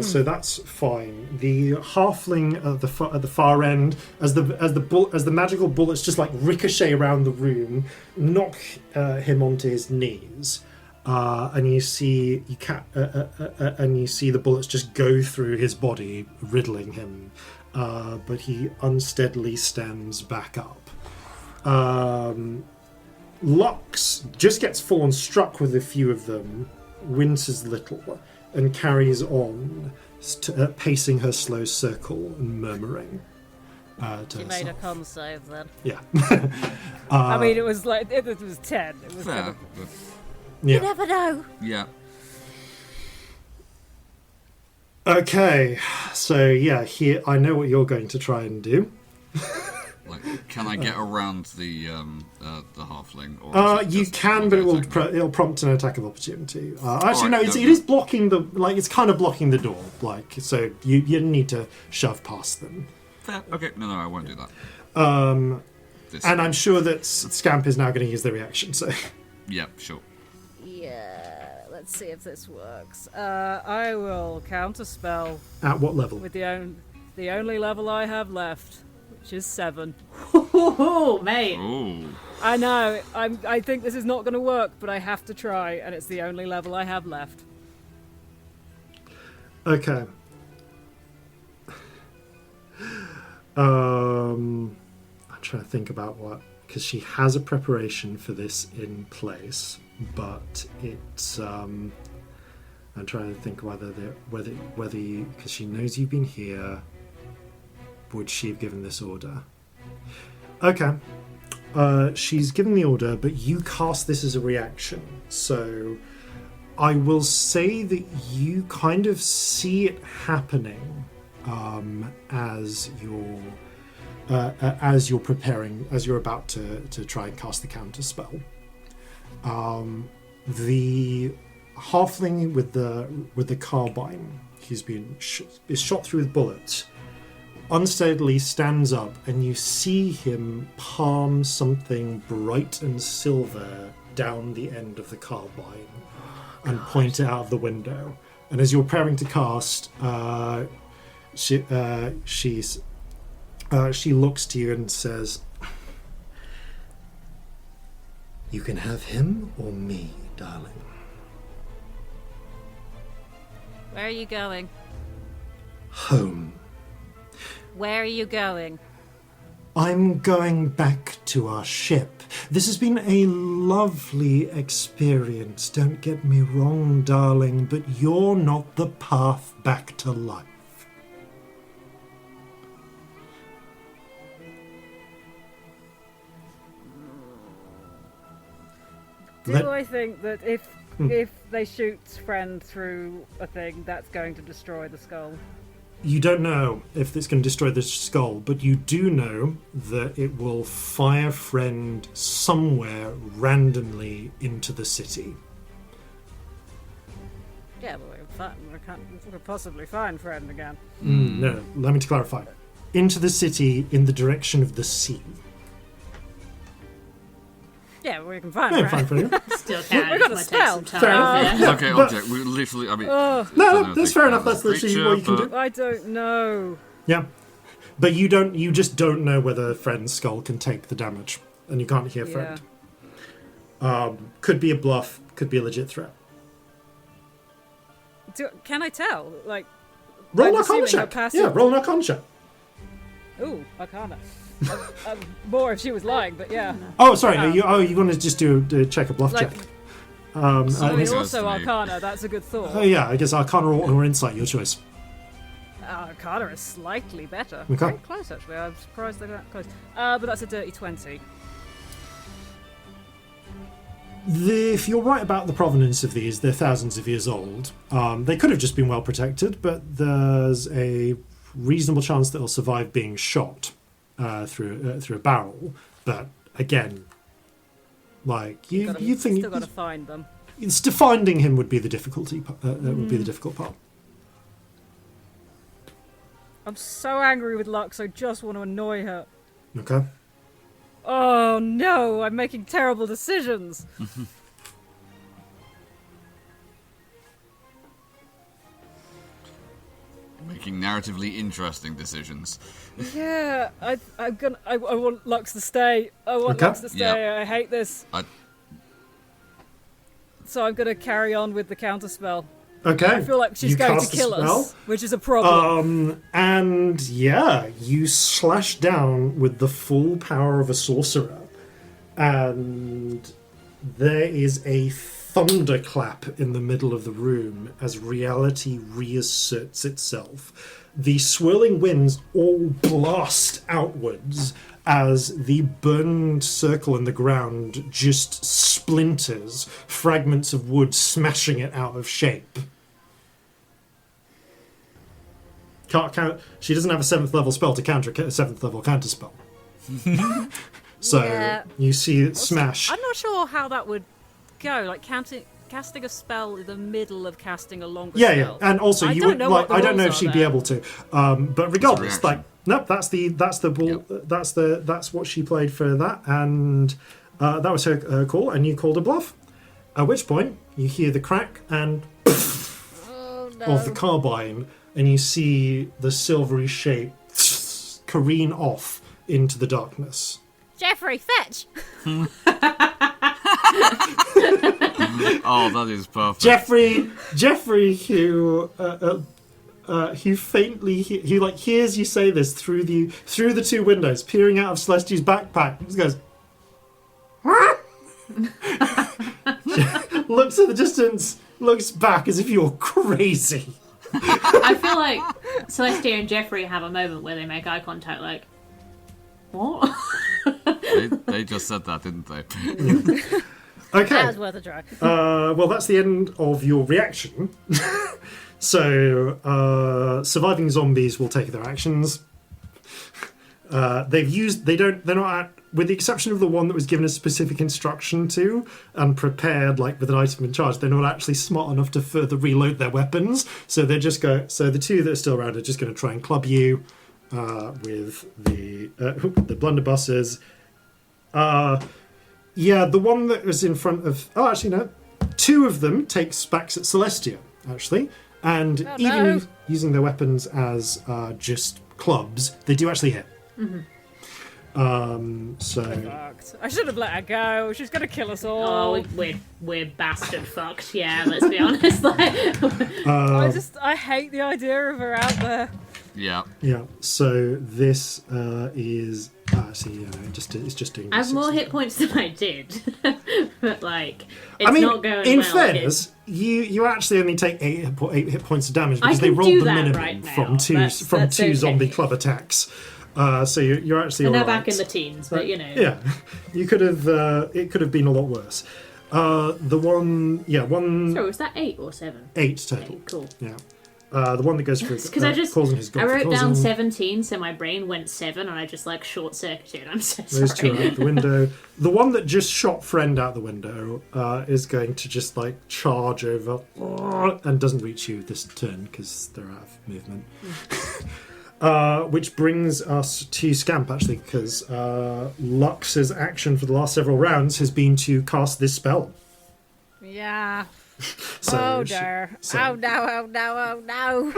so that's fine. The halfling at the far end, as the magical bullets just like ricochet around the room, knock him onto his knees, and you see the bullets just go through his body, riddling him, but he unsteadily stands back up. Lux just gets struck with a few of them, winces little, and carries on, pacing her slow circle and murmuring to She made a con save then. Yeah. I mean, it was like, it was 10. It was Fair. Yeah. You never know. Yeah. Okay, so yeah, here I know what you're going to try and do. Like, can I get around the halfling? Or You can, but it'll prompt an attack of opportunity. Actually, no, it is blocking it's kind of blocking the door. So you need to shove past them. Fair. Okay, no, I won't do that. And I'm sure that Scamp is now going to use the reaction. So yeah, sure. Yeah, let's see if this works. I will counterspell. At what level? With the only level I have left, which is 7. Oh, mate. Ooh. I know. I think this is not going to work, but I have to try, and it's the only level I have left. Okay. I'm trying to think about because she has a preparation for this in place, but it's I'm trying to think whether because she knows you've been here, would she have given this order? Okay. She's given the order, but you cast this as a reaction, so I will say that you kind of see it happening as you're preparing, as you're about to try and cast the counter spell. The halfling with the carbine, he's been is shot through with bullets, unsteadily stands up, and you see him palm something bright and silver down the end of the carbine and point it out of the window. And as you're preparing to cast, she looks to you and says, "You can have him or me, darling." Where are you going? Home. Where are you going? I'm going back to our ship. This has been a lovely experience, don't get me wrong, darling, but you're not the path back to life. I think that if they shoot friend through a thing, that's going to destroy the skull? You don't know if it's going to destroy the skull, but you do know that it will fire friend somewhere randomly into the city. Yeah, but we can't possibly find friend again. No, let me clarify. Into the city in the direction of the sea. Yeah, we can find Yeah, fine for you. Still can. We've got a Might spell. take some Fair time. enough. Yeah. Okay, But- object. We literally. I mean, No, that's fair enough. That's literally what you can do. I don't know. Yeah. But you just don't know whether friend's skull can take the damage. And you can't hear friend. Could be a bluff, could be a legit threat. Can I tell? Like, Roll I'm an Arcana assuming her check. passive- Yeah, roll an Arcana check. Ooh, Arcana. More if she was lying, but yeah. Oh, sorry. You want to just do check a bluff Like- check. I mean, Makes also sense to me. Arcana, that's a good thought. Oh, yeah, I guess Arcana or Insight, your choice. Arcana is slightly better. Okay. Very close, actually. I'm surprised they got that close. But that's a dirty 20. If you're right about the provenance of these, they're thousands of years old. They could have just been well protected, but there's a reasonable chance that they'll survive being shot through a barrel. But again, like you think Still got to find them. finding him would be the difficulty. Would be the difficult part. I'm so angry with Lux, I just want to annoy her. Okay. Oh no, I'm making terrible decisions. making narratively interesting decisions. Yeah, I want Lux to stay. I want Okay. Lux to stay. Yeah. I hate this. So I'm gonna carry on with the counterspell. Okay. I feel like she's You going to cast a kill spell. us, which is a problem. And yeah, you slash down with the full power of a sorcerer, and there is a thunderclap in the middle of the room as reality reasserts itself. The swirling winds all blast outwards as the burned circle in the ground just splinters, fragments of wood smashing it out of shape. She doesn't have a 7th level spell to counter a 7th level counter spell. So Yeah. you see it smash. I'm not sure how that would go. Like casting a spell in the middle of casting a longer Yeah, spell. and also I you don't would know like. what the I don't know if rules she'd are be there. able to. But regardless, reaction. like, nope. That's the ball. Yep. That's what she played for that, and that was her call. And you called a bluff. At which point you hear the crack and Oh no. of the carbine, and you see the silvery shape careen off into the darkness. Jeffrey, fetch! Oh, that is perfect. Jeffrey, who faintly he like hears you say this through the two windows, peering out of Celestia's backpack. He just goes, looks at the distance, looks back as if you're crazy. I feel like Celestia and Jeffrey have a moment where they make eye contact, like, what? They just said that, didn't they? Okay. That was worth a try. Well, that's the end of your reaction. So, surviving zombies will take their actions. With the exception of the one that was given a specific instruction to and prepared, like with an item in charge, they're not actually smart enough to further reload their weapons. So so the two that are still around are just going to try and club you with the blunderbusses. Yeah, the one that was in front of... Oh, actually, no. Two of them takes backs at Celestia, actually. And even using their weapons as just clubs, they do actually hit. Mm-hmm. Fucked. I should have let her go. She's gonna kill us all. Oh, we're bastard fucked, yeah, let's be honest. I hate the idea of her out there. Yeah. Yeah, so this is... it's just doing... I have more hit points than I did. But, like, it's I mean, not going in well. fairness, you actually only take 8 hit points of damage because I they can rolled do the that minimum right now. from two That's okay. zombie club attacks. So you're actually And all they're right. back in the teens, but, you know. Yeah, you could have. It could have been a lot worse. The one. So was that 8 or 7? 8 total. 8, cool. Yeah. The one that goes for Because I wrote down 17, so my brain went 7, and I just like short circuited. I'm so sorry. Those two are out the window. The one that just shot friend out the window is going to just like charge over and doesn't reach you this turn because they're out of movement. Which brings us to Scamp, actually, because Lux's action for the last several rounds has been to cast this spell. Yeah. So Oh dear. Oh no, oh no, oh no.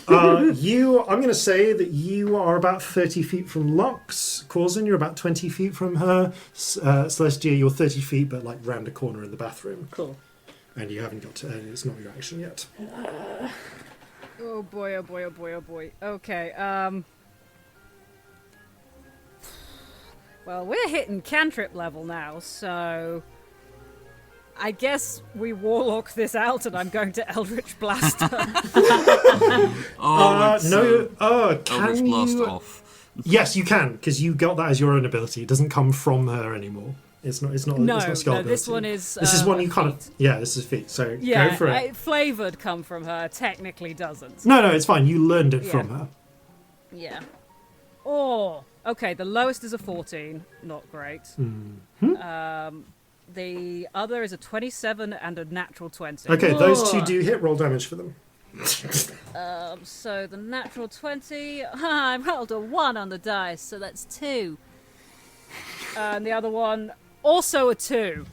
I'm going to say that you are about 30 feet from Lux. Corzin, you're about 20 feet from her. Celestia, you're 30 feet, but like round a corner in the bathroom. Cool. And you haven't got to, it's not your action yet. Oh boy, oh boy, oh boy, oh boy. Okay, well, we're hitting cantrip level now, so I guess we warlock this out and I'm going to Eldritch Blast her. No, Eldritch can Blast you... off. Yes, you can, because you got that as your own ability. It doesn't come from her anymore. It's not. No, it's not spell ability. this one is. This is one you kind feat. of. Yeah, this is feet. So Yeah, go for it. Flavoured come from her, technically doesn't. No, it's fine. You learned it Yeah. from her. Yeah. Oh, okay. The lowest is a 14. Not great. The other is a 27 and a natural 20. Okay, those two do hit. Roll damage for them. So the natural 20. I rolled a 1 on the dice, so that's 2. And the other one, also a 2.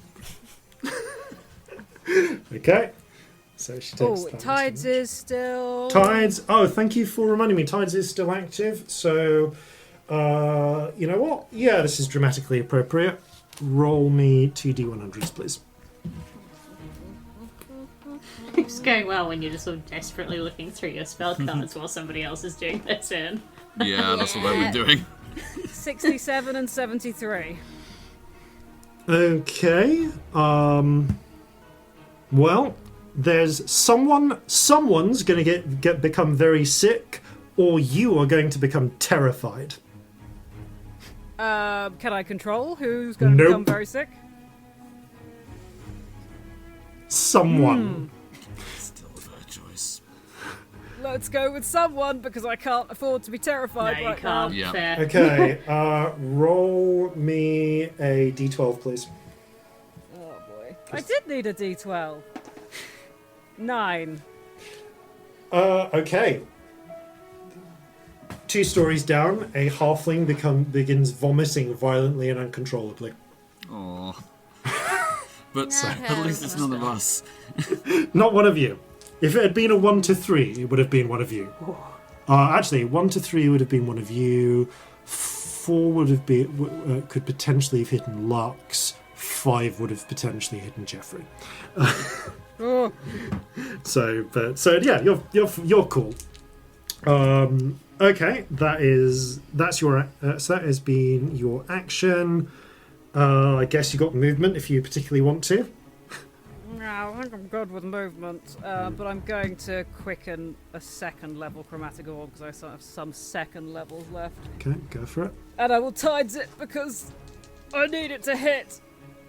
Okay. So she takes Oh, that. Tides is still. Tides. Oh, thank you for reminding me. Tides is still active. So, you know what? Yeah, this is dramatically appropriate. Roll me 2d100s, please. It's going well when you're just sort of desperately looking through your spell cards while somebody else is doing their turn. Yeah, that's what I've been doing. 67 and 73. Okay. Well, there's someone's going to become very sick, or you are going to become terrified. Can I control who's going to Nope. become very sick? Someone. Still a bad choice. Let's go with someone because I can't afford to be terrified No, you right can't. Yeah. Fair. Okay. Roll me a d12, please. now. Oh boy. I did need a d12. 9. Okay. 2 stories down, a halfling begins vomiting violently and uncontrollably. Aww. But at least it's none of us. Not one of you. If it had been a 1 to 3, it would have been one of you. Actually, 1 to 3 would have been one of you. 4 would have been could potentially have hidden Lux. 5 would have potentially hidden Jeffrey. Oh. So yeah, you're cool. Okay, that's your so that has been your action. I guess you got movement if you particularly want to. No, I think I'm good with movement, but I'm going to quicken a second level chromatic orb because I still have some second levels left. Okay, go for it. And I will tides it because I need it to hit.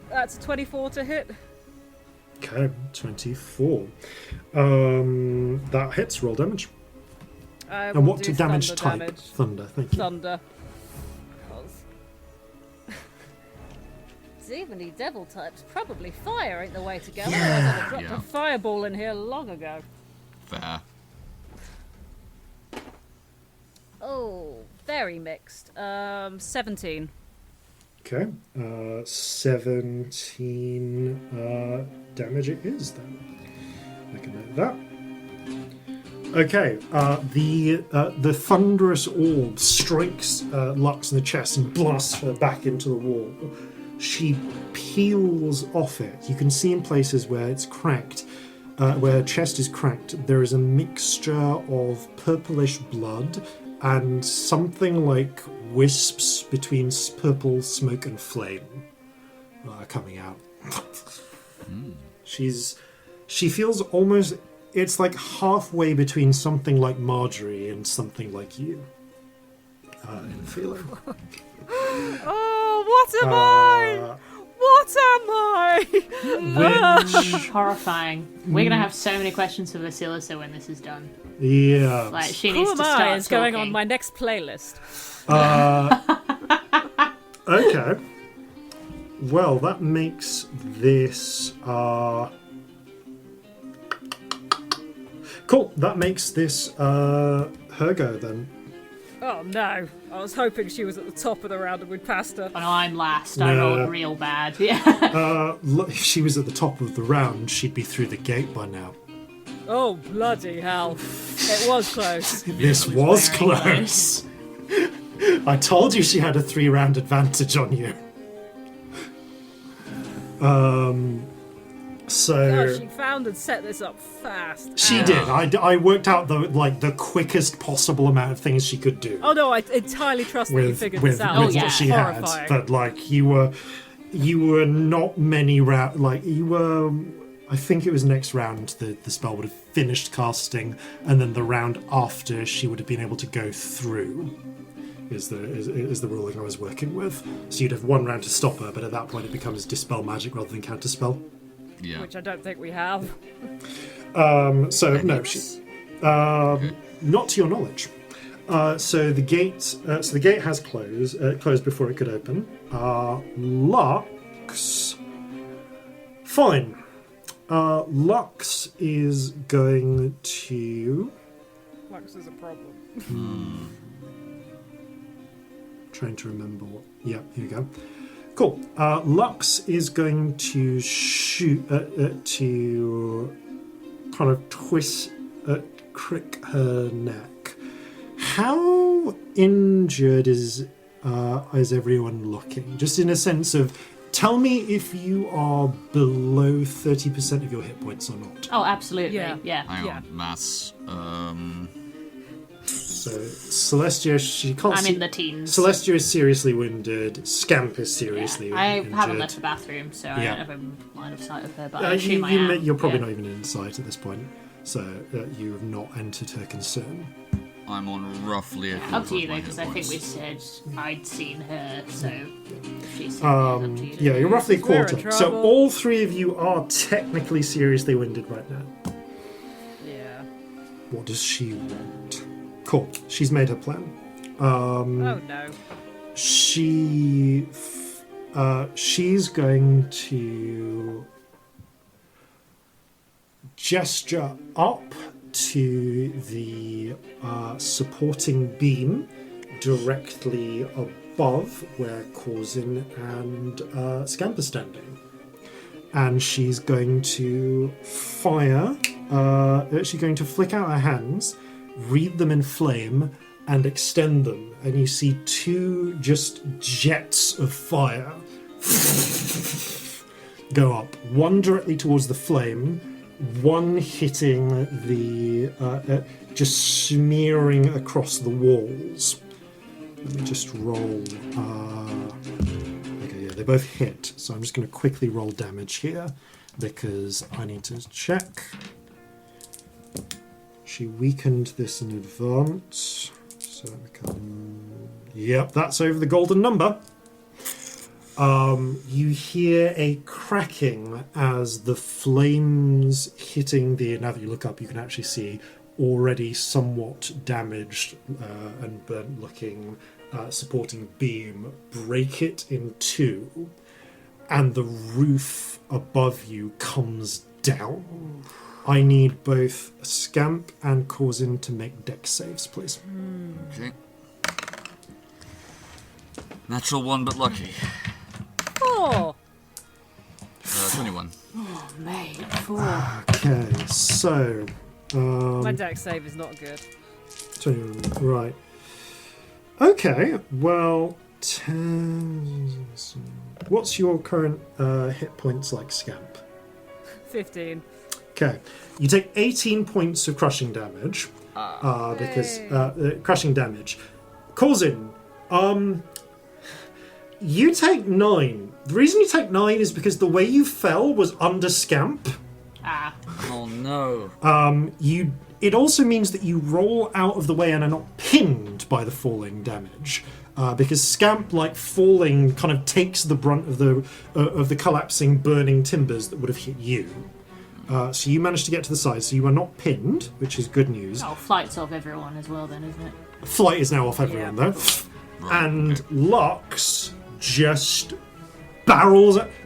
That's 24 to hit. Okay, 24. That hits. Roll damage. I And will what do damage thunder type? damage. Thunder. Thank you. Thunder. It's evenly devil types. Probably fire ain't the way to go. Otherwise I'd have dropped Yeah. a fireball in here long ago. Fair. Oh, very mixed. 17. Okay, 17 damage it is then. Make a note of that. Okay, the thunderous orb strikes Lux in the chest and blasts her back into the wall. She peels off it. You can see in places where it's cracked, where her chest is cracked, there is a mixture of purplish blood and something like wisps between purple smoke and flame coming out. She feels almost, it's like halfway between something like Marjorie and something like you. In feeling. Oh, what am I? What am I? Which, Horrifying. We're gonna have so many questions for Vasilisa when this is done. yeah. Like she Who needs am to I start is going on talking. my next playlist. Okay. Well, that makes this cool. That makes this her go then. Oh no! I was hoping she was at the top of the round and we'd passed her. Oh no, I'm last. I rolled real bad. Yeah. If she was at the top of the round, she'd be through the gate by now. Oh bloody hell! It was close. This was very close. I told you she had a 3-round advantage on you. So God, she found and set this up fast. she did. I worked out the quickest possible amount of things she could do. Oh no, I entirely trust that you figured this out. with It's what just she horrifying. had. But you were not many rounds. You were. I think it was next round the spell would have finished casting, and then the round after she would have been able to go through. Is the ruling I was working with. So you'd have 1 round to stop her, but at that point it becomes dispel magic rather than counter spell. Yeah. Which I don't think we have. So no, not to your knowledge. So the gate has closed before it could open. Lux, fine. Lux is going to. Lux is a problem. Trying to remember what. Yeah, here we go. Cool. Lux is going to shoot to kind of crick her neck. How injured is everyone looking? Just in a sense of, tell me if you are below 30% of your hit points or not. Oh, absolutely. Yeah. Yeah. Hang on, maths. So Celestia, she can't. I'm in the teens. Celestia is seriously wounded. Scamp is seriously I injured. haven't left the bathroom, so I don't have a line of sight of her, but I You, assume I am. you're probably not even in sight at this point, so you have not entered her concern. I'm on roughly a quarter Up to you of my though, because hit I think we points. said I'd seen her, so if she's seen me, it's up to you. Yeah, you're roughly a We're in quarter. So trouble. all 3 of you are technically seriously winded right now. Yeah. What does she want? Cool. She's made her plan. Oh no. She's going to gesture up to the supporting beam directly above where Corzin and Scamp are standing. And she's going to fire. She's going to flick out her hands, read them in flame, and extend them. And you see 2 just jets of fire go up. One directly towards the flame, one hitting the... just smearing across the walls. Let me just roll... okay, yeah, they both hit. So I'm just going to quickly roll damage here, because I need to check. She weakened this in advance. So it becomes... Yep, that's over the golden number. You hear a cracking as the flames hitting the... Now that you look up, you can actually see already somewhat damaged and burnt-looking supporting beam break it in 2, and the roof above you comes down. I need both Scamp and Corzin to make dex saves, please. Okay. Natural 1, but lucky. 4. 21. Oh, mate, 4. Okay, so... My dex save is not good. 21, right. Okay, well... 10... What's your current hit points like, Scamp? 15. Okay, you take 18 points of crushing damage, because crushing damage. Corzin, you take 9. The reason you take 9 is because the way you fell was under Scamp. Oh no. It also means that you roll out of the way and are not pinned by the falling damage. Because Scamp, like falling, kind of takes the brunt of the collapsing, burning timbers that would have hit you. So you managed to get to the side, so you are not pinned, which is good news. Oh, flight's off everyone as well then, isn't it? Flight is now off everyone, though. Right, And okay. Lux just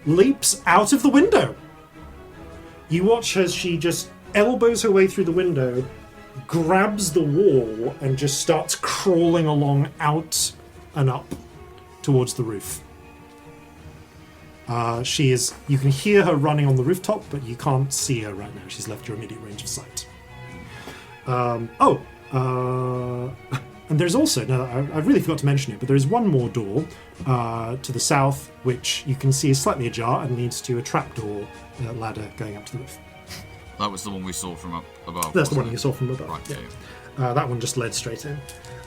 leaps out of the window. You watch as she just elbows her way through the window, grabs the wall and just starts crawling along out and up towards the roof. You can hear her running on the rooftop, but you can't see her right now. She's left your immediate range of sight. And there's also, now I really forgot to mention it, but there is one more door to the south, which you can see is slightly ajar and leads to a trapdoor ladder going up to the roof. That was the one we saw from up above. That's the one you saw from above. Right, yeah. That one just led straight in.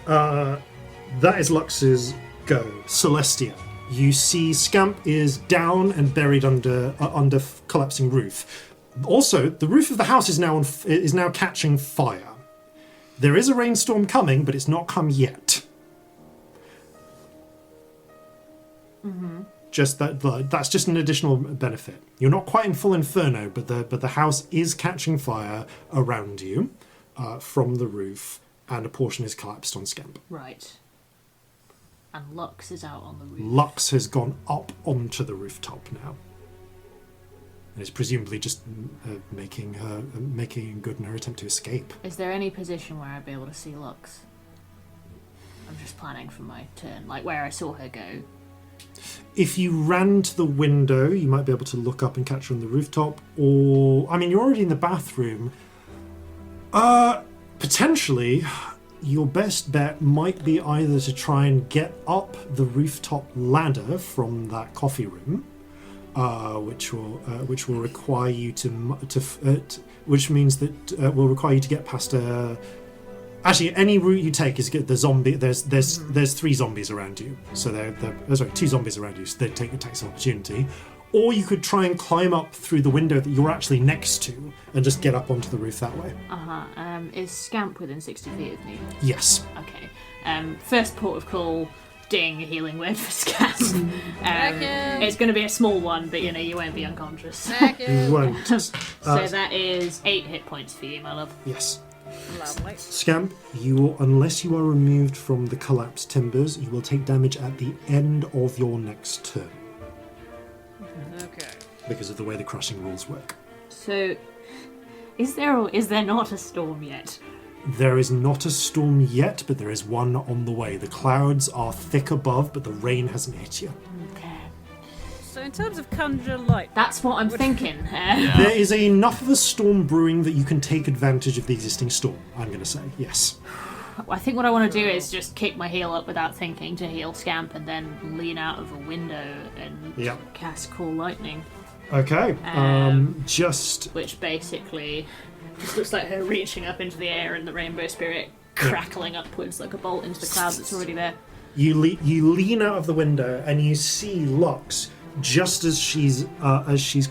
That is Lux's go. Celestia. You see Scamp is down and buried under collapsing roof. Also, the roof of the house is now catching fire. There is a rainstorm coming, but it's not come yet. Mm-hmm. That's just an additional benefit. You're not quite in full inferno, but the house is catching fire around you from the roof, and a portion is collapsed on Scamp. Right. And Lux is out on the roof. Lux has gone up onto the rooftop now. And is presumably just making good in her attempt to escape. Is there any position where I'd be able to see Lux? I'm just planning for my turn, like where I saw her go. If you ran to the window, you might be able to look up and catch her on the rooftop. Or, I mean, you're already in the bathroom. Potentially, your best bet might be either to try and get up the rooftop ladder from that coffee room, which will require you which means that will require you to get past a. Actually, any route you take is get the zombie. There's 3 zombies around you, so sorry, 2 zombies around you. So they take attacks of opportunity. Or you could try and climb up through the window that you're actually next to and just get up onto the roof that way. Is Scamp within 60 feet of me? Yes. Okay. First port of call, ding, healing word for Scamp. It's going to be a small one, but you won't be unconscious. You won't. So that is 8 hit points for you, my love. Yes. Lovely. Scamp, unless you are removed from the collapsed timbers, you will take damage at the end of your next turn. Okay. Because of the way the crushing rules work. So, is there or is there not a storm yet? There is not a storm yet, but there is one on the way. The clouds are thick above, but the rain hasn't hit you. Okay. So in terms of conjure light, That's what I'm thinking. There is enough of a storm brewing that you can take advantage of the existing storm, I'm going to say. Yes. I think what I want to do is just kick my heel up without thinking to heal Scamp and then lean out of a window and cast Cool Lightning. Okay. Which basically just looks like her reaching up into the air and the Rainbow Spirit crackling upwards like a bolt into the cloud that's already there. You lean out of the window and you see Lux just as she's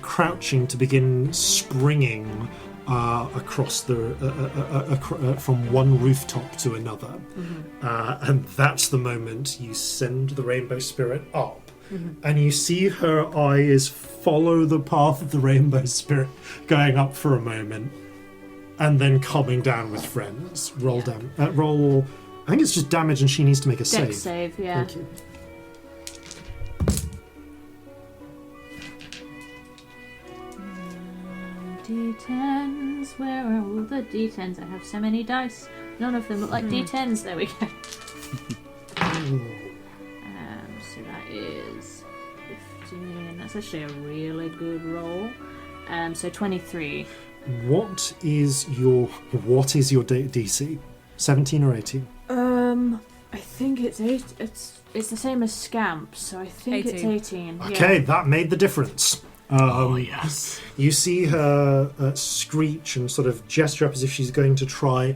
crouching to begin springing across from one rooftop to another. Mm-hmm. And that's the moment you send the Rainbow Spirit up. Mm-hmm. And you see her eyes follow the path of the Rainbow Spirit going up for a moment and then coming down with friends. Roll. I think it's just damage and she needs to make a save. Dex save, yeah. Thank you. D10s, where are all the D10s? I have so many dice. None of them look like D10s. There we go. So that is 15. That's actually a really good roll. So 23. What is your DC? 17 or 18? I think it's 8. It's the same as Scamp, so I think 18. It's 18. Okay, yeah. That made the difference. Yes. You see her screech and sort of gesture up as if she's going to try.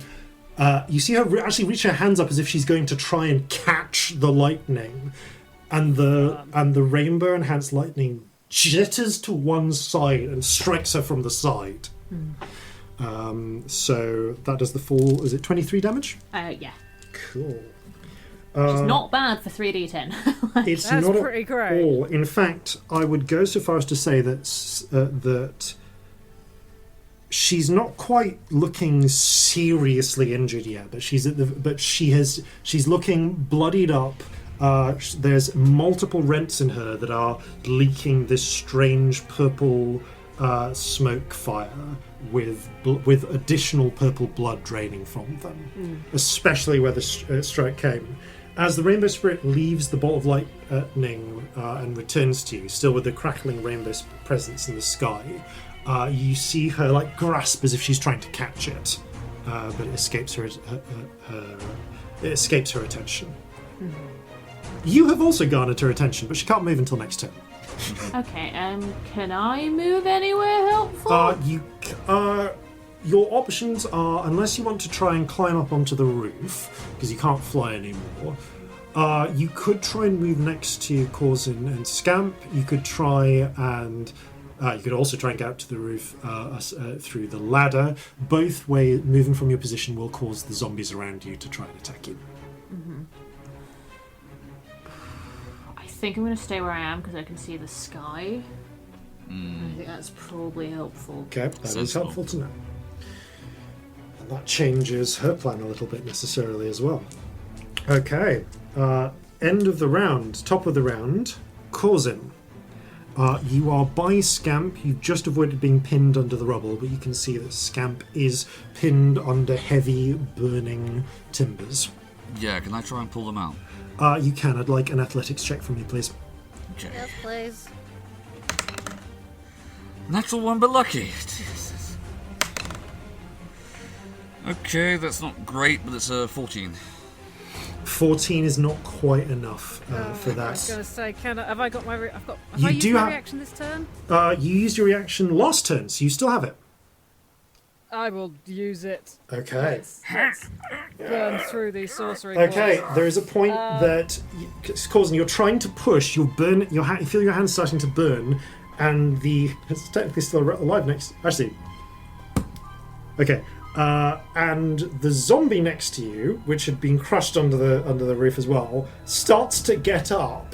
You see her actually reach her hands up as if she's going to try and catch the lightning, and the rainbow enhanced lightning jitters to one side and strikes her from the side. So that does the full. Is it 23 damage? Yeah. Cool. Which is not bad for 3d10. It's That's not pretty at great. all. In fact, I would go so far as to say that she's not quite looking seriously injured yet, but she's looking bloodied up. There's multiple rents in her that are leaking this strange purple smoke fire with additional purple blood draining from them, especially where the strike came. As the rainbow spirit leaves the bolt of lightning and returns to you, still with the crackling rainbow presence in the sky, you see her like grasp as if she's trying to catch it, but it escapes her attention. You have also garnered her attention, but she can't move until next turn. Okay, can I move anywhere helpful? Your options are, unless you want to try and climb up onto the roof, because you can't fly anymore, you could try and move next to Corzin and Scamp. You could try and... you could also try and get up to the roof through the ladder. Both ways, moving from your position will cause the zombies around you to try and attack you. Mm-hmm. I think I'm going to stay where I am because I can see the sky. I think that's probably helpful. Okay, that is helpful to know. And that changes her plan a little bit necessarily as well. Okay, end of the round, top of the round, Corzin. You are by Scamp. You've just avoided being pinned under the rubble, but you can see that Scamp is pinned under heavy, burning timbers. Yeah, can I try and pull them out? You can. I'd like an athletics check from you, please. Okay. Yes, please. Natural one, but lucky. Jesus. Okay, that's not great, but it's a 14. 14 is not quite enough for that. I was going to say, have I got my? Have You I used do my have- reaction this turn? You used your reaction last turn, so you still have it. I will use it. Okay. Let's burn through these sorcery. Okay, balls. there is a point that, Corzin, you're trying to push. You feel your hand starting to burn, and it's technically still alive next. Actually, okay. And the zombie next to you, which had been crushed under the roof as well, starts to get up,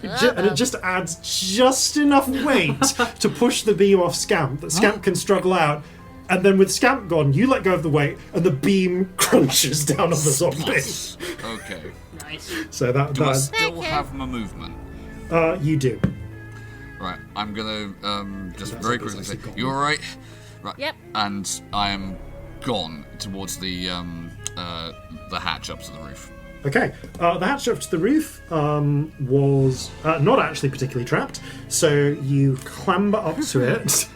and it just adds just enough weight to push the beam off Scamp that Scamp can struggle out. And then with Scamp gone, you let go of the weight, and the beam crunches down on the zombie. Okay. Nice. So that Do I still have my movement? you do. Right, I'm gonna just That's very like it's quickly say, actually gone. "You all right?" Right. Yep. And I am gone towards the hatch up to the roof. Okay, the hatch up to the roof was not actually particularly trapped, so you clamber up to it.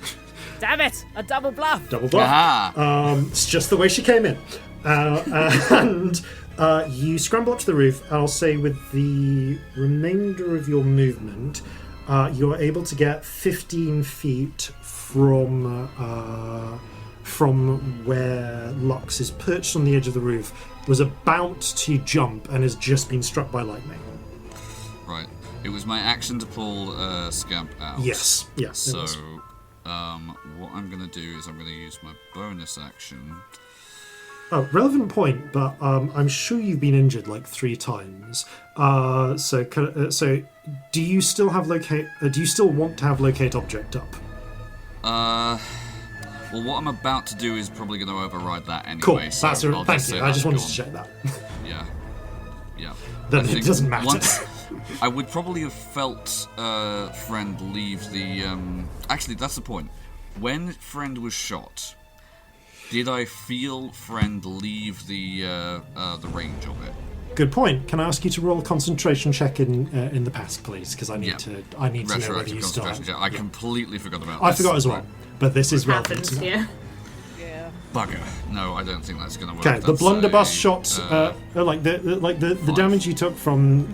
Damn it! A double bluff. Double bluff. Aha! It's just the way she came in. And you scramble up to the roof, and I'll say with the remainder of your movement, you're able to get 15 feet from where Lux is perched on the edge of the roof, was about to jump, and has just been struck by lightning. Right. It was my action to pull Scamp out. Yes. it So, was. what I'm going to do is I'm going to use my bonus action. Oh, relevant point, but I'm sure you've been injured like 3 times. So do you still have locate? Do you still want to have locate object up? Well, what I'm about to do is probably going to override that anyway. Cool. So I'll Thank just you. say I just wanted that's to check that. Yeah. Yeah. Then I it think doesn't matter. once- I would probably have felt Friend leave the... Actually, that's the point. When Friend was shot, did I feel Friend leave the range of it? Good point. Can I ask you to roll a concentration check in the past, please? Because I need Yeah. to know whether you still have. concentration check. I completely forgot about I this. forgot as well, but this is relevant. Happens, to know. yeah. Yeah. Bugger. No, I don't think that's going to work. Okay, the That's blunderbuss a, shots, the damage you took from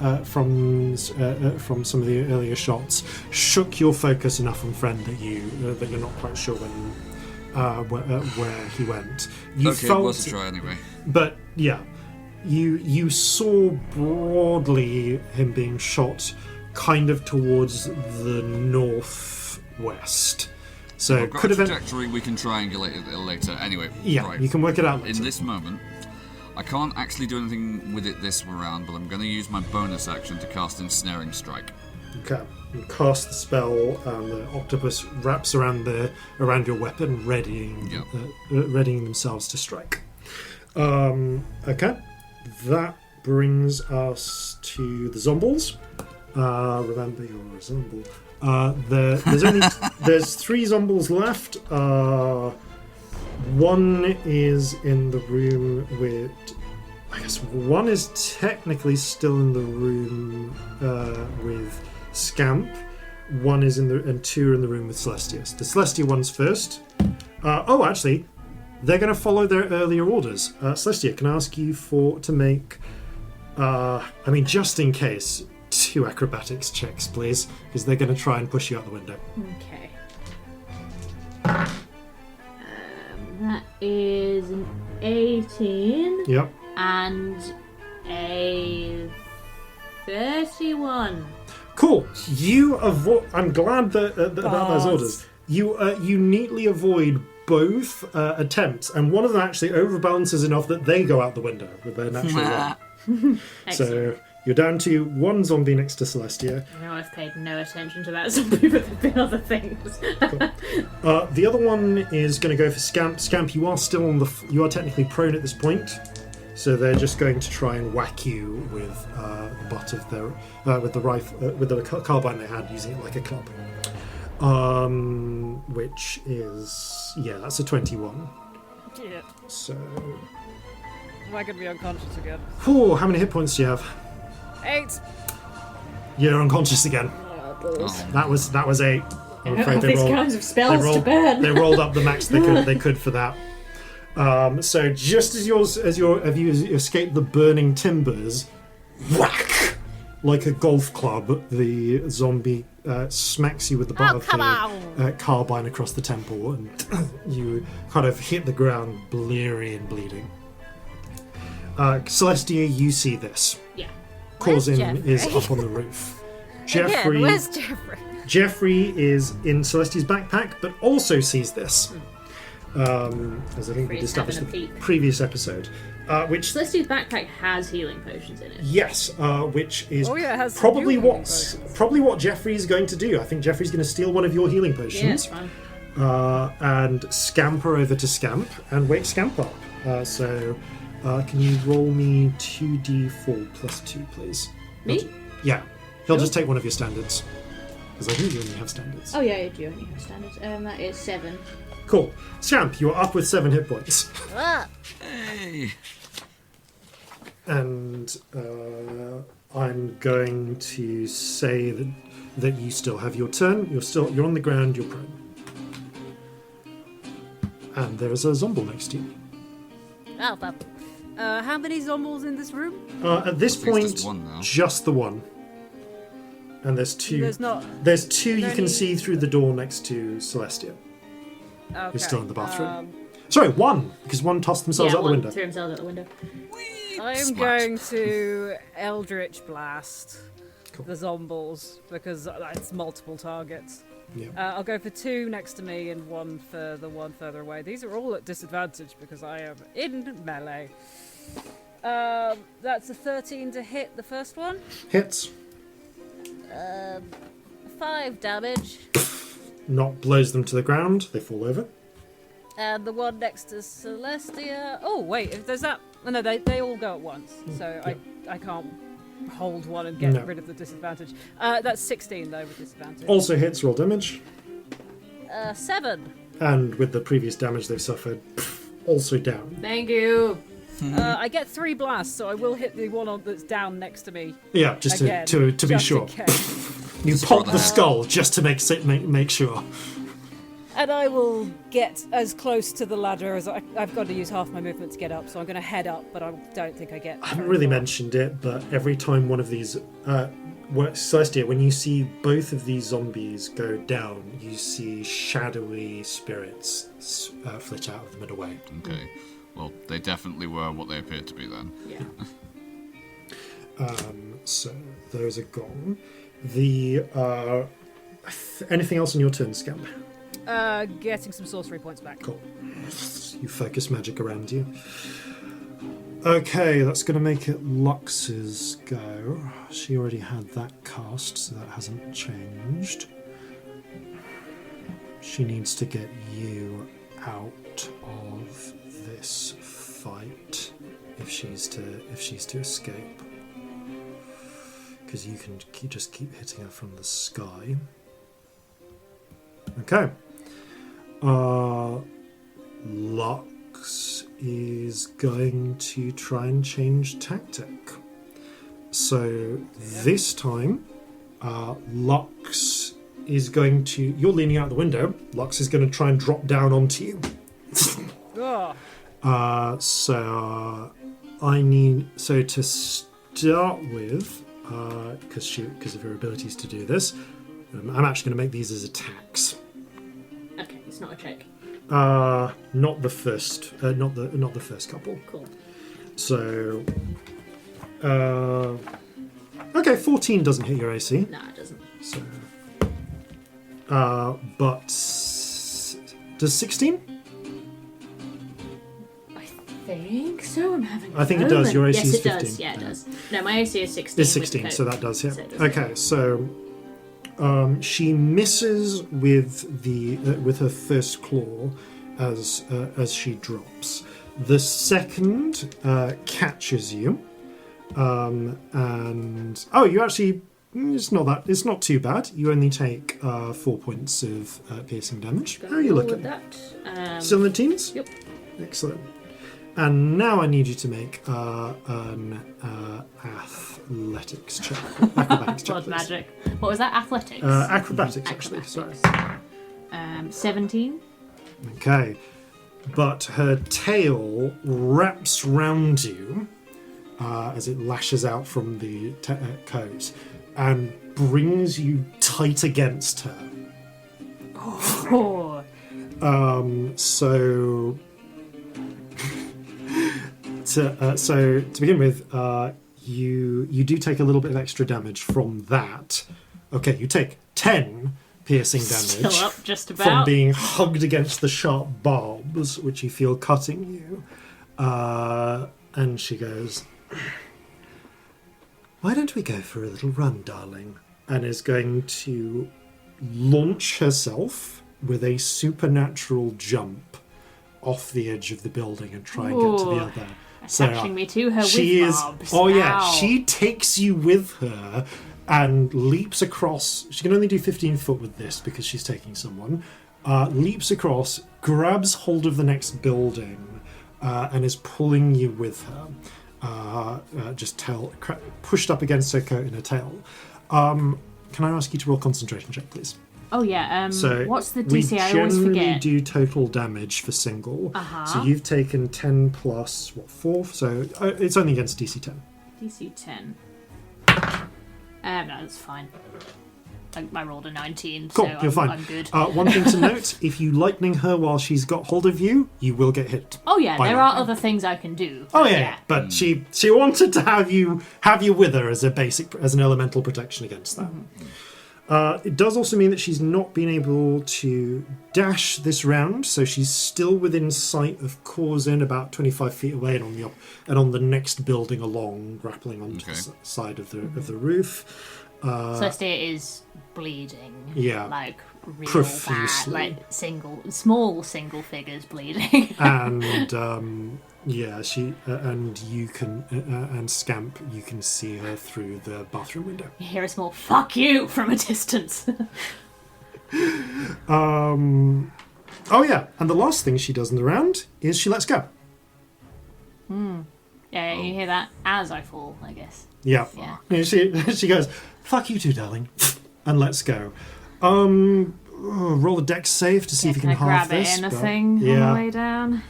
some of the earlier shots shook your focus enough on Friend that you're not quite sure where he went. You okay, felt, it was a try anyway. but yeah, you saw broadly him being shot, kind of towards the northwest. So I've got could a have been. trajectory, we can triangulate it later. Anyway, Yeah, right. you can work it out later. In this moment, I can't actually do anything with it this round, but I'm going to use my bonus action to cast Ensnaring Strike. Okay, you cast the spell, and the octopus wraps around your weapon, readying themselves to strike. Okay, that brings us to the zombies. Remember your zomble. There's 3 zombies left. One is in the room with. I guess one is technically still in the room with Scamp. One is and 2 are in the room with Celestia. The Celestia one's first. Actually, they're going to follow their earlier orders. Celestia, can I ask you to make, just in case, 2 acrobatics checks, please, because they're going to try and push you out the window. Okay. That is an 18. Yep. And a 31. Cool. You avoid. I'm glad that about those orders. You neatly avoid both attempts, and one of them actually overbalances enough that they go out the window with their natural one. So you're down to 1 zombie next to Celestia. I know I've paid no attention to that zombie, but there've been other things. Cool. The other one is going to go for Scamp. Scamp, you are still you are technically prone at this point. So they're just going to try and whack you with the butt of their with the rifle with the carbine they had, using it like a club. Which is that's a 21. Yeah. So. Am I going to be unconscious again? How many hit points do you have? 8. You're unconscious again. That was 8. I'm afraid these kinds of spells to burn. They rolled up the max they could for that. So just as you escape the burning timbers, whack! Like a golf club, the zombie smacks you with the butt of the carbine across the temple, and you kind of hit the ground, bleary and bleeding. Celestia, you see this. Yeah. Corzin is up on the roof. Jeffrey. Where's Jeffrey? Jeffrey is in Celestia's backpack, but also sees this. As I think we established in the previous episode. Which Celestia's backpack has healing potions in it. Yes, which is probably what Jeffrey's going to do. I think Jeffrey's going to steal one of your healing potions. Yeah, it's fine. And scamper over to Scamp and wake Scamp up. Can you roll me 2d4 plus 2, please? Me? Yeah. He'll just take one of your standards. Because I think you only have standards. Oh yeah, I do only have standards. That is 7. Cool. Scamp, you are up with 7 hit points. Hey! And I'm going to say that you still have your turn. You're on the ground. You're prone. And there is a zombie next to you. How many zombies in this room? At this point, just the one. And there's 2. There's 2 you can see through the door next to Celestia. Okay. Who's still in the bathroom. Sorry, 1, because 1 tossed themselves out the window. Threw himself out the window. I'm going to Eldritch Blast the zombies because it's multiple targets. Yeah. I'll go for 2 next to me and 1 for the one further away. These are all at disadvantage because I am in melee. That's a 13 to hit the first one. Hits. 5 damage. Not blows them to the ground. They fall over. And the one next to Celestia. Oh wait, if there's that. Oh, no, they all go at once, so yeah. I can't hold one and get rid of the disadvantage. That's 16 though with disadvantage. Also hits. Roll damage. 7. And with the previous damage they've suffered, also down. Thank you. I get 3 blasts, so I will hit the one that's down next to me. Yeah, just again, to be just sure. In case. You pop the skull just to make sure. And I will get as close to the ladder as I've got to use half my movement to get up, so I'm going to head up, but I don't think I get. I haven't really mentioned it, but every time one of these, Celestia, when you see both of these zombies go down, you see shadowy spirits flit out of them and away. Okay. Well, they definitely were what they appeared to be then. Yeah. So those are gone. Anything else on your turn, Scamp? Getting some sorcery points back. Cool. You focus magic around you. Okay, that's going to make it Lux's go. She already had that cast, so that hasn't changed. She needs to get you out of this fight if she's to escape. Because you can just keep hitting her from the sky. Okay. Lux is going to try and change tactic. So this time, Lux is going to... You're leaning out the window. Lux is going to try and drop down onto you. So I need... So to start with, because of her abilities to do this, I'm actually going to make these as attacks. Okay, it's not a check. Not the first couple. Cool. So, okay, 14 doesn't hit your AC. No, it doesn't. So, but does 16? I think so. I'm having. I think it does. Your AC yes, is it 15. does. Yeah, it does. No, my AC is 16. It's 16, so that does hit. So it does Okay, so she misses with with her first claw as she drops. The second catches you, and you actually it's not too bad. You only take 4 points of piercing damage. How are you looking? That. Still in the teens? Yep. Excellent. And now I need you to make an athletics check. Acrobatics check. Blood magic. What was that? Athletics? Acrobatics, actually. Sorry. 17. Okay. But her tail wraps round you as it lashes out from the coat and brings you tight against her. Oh. So to begin with, you do take a little bit of extra damage from that. Okay, you take 10 piercing damage Still up, just about. from being hugged against the sharp barbs, which you feel cutting you. And she goes, "Why don't we go for a little run, darling?" And is going to launch herself with a supernatural jump off the edge of the building and try and get to the other. Attaching me to her she with is. barbs. Oh yeah, Ow. she takes you with her and leaps across. She can only do 15 foot with this because she's taking someone. Leaps across, grabs hold of the next building, and is pulling you with her. Pushed up against her coat and her tail. Can I ask you to roll concentration check, please? Oh yeah. So what's the DC? I always we generally forget. do total damage for single. Uh-huh. So you've taken 10 plus 4. So it's only against DC 10. DC 10. No, that's fine. I rolled a 19, Cool, so you're fine. I'm good. One thing to note: if you lightning her while she's got hold of you, you will get hit. Oh yeah, by there are lightning. other things I can do. Oh yeah, but she wanted to have you with her as an elemental protection against that. It does also mean that she's not been able to dash this round, so she's still within sight of Corzin, about 25 feet away, and on the next building along, grappling onto the side of the roof. Celestia is bleeding. Yeah, like real profusely. bad, like small single figures bleeding. And she and you can and Scamp, you can see her through the bathroom window. You hear a small "fuck you" from a distance. Oh yeah, and the last thing she does in the round is she lets go. Yeah, you hear that as I fall, I guess. Yeah. Yeah. She goes, "Fuck you too, darling," and lets go. Roll a dex save to see if you can I halve grab this. it in a but- thing yeah. on the way down?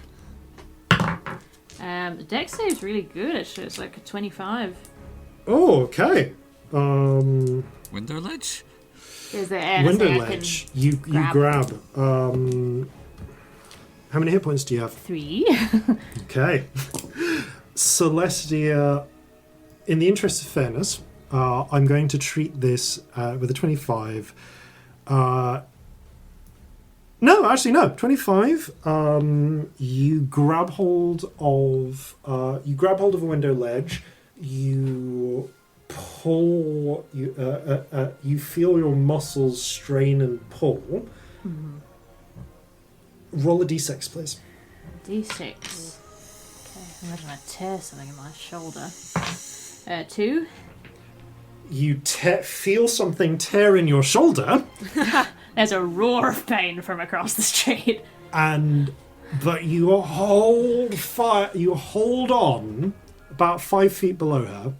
The dex save's really good, actually. It's like a 25. Oh, okay. Window Window ledge? Is there ledge. You grab. How many hit points do you have? 3. Okay. Celestia, in the interest of fairness, I'm going to treat this with a 25. No, actually, no. 25. You grab hold of a window ledge. You pull. You feel your muscles strain and pull. Mm-hmm. Roll a d6, please. D6. Okay, I'm imagine I tear something in my shoulder. 2. You feel something tear in your shoulder. There's a roar of pain from across the street. But you hold fire. You hold on about 5 feet below her,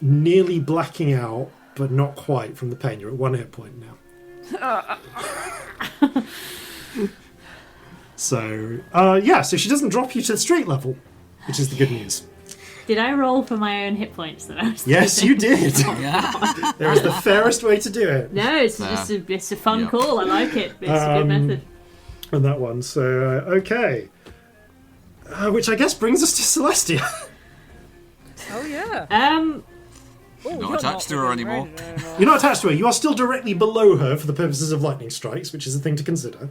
nearly blacking out, but not quite from the pain. You're at 1 hit point now. So she doesn't drop you to the street level, which is the good news. Did I roll for my own hit points that I was Yes, you did. There is the fairest way to do it. No, it's a fun call. I like it. It's a good method. And that one. So, okay. Which I guess brings us to Celestia. Oh, yeah. Not attached to her anymore. You're not attached to her. You are still directly below her for the purposes of lightning strikes, which is a thing to consider.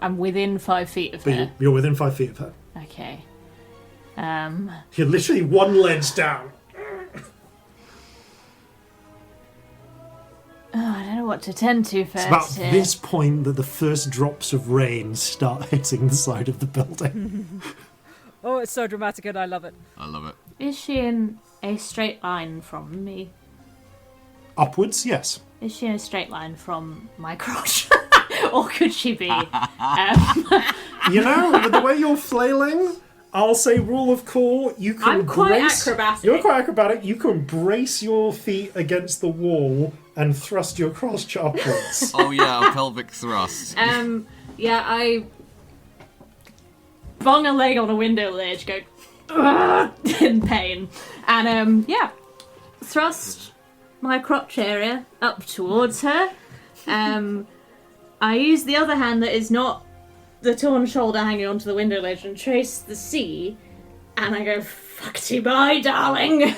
I'm within 5 feet of her. You're within 5 feet of her. Okay. You're literally one ledge down. I don't know what to tend to first. It's about here. this point that the first drops of rain start hitting the side of the building. Oh, it's so dramatic and I love it. I love it. Is she in a straight line from me? Upwards, yes. Is she in a straight line from my crotch? Or could she be? You know, with the way you're flailing, I'll say rule of cool, you can I'm quite acrobatic. You're quite acrobatic. You can brace your feet against the wall and thrust your crotch upwards. Oh yeah, a pelvic thrust. I bong a leg on a window ledge, go in pain, and thrust my crotch area up towards her. I use the other hand that is not the torn shoulder hanging onto the window ledge and trace the C, and I go, fuck-ty bye, darling.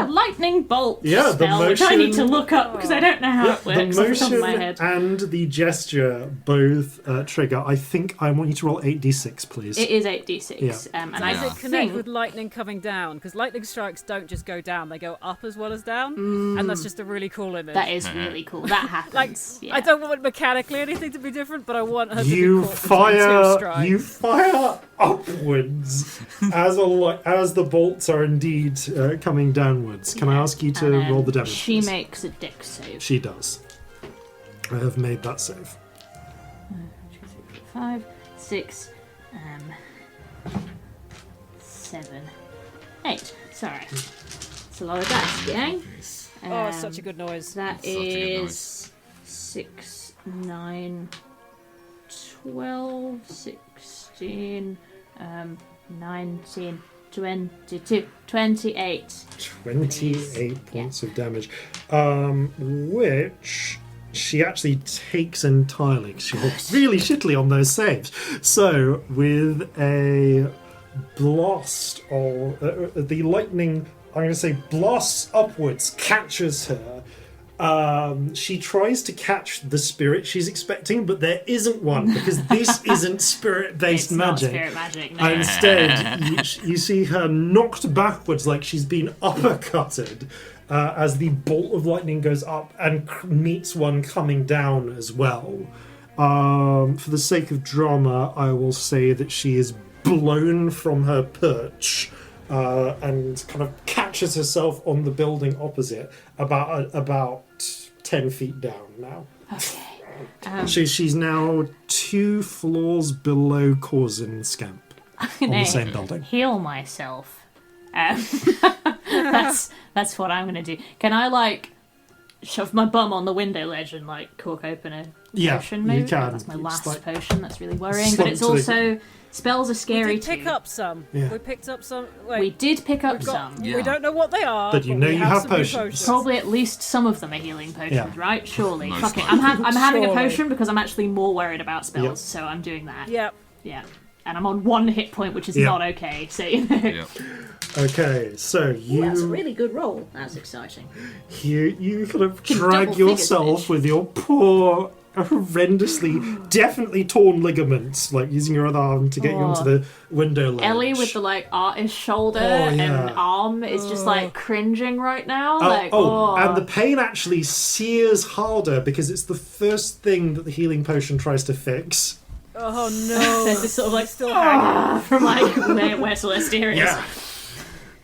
Lightning bolt spell, which I need to look up because I don't know how it works off the top of my head. And the gesture both trigger. I think I want you to roll 8d6, please. It is 8d6. Yeah. Does it connect with lightning coming down? Because lightning strikes don't just go down, they go up as well as down. And that's just a really cool image. That is really cool. That happens. I don't want mechanically anything to be different, but I want her to be caught between 2 strikes. You fire upwards as the bolts are indeed coming downwards. Can I ask you to roll the damage? She please? makes a dex save. She does. I have made that save. 5, 6, 7, 8. Sorry. It's a lot of dice, gang. It's such a good noise. That is 6, 9, 12, 16, 19, 22, 28. 28 points of damage. Which she actually takes entirely. She rolled really shittily on those saves. So, with a blast of the lightning, I'm going to say blasts upwards, catches her. She tries to catch the spirit she's expecting, but there isn't one because this isn't spirit-based magic. Not spirit magic, no. Instead, you see her knocked backwards like she's been uppercutted as the bolt of lightning goes up and meets one coming down as well. For the sake of drama, I will say that she is blown from her perch and kind of catches herself on the building opposite, about 10 feet down now. Okay. She's now 2 floors below Corzin Scamp on the same building. Heal myself. That's what I'm gonna do. Can I shove my bum on the window ledge and cork open a potion? Maybe you can. That's my last potion. That's really worrying, but it's also spells are scary too. We did pick up some. Yeah. We picked up some. We did pick up some. We don't know what they are, but you know you have some potions. Probably at least some of them are healing potions, right? Surely. Most Fuck it. likely. I'm having a Surely. potion because I'm actually more worried about spells, Yep. so I'm doing that. Yep. Yeah. And I'm on 1 hit point, which is Yep. not okay. So Yep. Okay, so that's a really good roll. That's exciting. you kind of Can drag double figures, yourself bitch. with your poor, horrendously, definitely torn ligaments, using your other arm to get you onto the window ledge. Ellie with the artist shoulder yeah. and arm is just cringing right now. And the pain actually sears harder because it's the first thing that the healing potion tries to fix. Oh no! There's this sort of still hanging. from where Celestia is. Yeah.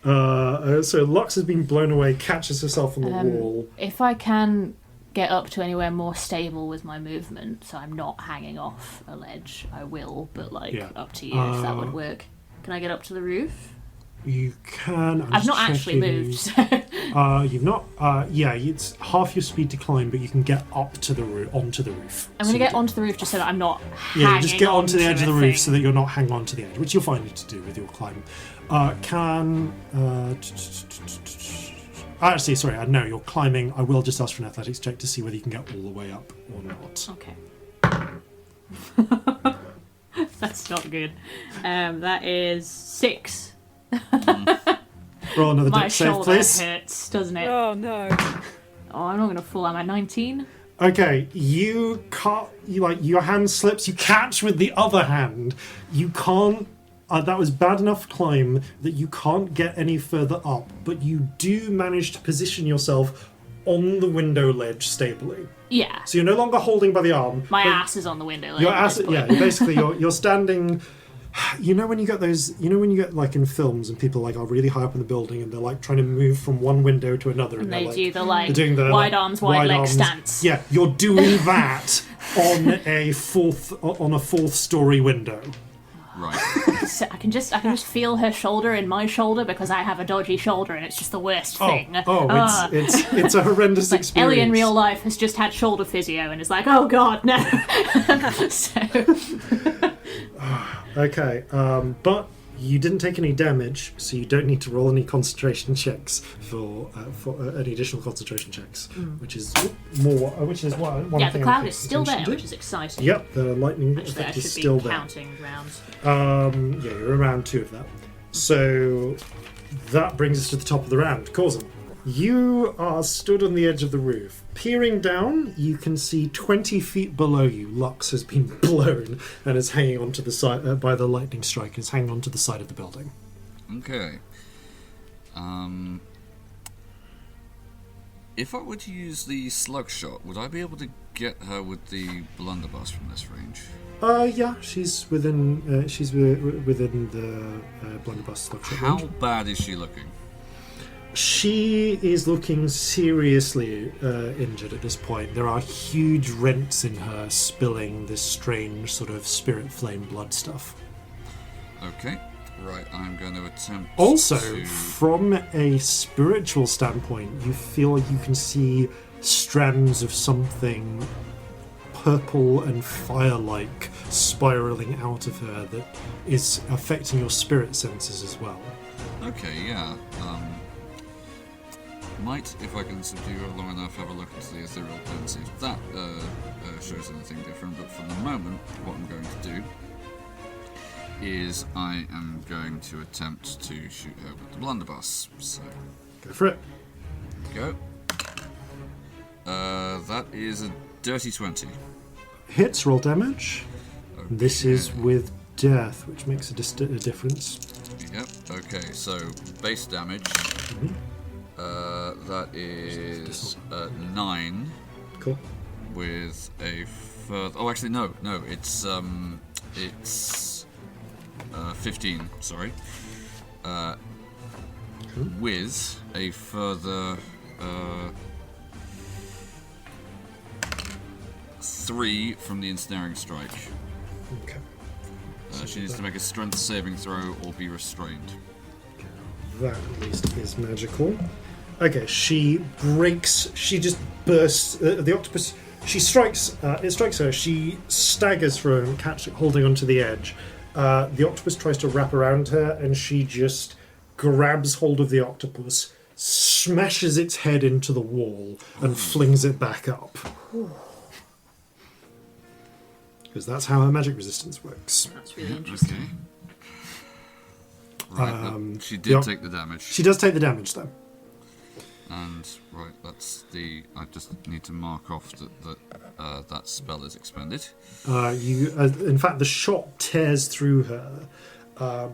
So Lux has been blown away, catches herself on the wall. If I can get up to anywhere more stable with my movement, so I'm not hanging off a ledge, I will, but up to you if that would work. Can I get up to the roof? You can. I've not actually moved. So. You've not. It's half your speed to climb, but you can get up to the onto the roof. I'm going to get onto the roof just so that I'm not hanging Yeah, just get onto the edge of the roof thing. so that you're not hanging on to the edge, which you'll find to do with your climb. Actually, sorry, no, you're climbing. I will just ask for an athletics check to see whether you can get all the way up or not. Okay. That's not good. That is 6. Roll another My dex save, shoulder please. hurts, doesn't it? Oh no. Oh, I'm not going to fall. I'm at 19. Okay, you can't. Your hand slips. You catch with the other hand. You can't. That was bad enough climb that you can't get any further up, but you do manage to position yourself on the window ledge stably. Yeah. So you're no longer holding by the arm. My ass is on the window ledge. Your ass, basically you're standing. You know when you get those. You know when you get like in films and people are really high up in the building and they're like trying to move from one window to another, And they're they do the they're doing the wide arms, wide leg arms. stance. Yeah, you're doing that on a fourth story window. Right. So I can just feel her shoulder in my shoulder because I have a dodgy shoulder and it's just the worst thing. It's a horrendous experience. Ellie in real life has just had shoulder physio and is like, oh god, no. So. Okay, but you didn't take any damage, so you don't need to roll any concentration checks for any additional concentration checks, which is one Yeah, thing the cloud I'm is still there, attention to. which is exciting. Yep, the lightning Actually, I effect should is be still there. counting rounds. Yeah, you're around 2 of that. So that brings us to the top of the round. Corzin, you are stood on the edge of the roof. Peering down, you can see 20 feet below you, Lux has been blown and is hanging onto the side by the lightning strike, is hanging onto the side of the building. Okay. If I were to use the slug shot, would I be able to get her with the blunderbuss from this range? Yeah, she's within the blunderbuss slug shot How range. bad is she looking? She is looking seriously injured at this point. There are huge rents in her, spilling this strange sort of spirit flame blood stuff. Okay, right, I'm going to attempt Also, to... from a spiritual standpoint, you feel you can see strands of something purple and fire-like spiraling out of her that is affecting your spirit senses as well. Okay, yeah. Might, if I can subdue her long enough, have a look into the ethereal plane, see if that shows anything different. But for the moment, what I'm going to do is I am going to attempt to shoot her with the blunderbuss. So, Go for it. go. That is a dirty 20. Hits, roll damage. Okay. This is with death, which makes a difference. Yep, okay, so base damage. That is 9. Cool. With a further... Oh, actually, no, it's 15, sorry. With a further 3 from the ensnaring strike. Okay. She needs to make a strength saving throw or be restrained. That at least is magical. Okay, she breaks. She just bursts. The octopus. She strikes. It strikes her. She staggers for him, holding onto the edge. The octopus tries to wrap around her, and she just grabs hold of the octopus, smashes its head into the wall, and flings it back up. Because that's how her magic resistance works. That's really interesting. Okay. Right, but she did take the damage. She does take the damage, though. And right, that's the. I just need to mark off that spell is expended. In fact, the shot tears through her,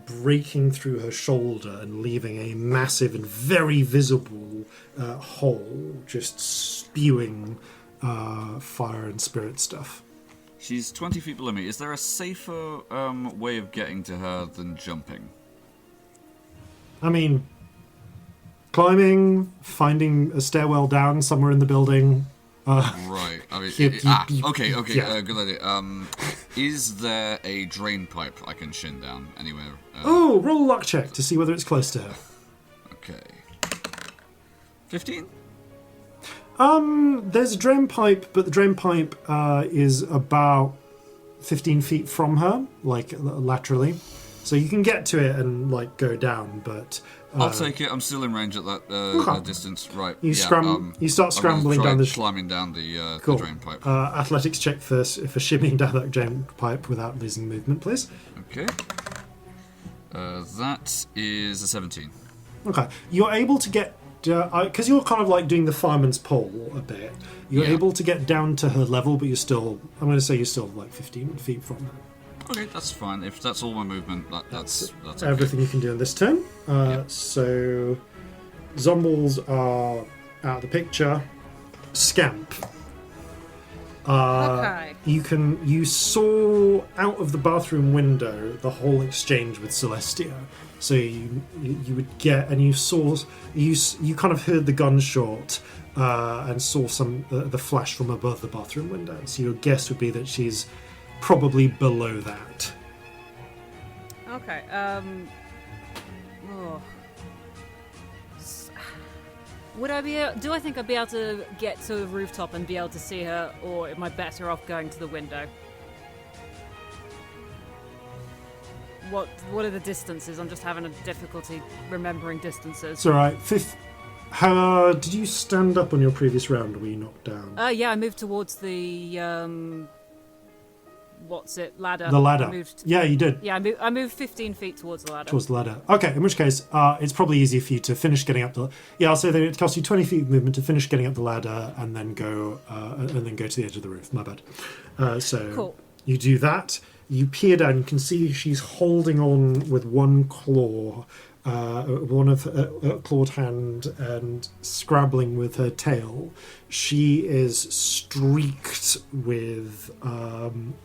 breaking through her shoulder and leaving a massive and very visible hole, just spewing fire and spirit stuff. She's 20 feet below me. Is there a safer way of getting to her than jumping? I mean, Climbing, finding a stairwell down somewhere in the building. Right. I mean, okay. Yeah. Good idea. Is there a drain pipe I can shin down anywhere? Roll a luck check to see whether it's close to her. Okay. 15. There's a drain pipe, but the drain pipe is about 15 feet from her, like laterally. So you can get to it and like go down, but I'll take it. I'm still in range at that distance. Right. You start scrambling down climbing down the drain pipe. Athletics check first for shimmying down that drain pipe without losing movement, please. Okay. That is a 17. Okay, you're able to get because you're kind of like doing the fireman's pole a bit. You're able to get down to her level, but you're still. I'm going to say you're still like 15 feet from her. Okay, that's fine. If that's all my movement, that's okay. Everything you can do in this turn. So, Zombles are out of the picture. Scamp. Okay. You saw out of the bathroom window the whole exchange with Celestia. So you would get, and you saw you kind of heard the gunshot and saw some the flash from above the bathroom window. So your guess would be that she's probably below that. Okay. Would I be? Do I think I'd be able to get to the rooftop and be able to see her, or am I better off going to the window? What are the distances? I'm just having a difficulty remembering distances. It's all right. Did you stand up on your previous round, or were you knocked down? Yeah, I moved towards the ladder. The ladder. Yeah, you did. Yeah, I moved 15 feet towards the ladder. Towards the ladder. Okay, in which case, it's probably easier for you to finish getting up the. Yeah, I'll say that it costs you 20 feet of movement to finish getting up the ladder and then go to the edge of the roof. My bad. So cool. You do that. You peer down. You can see she's holding on with one claw, one of her clawed hand, and scrabbling with her tail. She is streaked with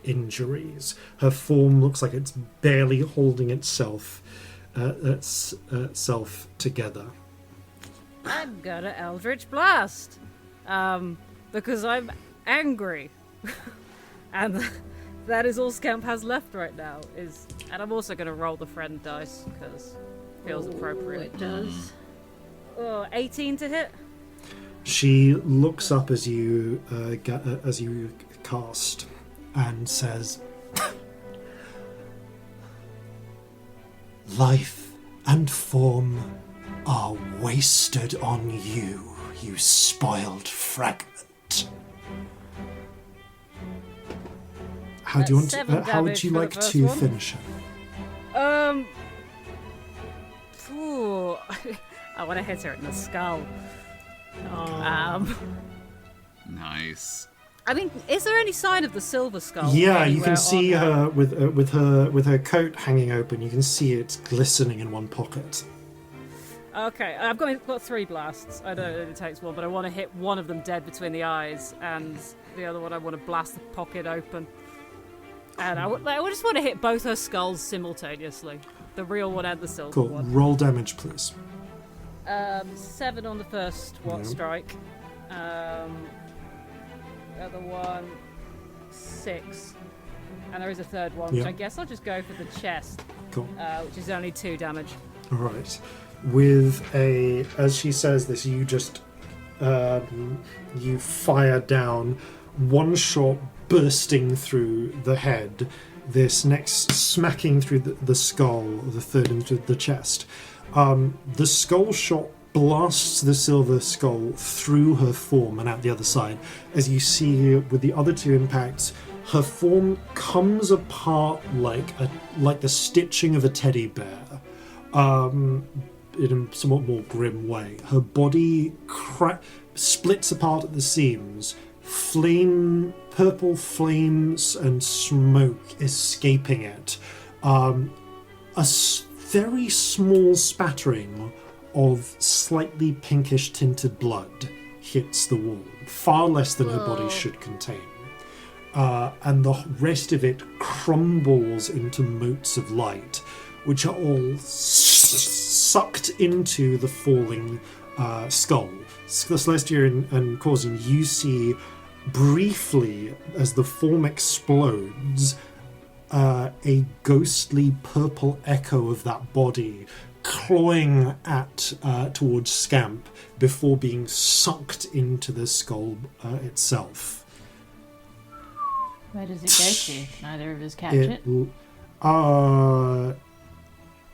injuries. Her form looks like it's barely holding itself together. I'm gonna Eldritch Blast, because I'm angry, and that is all Scamp has left right now. And I'm also gonna roll the friend dice because it feels appropriate. It does. 18 to hit. She looks up as you cast and says, "Life and form are wasted on you, you spoiled fragment." How would you like to finish her? I want to hit her in the skull. Nice. I mean, is there any sign of the silver skull? Yeah, you can see her with her coat hanging open. You can see it glistening in one pocket. Okay, I've got 3 blasts. I know it only takes one, but I want to hit one of them dead between the eyes, and the other one I want to blast the pocket open. And I just want to hit both her skulls simultaneously. The real one and the silver Cool. one. Roll damage, please. 7 on the first strike. The other one, 6. And there is a third one, which I guess I'll just go for the chest. Cool. Which is only 2 damage. All right. As she says this, you just you fire down one shot bursting through the head, this next smacking through the skull, the third into the chest. The skull shot blasts the silver skull through her form and out the other side. As you see with the other 2 impacts, her form comes apart like the stitching of a teddy bear, in a somewhat more grim way. Her body splits apart at the seams, purple flames and smoke escaping it. Very small spattering of slightly pinkish tinted blood hits the wall, far less than her body should contain. And the rest of it crumbles into motes of light, which are all sucked into the falling skull. Celestia and Corzin, you see briefly as the form explodes, a ghostly purple echo of that body clawing at towards Scamp before being sucked into the skull itself. Where does it go to? Neither of us catch it?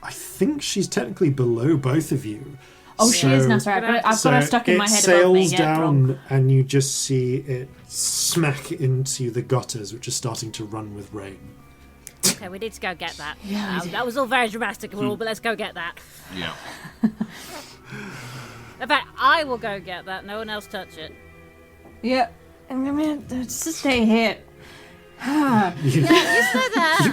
I think she's technically below both of you. Oh, she is now. Sorry, I've got her stuck in my head above me. It sails down, and you just see it smack into the gutters, which are starting to run with rain. Okay, we need to go get that. Yeah, that was all very dramatic and all, but let's go get that. Yeah. In fact, I will go get that. No one else touch it. Yeah, I'm gonna stay here. You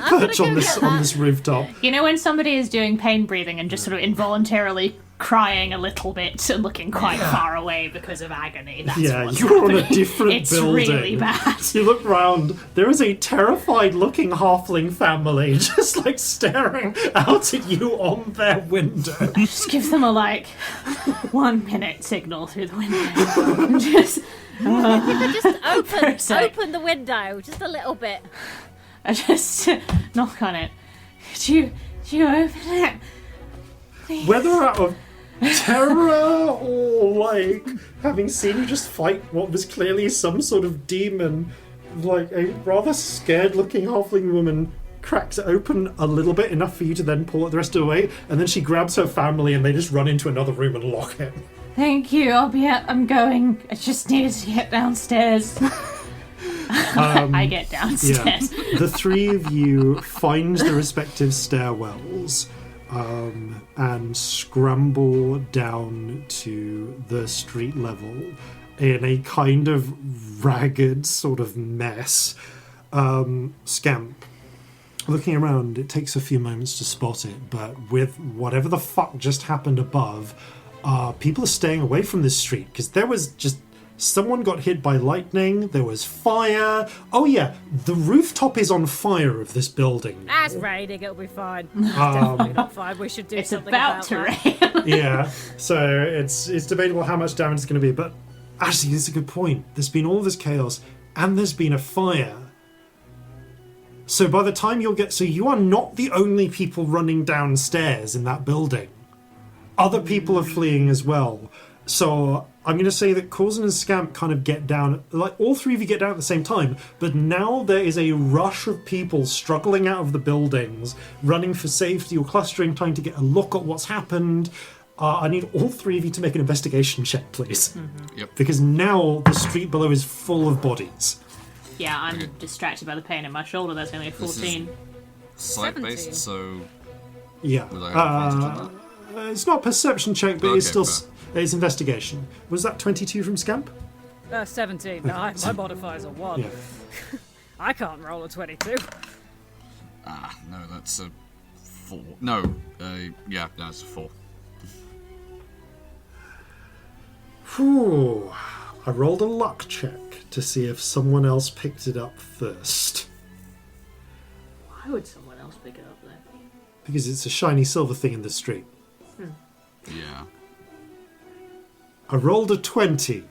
perch on this rooftop. You know when somebody is doing pain breathing and just sort of involuntarily crying a little bit and looking quite far away because of agony? That's what's you're happening. on a different it's building. It's really bad. You look round, there is a terrified-looking halfling family just, like, staring out at you on their window. Just give them a, 1 minute signal through the window. Just... Just open the window just a little bit. I just knock on it. Could you open it? Please. Whether out of terror or having seen you just fight what was clearly some sort of demon, a rather scared looking halfling woman cracks it open a little bit, enough for you to then pull it the rest away, and then she grabs her family and they just run into another room and lock it. Thank you, I'm going. I just needed to get downstairs. I get downstairs. Yeah. The three of you find the respective stairwells and scramble down to the street level in a kind of ragged sort of mess. Scamp, looking around, it takes a few moments to spot it, but with whatever the fuck just happened above, people are staying away from this street because there was just someone got hit by lightning, there was fire. Oh yeah, the rooftop is on fire of this building. That's raining, it'll be fine. Definitely not fine. We should do something about to that. rain. Yeah, so it's debatable how much damage it's going to be, but actually this is a good point. There's been all this chaos and there's been a fire. So by the time you are not the only people running downstairs in that building. Other people are fleeing as well. So I'm going to say that Corzin and Scamp kind of get down, all three of you get down at the same time, but now there is a rush of people struggling out of the buildings, running for safety or clustering, trying to get a look at what's happened. I need all three of you to make an investigation check, please. Mm-hmm. Yep. Because now the street below is full of bodies. Yeah, I'm distracted by the pain in my shoulder. That's only a 14. Sight-based, so... Yeah. Would I have advantage on that? It's not perception check, but it's still... It's investigation. Was that 22 from Scamp? 17. No, my modifier's a 1. Yeah. I can't roll a 22. No, that's a 4. No, yeah, that's a 4. Whew. I rolled a luck check to see if someone else picked it up first. Why would someone else pick it up then? Because it's a shiny silver thing in the street. Yeah. I rolled a 20.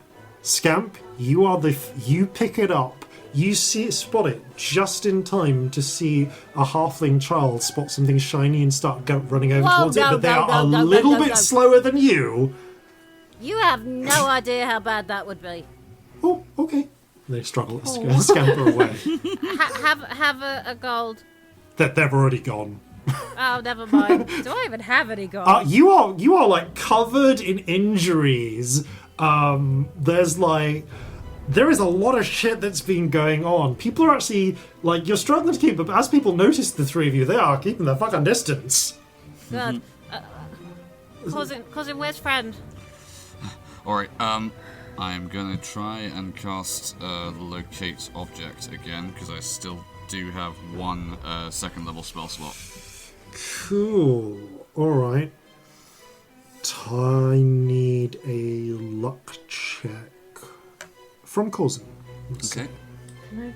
Scamp, you pick it up. You spot it just in time to see a halfling child spot something shiny and start running over towards it, but they are a little bit slower than you. You have no idea how bad that would be. Oh, okay. They struggle to scamper away. Have a gold. They've already gone. Oh, never mind. Do I even have any gold? You are covered in injuries. There is a lot of shit that's been going on. People are actually you're struggling to keep, but as people notice the three of you, they are keeping their fucking distance. God. Cousin, where's friend? Alright, I'm gonna try and cast Locate Object again, because I still do have one second level spell slot. Cool. Alright. I need a luck check from Corzin. Okay. Can I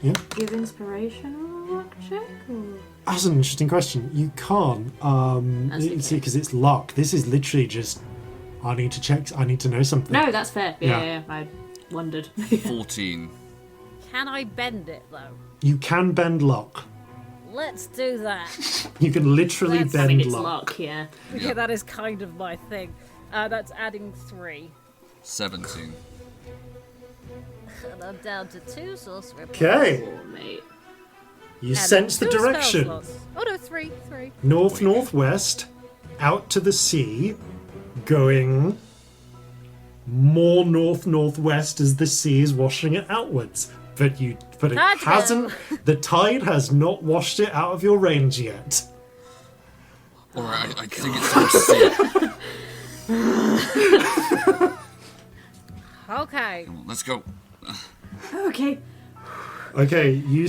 Yeah? give inspiration? luck check? Or? That's an interesting question. You can't, because it's luck. This is literally just, I need to check, I need to know something. No, that's fair. Yeah. I wondered. 14. Can I bend it though? You can bend luck. Let's do that. You can literally That's- bend I mean, it's luck. luck, yeah. Yeah, that is kind of my thing. That's adding 3. 17. And I'm down to 2 sorcery points. Okay, Oh, mate. you And sense the 2 spell direction. slots. Oh no, 3. North-northwest, out to the sea, going more north-northwest as the sea is washing it outwards. But it Tide's hasn't. The tide has not washed it out of your range yet. Alright, I think it's time to see it. Okay. Come on, let's go. Okay. Okay, you are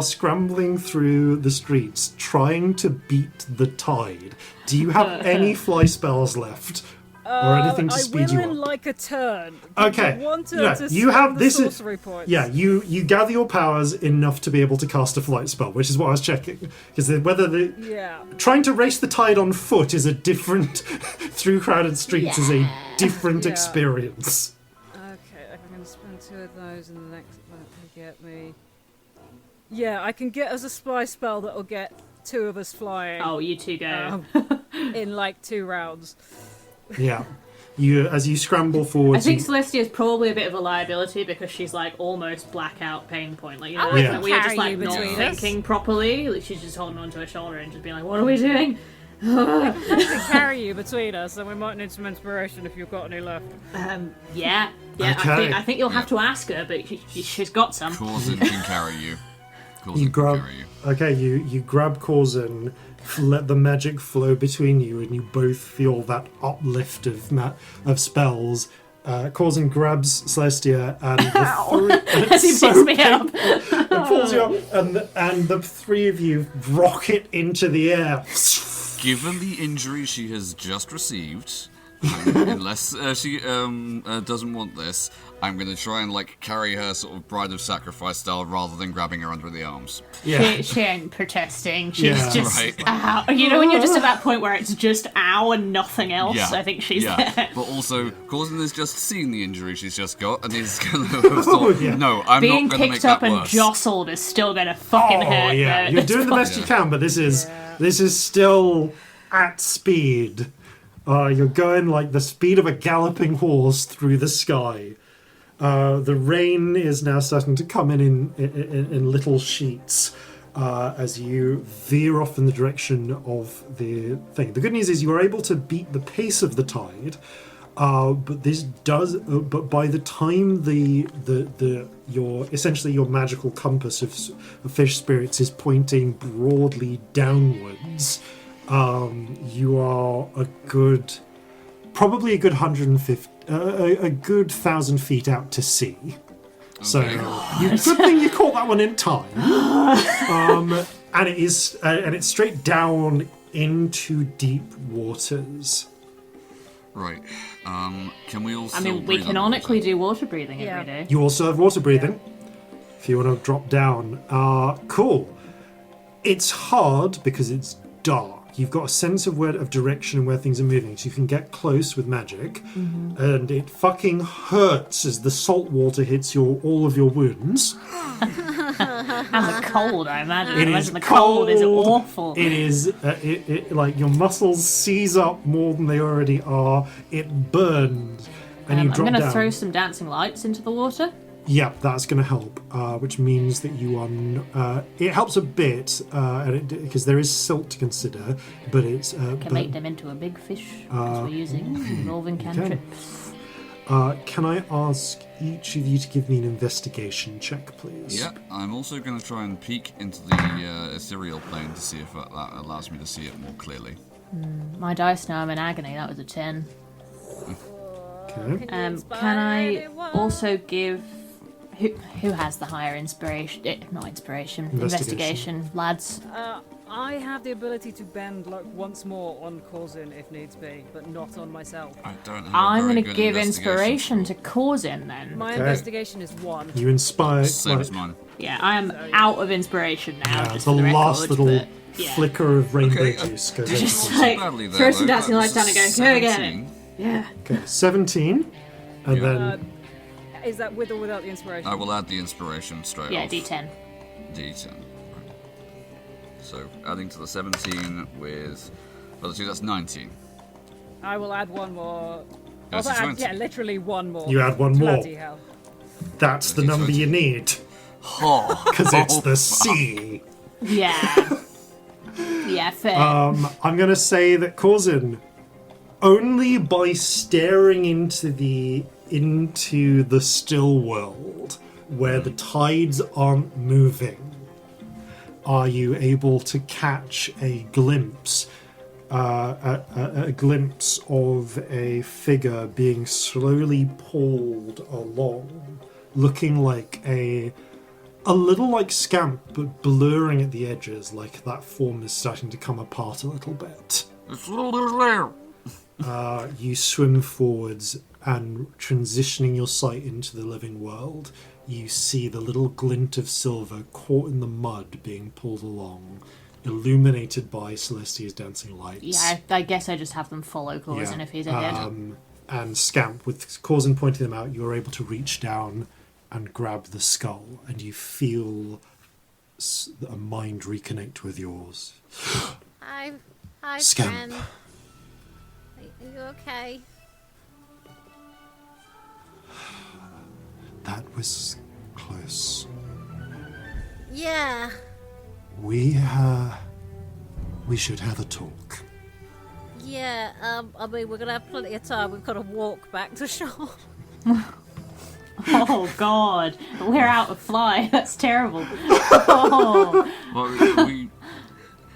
scrambling through the streets, trying to beat the tide. Do you have any fly spells left? Or anything to speed I you will in up? like a turn. Okay. I want No, to you have the this sorcery points. Yeah, you gather your powers enough to be able to cast a flight spell, which is what I was checking. Because Yeah. trying to race the tide on foot is a different through crowded streets is a different Yeah. experience. Okay, I'm going to spend 2 of those and the next one will get me... Yeah, I can get us a spy spell that will get 2 of us flying Oh, you two go. in like 2 rounds. Yeah. As you scramble I forwards, think Celestia's probably a bit of a liability because she's like almost blackout pain point. Like, you know, I can like, we are just carry like you not between us. thinking properly. Like, she's just holding onto her shoulder and just being like, "What are we doing?" I can carry you between us, and we might need some inspiration if you've got any left. Yeah. Okay. I think you'll have to ask her, but she's got some. Corzin can carry you. Corzin you can grab. carry you. Okay, you grab Corzin, let the magic flow between you, and you both feel that uplift of spells. Corzin grabs Celestia and As he picks me up. and pulls you up, and the 3 of you rocket into the air. Given the injury she has just received, unless she doesn't want this, I'm going to try and carry her sort of Bride of Sacrifice style rather than grabbing her under the arms. Yeah. She ain't protesting. She's Yeah. just Right. ow. You know, when you're just at that point where it's just ow and nothing else. Yeah, I think she's yeah. there. But also, Corzin has just seen the injury she's just got, and he's going to thought, Yeah. no, I'm Being not going to make picked up that and worse. jostled is still going to fucking Oh hurt. yeah, though, you're at doing this the best point. you can, but this is still at speed. You're going like the speed of a galloping horse through the sky. The rain is now starting to come in little sheets as you veer off in the direction of the thing. The good news is you are able to beat the pace of the tide, but this does. But by the time your magical compass of fish spirits is pointing broadly downwards, you are probably a good 150, a good 1,000 feet out to sea. So, good thing you caught that one in time. And it's straight down into deep waters. Right. Can we also? I mean, we canonically do water breathing Yeah. every day. You also have water breathing. If you want to drop down, cool. It's hard because it's dark. You've got a sense of direction and where things are moving, so you can get close with magic, and it fucking hurts as the salt water hits all of your wounds. And the cold, I imagine. It I is imagine the cold is cold. awful. It is like your muscles seize up more than they already are. It burns, and you I'm drop going to down. throw some dancing lights into the water. Yeah, that's going to help, which means that you are. It helps a bit, because there is silt to consider, but it's. Can make them into a big fish because we're using revolving cantrips. Can I ask each of you to give me an investigation check, please? Yeah, I'm also going to try and peek into the ethereal plane to see if that allows me to see it more clearly. My dice now, I'm in agony. That was a 10. Okay. Can I also give... Who has the higher inspiration? Not inspiration. Investigation, lads. I have the ability to bend once more on Corzin if needs be, but not on myself. I don't have I'm going to give inspiration to Corzin then. My Okay. investigation is 1. You inspire. Same as mine. Yeah, I am out of inspiration now. Yeah, just the for the last record, little but, yeah. flicker of rainbow Okay, juice goes Just over. like badly there, throw some though. dancing That lights down and go, was go again. 17. Yeah. Okay, 17, and then Is that with or without the inspiration? I will add the inspiration straight Yeah, off. D10. D10. Right. So, adding to the 17 with... Well, that's 19. I will add one more. That's Also a add, 20. yeah, literally one more. you add one more. Bloody hell. That's the number you need, Oh, because it's the C. Yeah. Yeah, fair. I'm going to say that Corzin, only by staring into the still world, where the tides aren't moving, are you able to catch a glimpse a glimpse of a figure being slowly pulled along, looking like a little like Scamp, but blurring at the edges, like that form is starting to come apart a little bit. You swim forwards, and transitioning your sight into the living world, you see the little glint of silver caught in the mud being pulled along, illuminated by Celestia's dancing lights. Yeah, I guess I just have them follow Corzin if he's ahead. And Scamp, with Corzin pointing them out, you're able to reach down and grab the skull, and you feel a mind reconnect with yours. Hi, Scamp. friend. Are you okay? That was close. Yeah. We should have a talk. Yeah, I mean, we're gonna have plenty of time. We've got to walk back to shore. Oh, God. We're out of fly. That's terrible. Oh. Well,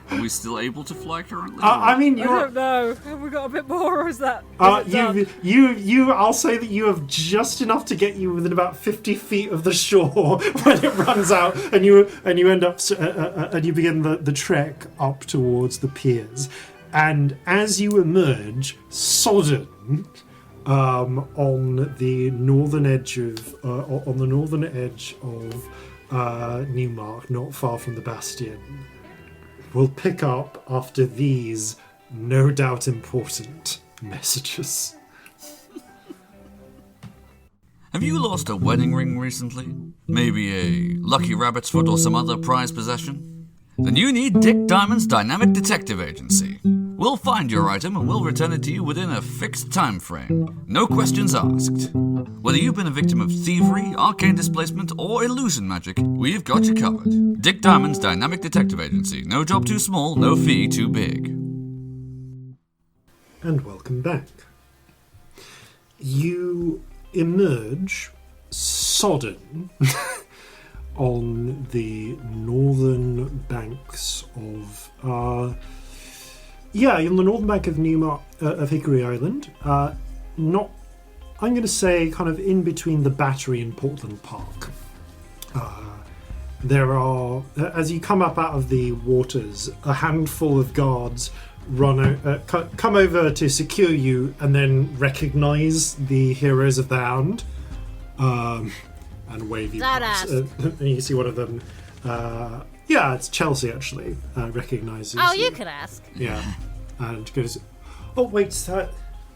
are we still able to fly currently? I mean, I you're. don't know. Have we got a bit more, or is that? Is it done? You. I'll say that you have just enough to get you within about 50 feet of the shore when it runs out, and you end up and you begin the trek up towards the piers, and as you emerge, sodden, on the northern edge of Newmark, not far from the Bastion. We'll pick up after these, no doubt important, messages. Have you lost a wedding ring recently? Maybe a lucky rabbit's foot or some other prized possession? Then you need Dick Diamond's Dynamic Detective Agency. We'll find your item and we'll return it to you within a fixed time frame. No questions asked. Whether you've been a victim of thievery, arcane displacement, or illusion magic, we've got you covered. Dick Diamond's Dynamic Detective Agency. No job too small, no fee too big. And welcome back. You emerge sodden on the northern banks of in the northern bank of Newmark, of Hickory Island. Not, I'm going to say, kind of in between the Battery and Portland Park. There are, as you come up out of the waters, a handful of guards come over to secure you, and then recognise the heroes of the Hound, and wave you past. And you see one of them. It's Chelsea actually. Recognises. Oh, you could ask. Yeah, and goes, "Oh wait,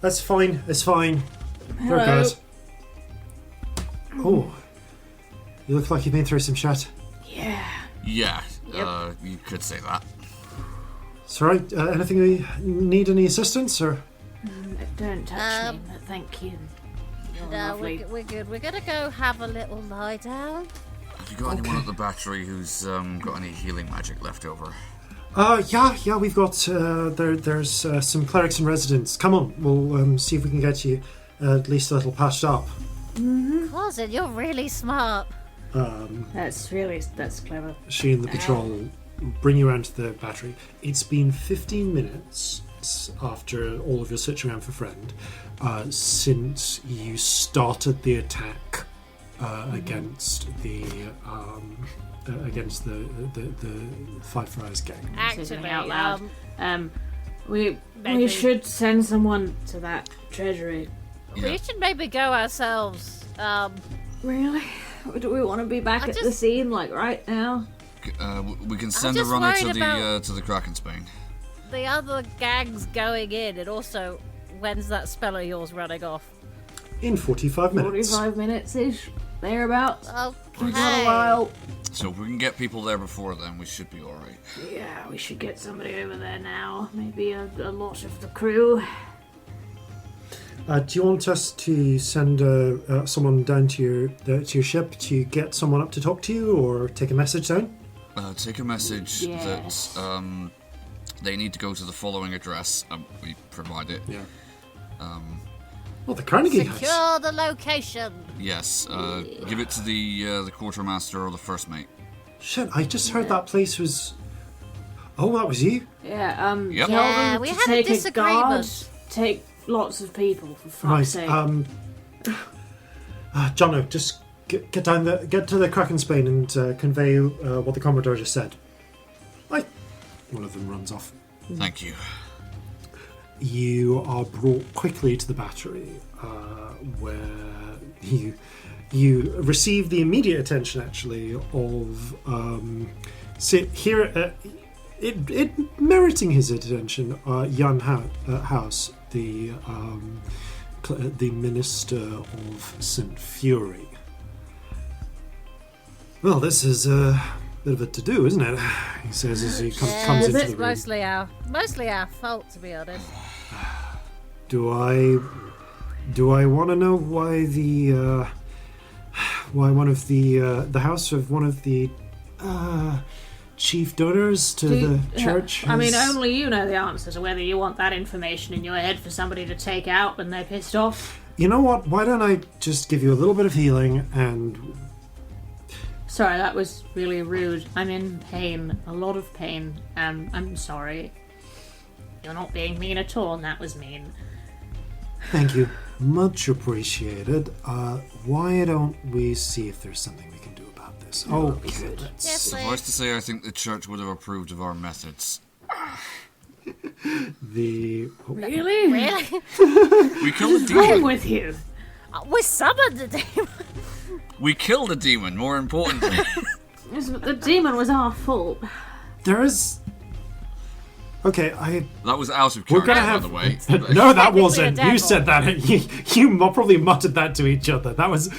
that's fine. It's fine. There it goes. Oh, you look like you've been through some shit." Yeah. Yeah, you could say that. It's all right. Anything you need? Any assistance or? Don't touch me, but thank you. You're No, lovely. we're good. We're gonna go have a little lie down. Have you got anyone at the Battery who's got any healing magic left over? Yeah. We've got there's some clerics and residents. Come on, we'll see if we can get you at least a little patched up. Corzin, you're really smart. That's clever. She and the patrol bring you around to the Battery. It's been 15 minutes after all of your searching around for friend since you started the attack against the Five Friars gang. Actually, out loud. We should send someone to that treasury. we should maybe go ourselves. Really? Do we want to be back at the scene, like, right now? We can send a runner to the Krakenspane. The other gang's going in, and also, when's that spell of yours running off? In 45 minutes. 45 minutes-ish, thereabouts. Okay. We've got a while. So if we can get people there before then, we should be alright. Yeah, we should get somebody over there now. Maybe a lot of the crew. Do you want us to send someone down to your ship to get someone up to talk to you, or take a message down? Take a message that they need to go to the following address. We provide it. Yeah. The Carnegie House. Secure the location. Yes. Give it to the quartermaster or the first mate. Shit! I just heard that place was. Oh, that was you. Yeah. Yep. Tell them we to had a take disagreement. guard. Take lots of people, for fuck's sake. Jono, just get to the Krakenspane and convey what the Commodore just said. One of them runs off. Thank you. You are brought quickly to the battery, where you receive the immediate attention, actually, of it meriting his attention. Jan House, the minister of St. Fury. Well, this is a bit of a to-do, isn't it? He says as he comes into the room. It's mostly our fault, to be honest. Do I want to know why one of the house of one of the chief donors to the church? I mean, only you know the answer to whether you want that information in your head for somebody to take out when they're pissed off. You know what? Why don't I just give you a little bit of healing and... Sorry, that was really rude. I'm in pain. A lot of pain. I'm sorry. You're not being mean at all, and that was mean. Thank you. Much appreciated. Why don't we see if there's something we can do about this? Okay, let's see. Suffice to say, I think the church would have approved of our methods. Really? We killed a What's wrong demon. with you? We summoned the demon. We killed a demon, more importantly. The demon was our fault. There is... Okay, That was out of We're character, gonna by have... the way. No, that Technically wasn't. a You devil. said that. You probably muttered that to each other. That was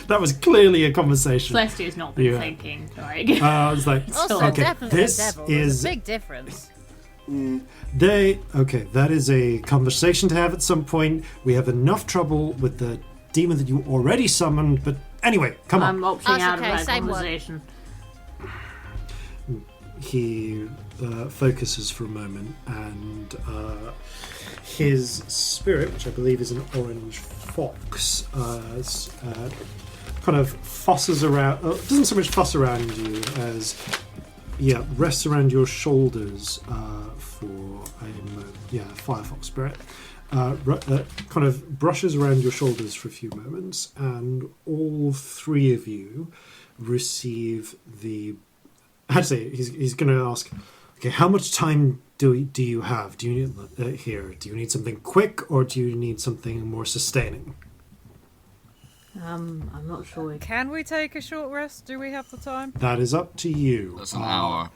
clearly a conversation. Celestia's not been Yeah. thinking. Like, I was like, Also, okay, definitely this a devil. There's is a big difference. that is a conversation to have at some point. We have enough trouble with the demon that you already summoned, but anyway, come on. I'm opting That's out of okay, that same one. conversation. He focuses for a moment, and his spirit, which I believe is an orange fox, kind of fusses around. Doesn't so much fuss around you as rests around your shoulders for a firefox spirit. Kind of brushes around your shoulders for a few moments, and all three of you receive the. Actually, he's going to ask, okay, how much time do you have? Do you need here? Do you need something quick, or do you need something more sustaining? I'm not sure. Can we take a short rest? Do we have the time? That is up to you. That's an hour.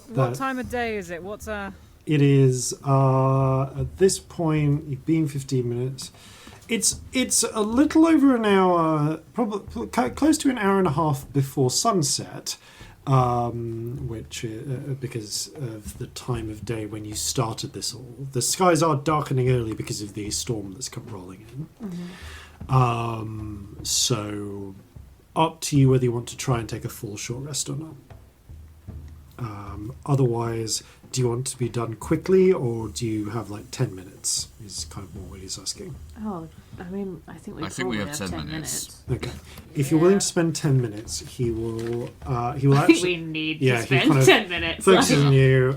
What time of day is it? What's It is at this point. You've been 15 minutes. It's a little over an hour, probably close to an hour and a half before sunset. Which because of the time of day when you started this all. The skies are darkening early because of the storm that's come rolling in. Mm-hmm. So up to you whether you want to try and take a full short rest or not. Otherwise, do you want to be done quickly, or do you have like 10 minutes is kind of more what he's asking. Oh, I mean, I think we have have 10 minutes. Okay. If you're willing to spend 10 minutes, he will I actually... think we need yeah, to he spend kind of 10 minutes. focuses on you,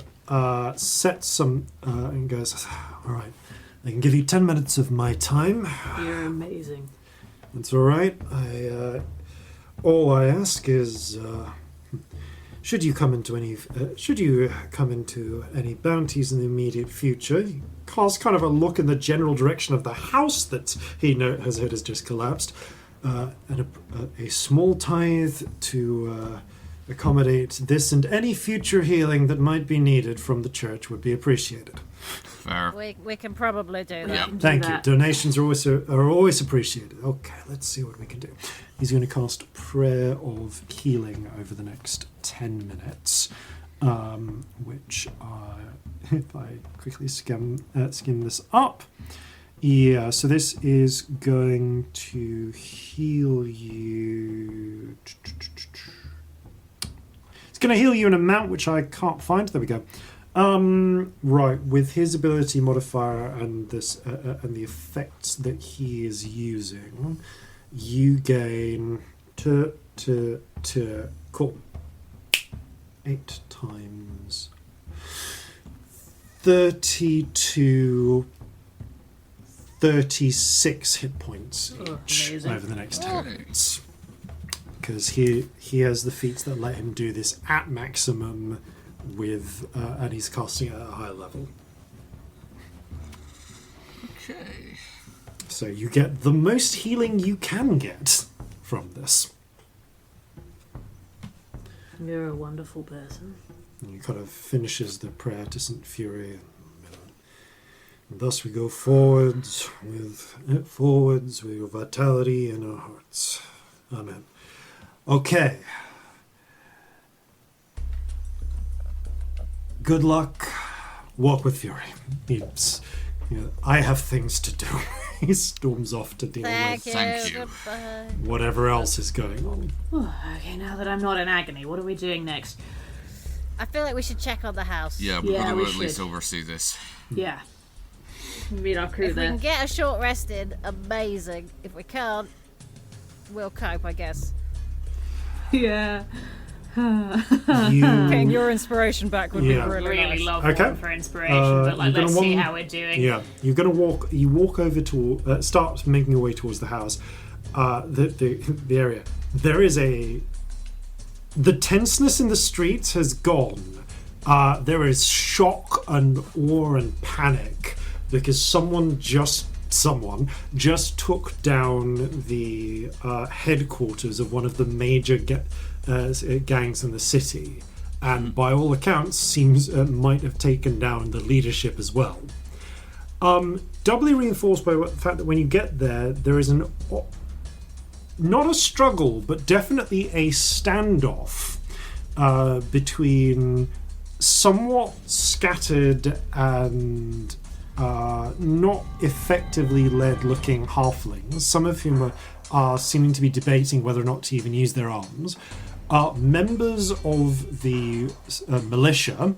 sets some, and goes, all right, I can give you 10 minutes of my time. You're amazing. That's all right. All I ask is, should you come into any bounties in the immediate future, he casts kind of a look in the general direction of the house that he has heard has just collapsed. a small tithe to accommodate this and any future healing that might be needed from the church would be appreciated. Fair. We can probably do that. Yep. Thank you. Donations are always appreciated. Okay, let's see what we can do. He's going to cast Prayer of Healing over the next 10 minutes, which if I quickly skim this up. Yeah, so this is going to heal you. It's going to heal you an amount which I can't find. There we go. Right, with his ability modifier and this and the effects that he is using, you gain cool. 8 times 32, 36 hit points each over the next 10 minutes. Because he has the feats that let him do this at maximum with and he's casting it at a high level. Okay. So you get the most healing you can get from this. You're a wonderful person. And he kind of finishes the prayer to St. Fury. And thus we go forwards with your vitality in our hearts. Amen. Okay. Good luck. Walk with fury. I have things to do. He storms off to deal with Thank you. Goodbye. whatever else is going on. Okay, now that I'm not in agony, what are we doing next? I feel like we should check on the house. Yeah, we're Yeah, going we to at least should. oversee this. Yeah. Meet our crew If we there. can get a short rest in, amazing. If we can't, we'll cope, I guess. Yeah. Getting your inspiration back would Yeah. be really, Really nice. love Okay. one for inspiration, but you're gonna let's see want- how we're doing. Yeah, you're gonna walk. You walk over to start making your way towards the house. The area. There is the tenseness in the streets has gone. There is shock and awe and panic because someone just took down the headquarters of one of the major gangs in the city, and by all accounts seems might have taken down the leadership as well. Doubly reinforced by the fact that when you get there, there is not a struggle, but definitely a standoff between somewhat scattered and not effectively led-looking halflings, some of whom are seeming to be debating whether or not to even use their arms, members of the militia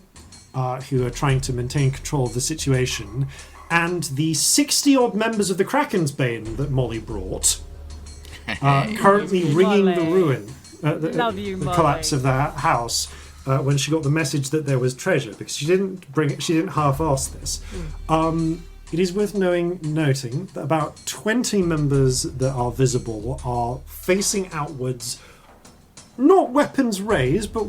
who are trying to maintain control of the situation, and the 60-odd members of the Kraken's Bane that Molly brought, currently ringing the ruin, Love you, the Molly. collapse of that house. When she got the message that there was treasure, because she didn't half-ass this. It is worth noting that about 20 members that are visible are facing outwards, not weapons raised, but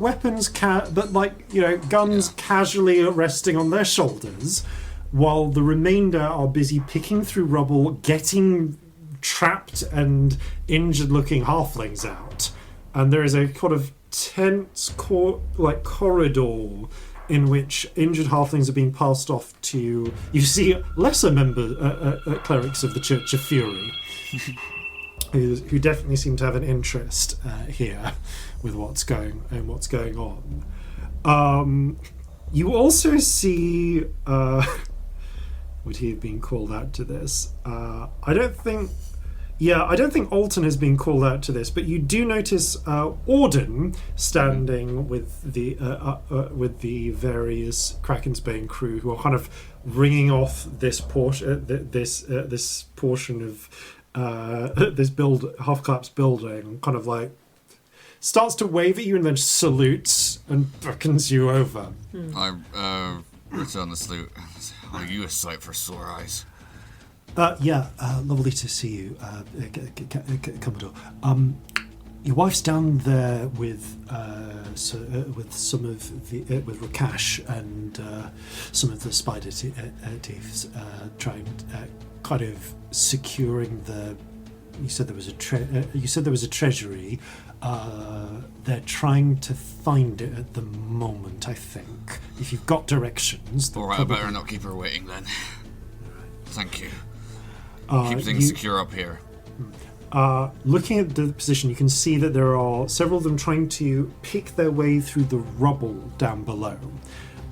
guns casually resting on their shoulders, while the remainder are busy picking through rubble, getting trapped and injured-looking halflings out. And there is a kind of tense corridor in which injured halflings are being passed off to, you see, lesser clerics of the Church of Fury, who definitely seem to have an interest here with what's going on. You also see, would he have been called out to this? I don't think Alton has been called out to this, but you do notice Auden standing with the various Kraken's Bane crew who are kind of ringing off this portion, this portion of this half-collapsed building, kind of like starts to wave at you and then salutes and beckons you over. I return the salute. Are you a sight for sore eyes? Lovely to see you, Commodore. Your wife's down there with some of the with Rakash and some of the spider thieves, trying kind of securing the you said there was a treasury. They're trying to find it at the moment, I think. If you've got directions... Alright, I better not keep her waiting then. Thank you. Keep things secure up here. Looking at the position, you can see that there are several of them trying to pick their way through the rubble down below.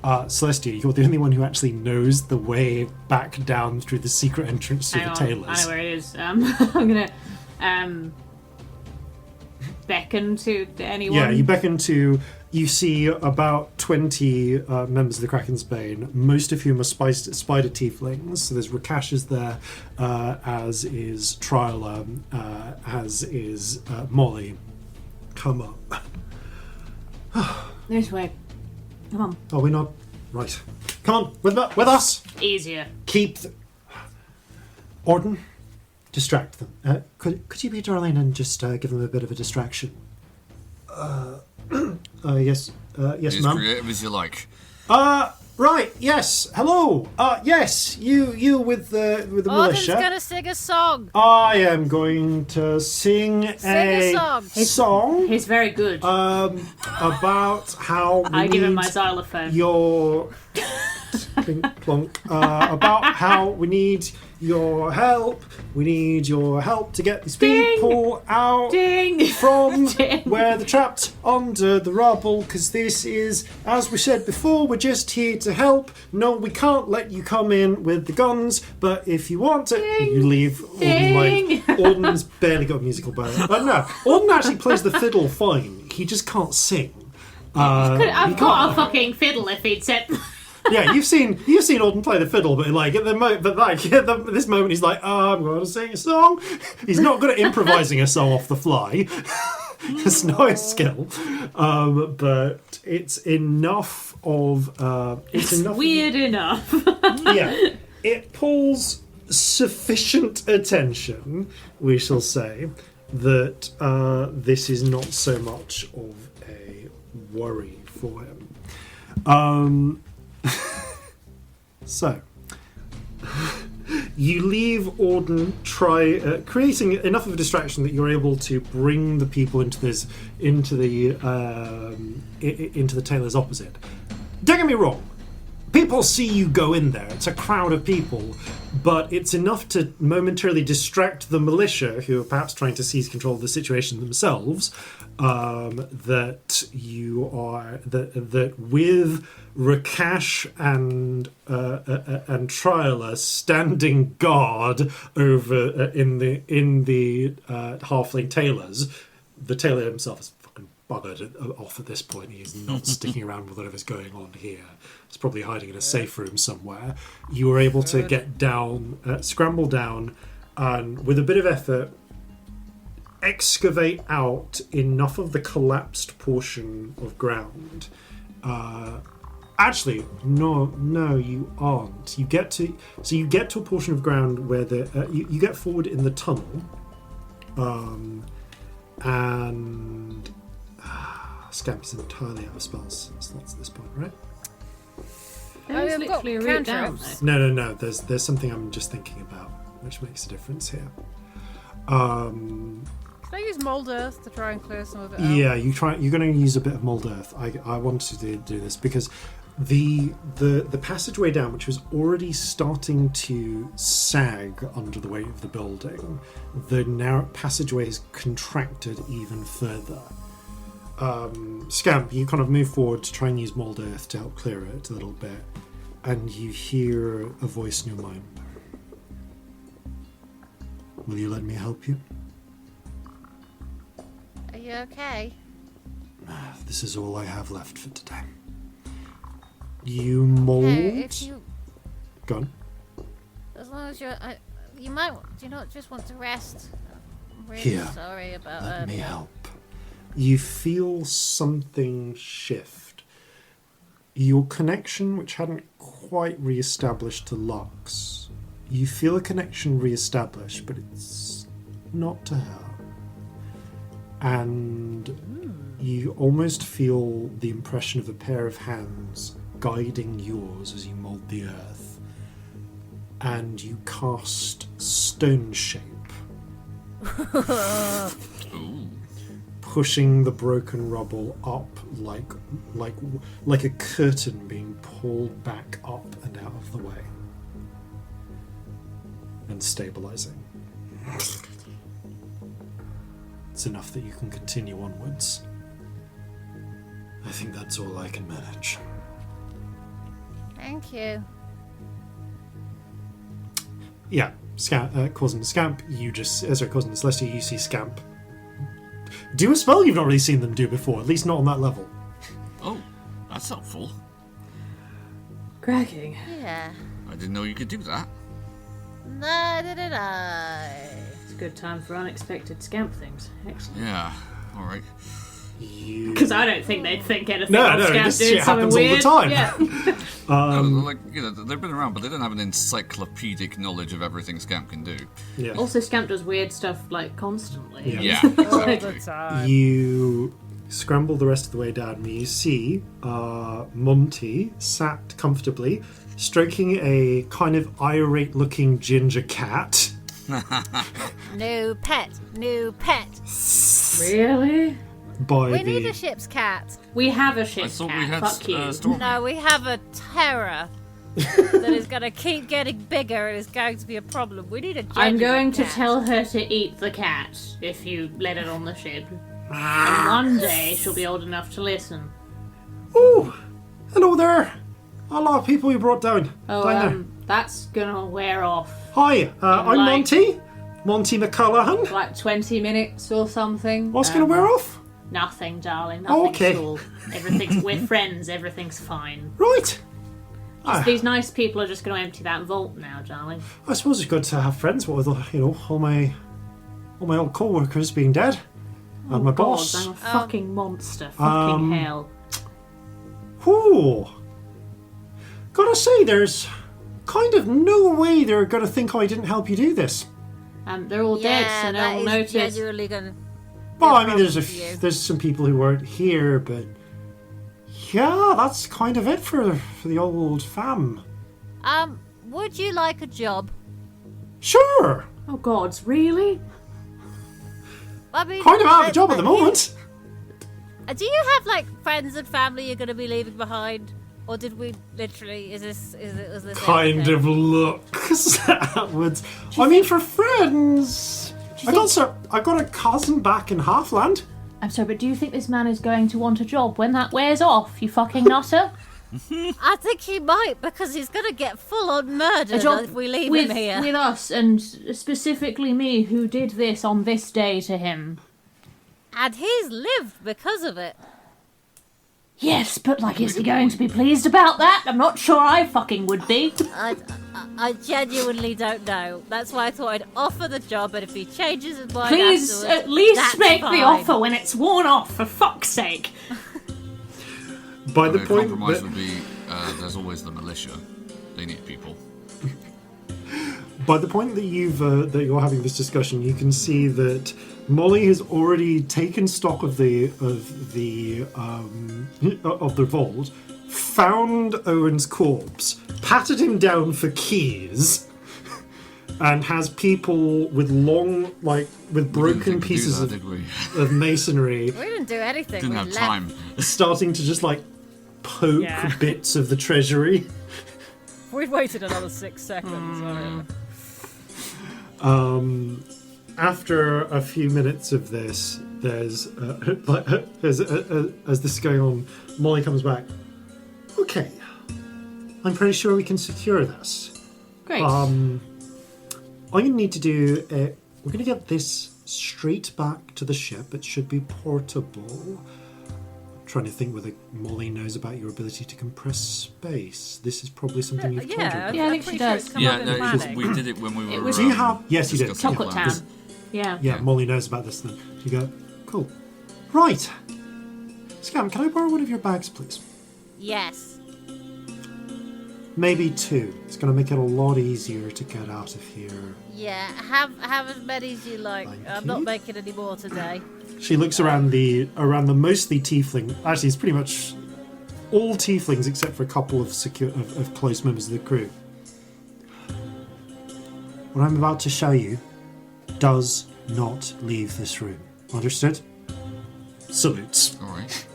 Celestia, you're the only one who actually knows the way back down through the secret entrance to the tailors. I know where it is. I'm gonna beckon to anyone. Yeah, you beckon to... You see about 20 members of the Kraken's Bane, most of whom are spider tieflings. So there's Rakash's there, as is Triala, as is Molly. Come up. This way. Come on. Are we not? Right. Come on, with us. Easier. Keep Orden, distract them. Could you be Darlene and just give them a bit of a distraction? Yes, As ma'am. creative as you like. Right, yes, hello. Yes, you with the Orden's militia. gonna sing a song. I am going to sing a song. He's very good. About how I give him my xylophone. Your plink plonk. About how we need your help. We need your help to get these people out from where they're trapped under the rubble, because this is, as we said before, we're just here to help. No, we can't let you come in with the guns, but if you want to, you leave. Orden's barely got a musical bow. No, Orden actually plays the fiddle fine. He just can't sing. I've got a fucking fiddle if he'd said... Yeah, you've seen Orden play the fiddle, but at this moment he's like, I'm going to sing a song. He's not good at improvising a song off the fly. It's not his skill, but it's enough of. It's enough. Weird enough. Yeah, it pulls sufficient attention, we shall say, that this is not so much of a worry for him. So, you leave Orden creating enough of a distraction that you're able to bring the people into the tailors opposite. Don't get me wrong, people see you go in there. It's a crowd of people, but it's enough to momentarily distract the militia, who are perhaps trying to seize control of the situation themselves. That with Rakash and Triala standing guard over in the halfling tailors, the tailor himself is fucking buggered off at this point. He's not sticking around with whatever's going on here. He's probably hiding in a safe room somewhere. You were able to get down, scramble down, and with a bit of effort, excavate out enough of the collapsed portion of ground. Actually, no, you aren't. You get to a portion of ground where you get forward in the tunnel, and Scamp is entirely out of spells slots at this point, right? There's literally a route down. No. There's something I'm just thinking about, which makes a difference here. Can I use mold earth to try and clear some of it out? Yeah, you're going to use a bit of mold earth. I wanted to do this because the passageway down, which was already starting to sag under the weight of the building, the narrow passageway has contracted even further. Scamp, you kind of move forward to try and use mold earth to help clear it a little bit, and you hear a voice in your mind. Will you let me help you? Are you okay? This is all I have left for today. You mold... If you... Go on. As long as you're... you might... Do you not just want to rest? I'm really Here, sorry about let me help. You feel something shift. Your connection, which hadn't quite re-established to Lux, you feel a connection re-established, but it's not to her. And you almost feel the impression of a pair of hands guiding yours as you mold the earth. And you cast Stone Shape Ooh. pushing the broken rubble up like a curtain being pulled back up and out of the way. And stabilizing. It's enough that you can continue onwards. I think that's all I can manage. Thank you. Yeah, Corzin Scamp, you just... Corzin Celestia, you see Scamp do a spell you've not really seen them do before, at least not on that level. Oh, that's helpful. Cracking. Yeah. I didn't know you could do that. Neither did I. It's a good time for unexpected Scamp things. Excellent. Yeah, alright. Because I don't think they'd think anything No, of Scamp this doing shit something happens all the weird. time. Yeah. They've been around, but they don't have an encyclopedic knowledge of everything Scamp can do. Yeah. Also, Scamp does weird stuff like constantly. Yeah, All exactly. the time. You scramble the rest of the way down, and you see Monty sat comfortably, stroking a kind of irate-looking ginger cat. New pet. Really? By We need a ship's cat. We have a I ship's thought cat. we had Fuck you. Stormy. No, we have a terror that is going to keep getting bigger and is going to be a problem. We need a genuine I'm going to cat. tell her to eat the cat if you let it on the ship. And one day she'll be old enough to listen. Oh, hello there. A lot of people you brought down. Oh, down that's gonna wear off. there. Hi, I'm like- Monty McCullahan. Like 20 minutes or something. What's going to wear off? Nothing, darling. Nothing Okay. at all. Everything's we're friends. Everything's fine. Right. These nice people are just going to empty that vault now, darling. I suppose it's good to have friends with, all my old co-workers being dead. And my boss. God, I'm a fucking monster. Fucking hell. Whew. Gotta say, there's kind of no way they're gonna think I didn't help you do this. They're all dead, so no that one will is notice. genuinely going to... Well, I mean, problem for you. there's some people who weren't here, but yeah, that's kind of it for the old fam. Would you like a job? Sure. Oh, gods, really? I mean, Kind of out of a job at the moment. Do you have like friends and family you're going to be leaving behind, or did we literally? Was this Kind everything? of looks outwards. I mean, for friends, I got a cousin back in Halfland. I'm sorry, but do you think this man is going to want a job when that wears off, you fucking nutter? I think he might, because he's going to get full-on murdered A job if we leave with, him here. with us, and specifically me, who did this on this day to him. And he's lived because of it. Yes, but like, is he going to be pleased about that? I'm not sure I fucking would be. I genuinely don't know. That's why I thought I'd offer the job, and if he changes his mind Please, afterwards, at least that's make fine. the offer when it's worn off, for fuck's sake. By the The point compromise that, would be there's always the militia. They need people. by the point that you're having this discussion, you can see that Molly has already taken stock of the vault, found Owen's corpse, patted him down for keys, and has people with broken Didn't pieces do that, did we? of masonry We didn't do anything. Didn't we have left. time. starting to just poke Yeah. bits of the treasury. We've waited another 6 seconds. After a few minutes of this, there's as this is going on, Molly comes back. Okay, I'm pretty sure we can secure this. Great. All you need to do, we're going to get this straight back to the ship. It should be portable. I'm trying to think whether Molly knows about your ability to compress space. This is probably something you've told her. Yeah, I think she does. Come up in planning. We did it when we were. was- Do you have? Yes, you did. discussing Chocolate plans. Town. Yeah. Yeah, Molly knows about this then. You go, cool. Right. Scamp, can I borrow one of your bags, please? Yes. Maybe two. It's going to make it a lot easier to get out of here. Yeah. Have as many as you like. Thank I'm you. not making any more today. She looks around the mostly tiefling. Actually, it's pretty much all tieflings except for a couple of close members of the crew. What I'm about to show you does not leave this room. Understood? Salutes. All right.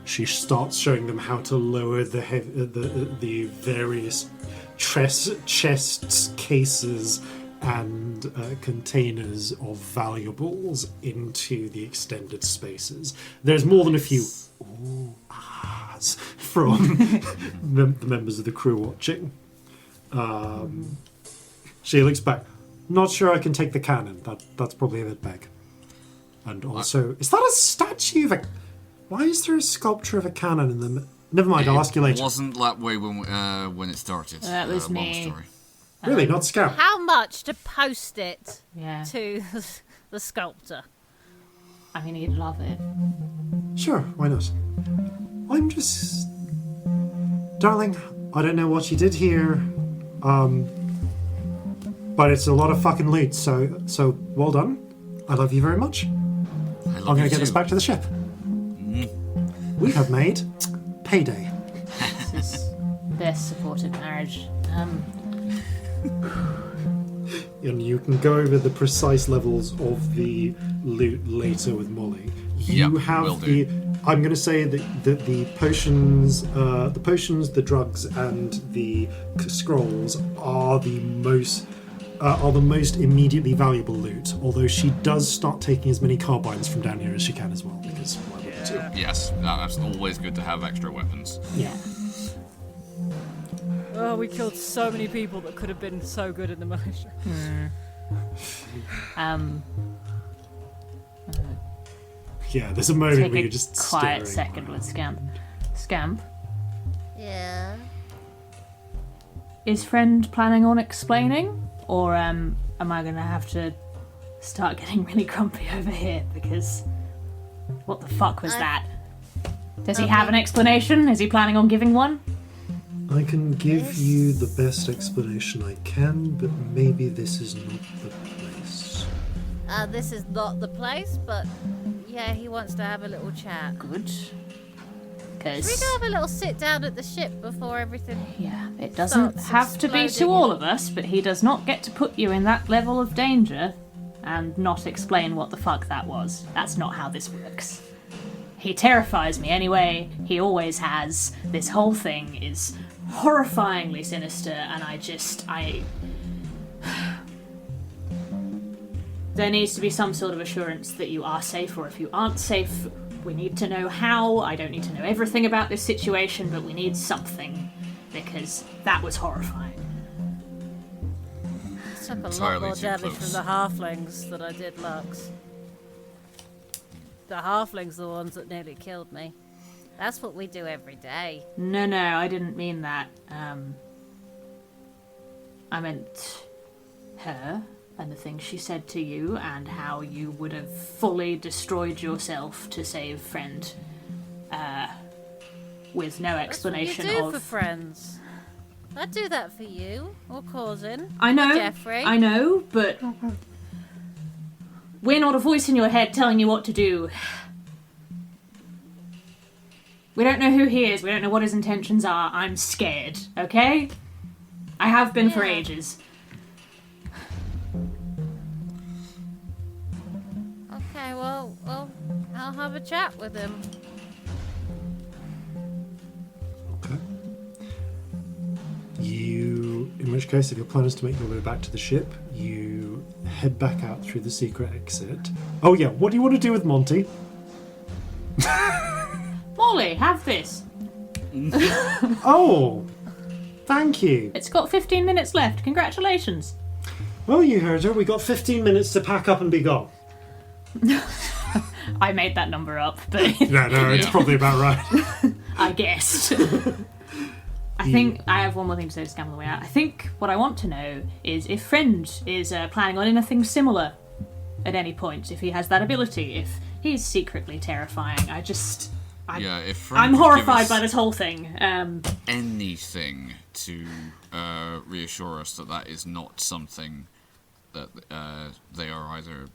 She starts showing them how to lower the various chests, cases, and containers of valuables into the extended spaces. There's more than a few ahs from the members of the crew watching. She looks back. Not sure I can take the cannon. That's probably a bit big. And also, is that a statue of a... Why is there a sculpture of a cannon in the... Never mind, I'll ask you later. It wasn't that way when it started. That was me. Story. Really, not Scamp? How much to post it Yeah. to the sculptor? I mean, he'd love it. Sure, why not? I'm just... Darling, I don't know what you did here, but it's a lot of fucking loot, so well done. I love you very much. I'm going to get this back to the ship. We have made payday. This is best supported marriage. And you can go over the precise levels of the loot later with Molly. You have the... I'm going to say that the potions, the drugs, and the scrolls are the most immediately valuable loot. Although she does start taking as many carbines from down here as she can as well, because why wouldn't you? Yes, that's always good to have extra weapons. Yeah. Oh, we killed so many people that could have been so good in the militia. Yeah, there's a moment Take where a you're just quiet staring. second with Scamp. Scamp, Yeah. is friend planning on explaining, or am I gonna have to start getting really grumpy over here because what the fuck was that? Does he have an explanation? Is he planning on giving one? I can give you the best explanation I can, but maybe this is not the place. This is not the place, but yeah, he wants to have a little chat. Good. Should we Because go have a little sit down at the ship before everything? yeah, it doesn't starts have to be to exploding? all of us, but he does not get to put you in that level of danger and not explain what the fuck that was. That's not how this works. He terrifies me anyway. He always has. This whole thing is horrifyingly sinister, and I... There needs to be some sort of assurance that you are safe, or if you aren't safe, we need to know how. I don't need to know everything about this situation, but we need something, because that was horrifying. Took a lot Entirely more too damage close. from the halflings than I did Lux. The halflings are the ones that nearly killed me. That's what we do every day. No, I didn't mean that. I meant her and the things she said to you and how you would have fully destroyed yourself to save friend. With no explanation That's what you do of... for friends. I'd do that for you, or Corzin. I know, Jeffrey. I know, but we're not a voice in your head telling you what to do. We don't know who he is, we don't know what his intentions are. I'm scared, okay? I have been for Yeah. ages. Okay, well, I'll have a chat with him. Okay. In which case, if your plan is to make your way back to the ship, you head back out through the secret exit. Oh yeah, what do you want to do with Monty? Molly, have this. Oh, thank you. It's got 15 minutes left. Congratulations. Well, you heard her. We got 15 minutes to pack up and be gone. I made that number up, but No, it's probably about right. I guessed. I think I have one more thing to say to Scam on the way out. I think what I want to know is if Friend is planning on anything similar at any point, if he has that ability, if he's secretly terrifying. If I'm horrified by this whole thing. Anything to reassure us that is not something that they are either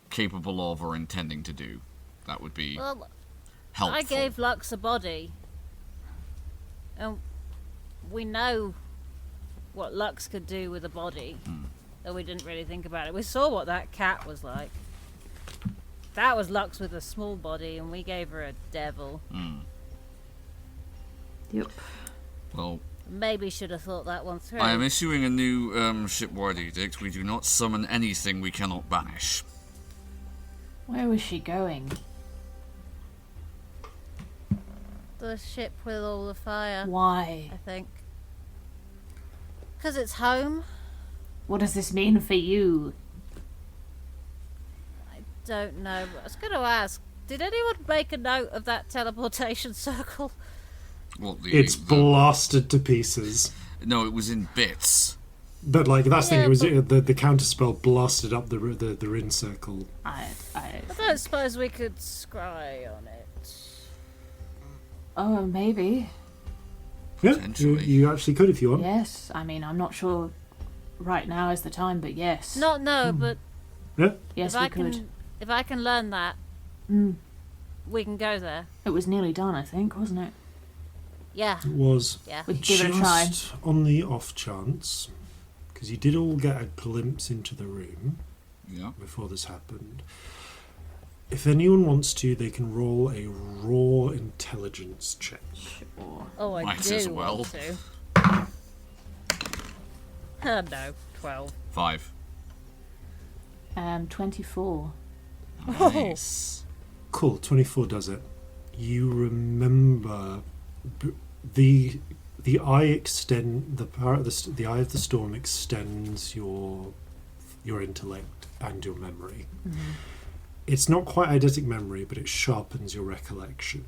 capable of or intending to do, that would be Well, helpful. I gave Lux a body. And we know what Lux could do with a body. that we didn't really think about it. We saw what that cat was like. That was Lux with a small body, and we gave her a devil. Yep. Well, maybe should have thought that one through. I am issuing a new shipwide edict. We do not summon anything we cannot banish. Where was she going? The ship with all the fire. Why? I think. Because it's home. What does this mean for you? I don't know, but I was going to ask, did anyone make a note of that teleportation circle? What, it's blasted to pieces. No, it was in bits. But like that's the thing. It was the counterspell blasted up the rin circle. I don't suppose we could scry on it. Oh, maybe. Yeah, you actually could if you want. Yes, I mean, I'm not sure right now is the time, but yes. But yeah. Yes, we could. If I can learn that, we can go there. It was nearly done, I think, wasn't it? Yeah. It was. Yeah. We could give it a try. Just on the off chance, because you did all get a glimpse into the room before this happened. If anyone wants to, they can roll a raw intelligence check. Sure. Oh, I Might do as well. want to. No, 12. 5. 24. Nice. Cool, 24 does it. You remember the eye extend the power of the eye of the storm extends your intellect and your memory. It's not quite eidetic memory, but it sharpens your recollection,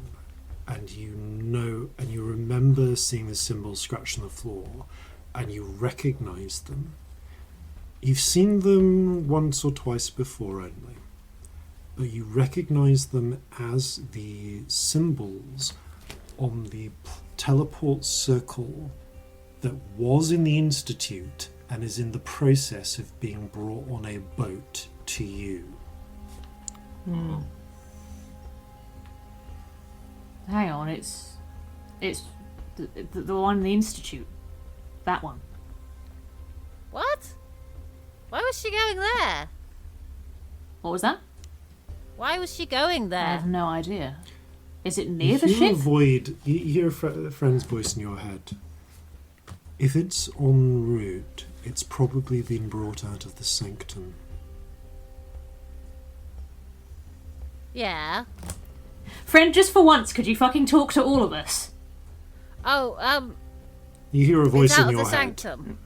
and you remember seeing the symbols scratched on the floor, and you recognise them. You've seen them once or twice before only, but you recognise them as the symbols on the teleport circle that was in the Institute and is in the process of being brought on a boat to you. Hang on, it's the one in the Institute. That one. What? Why was she going there? What was that? Why was she going I there? have no idea. Is it near If the you ship? you hear a friend's voice in your head. If it's en route, it's probably been brought out of the sanctum. Yeah. Friend, just for once, could you fucking talk to all of us? Oh, You hear a voice it's out in your of the head. sanctum.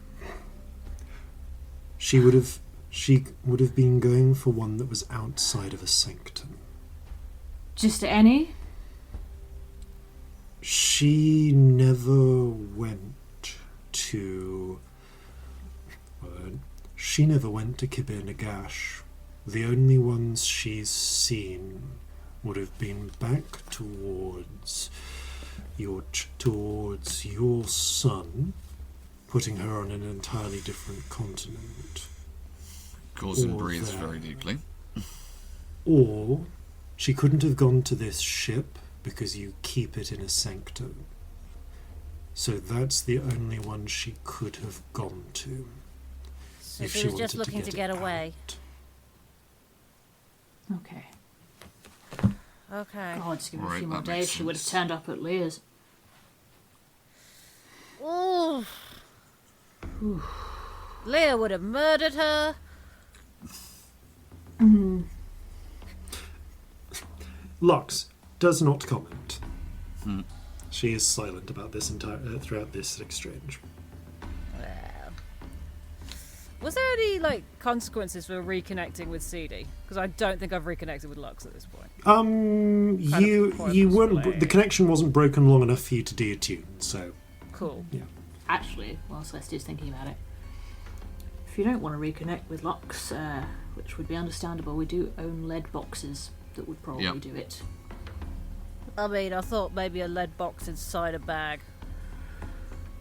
She would have been going for one that was outside of a sanctum. Just any? She never went to. She never went to Kibir Nagash. The only ones she's seen would have been back towards your son, putting her on an entirely different continent. Corzin breathes very deeply. Or she couldn't have gone to this ship because you keep it in a sanctum. So that's the only one she could have gone to. So if she was wanted just looking to get it away. out. Okay. Okay. God, just give her a Right, few more that makes days. She would have sense. turned up at Leah's. Ooh. Leah would have murdered her. Lux does not comment. She is silent about this throughout this exchange. Well. Was there any consequences for reconnecting with CD? Because I don't think I've reconnected with Lux at this point. You weren't. The connection wasn't broken long enough for you to deattune. So Cool. yeah. Actually, while Celestia's thinking about it, if you don't want to reconnect with Lux, which would be understandable, we do own lead boxes that would probably do it. I mean, I thought maybe a lead box inside a bag.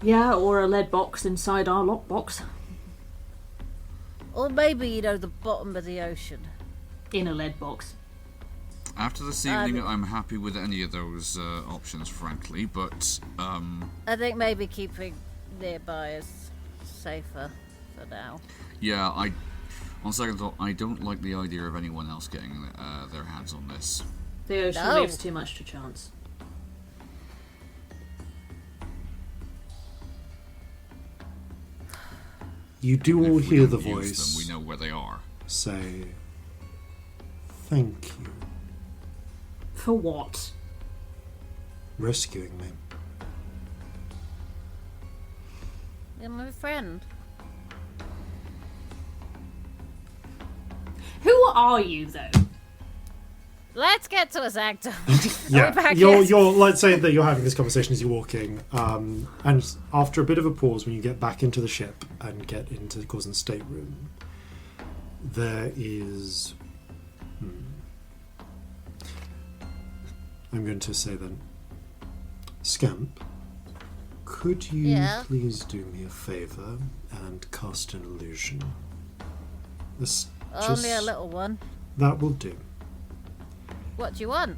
Yeah, or a lead box inside our lockbox. Or maybe, the bottom of the ocean. In a lead box. After this evening, I'm happy with any of those options, frankly, but I think maybe keeping nearby is safer. for now. Yeah, on second thought, I don't like the idea of anyone else getting their hands on this. The ocean leaves too much to chance. You do all If we hear the don't use voice. them, we know where they are. Say, thank you, For what? rescuing me. You're my friend. Who are you, though? Let's get to his actor. Yeah, you're. Let's say that you're having this conversation as you're walking, and after a bit of a pause, when you get back into the ship and get into Corzin's stateroom, there is. I'm going to say then, Scamp, could you please do me a favour and cast an illusion? Only a little one. That will do. What do you want?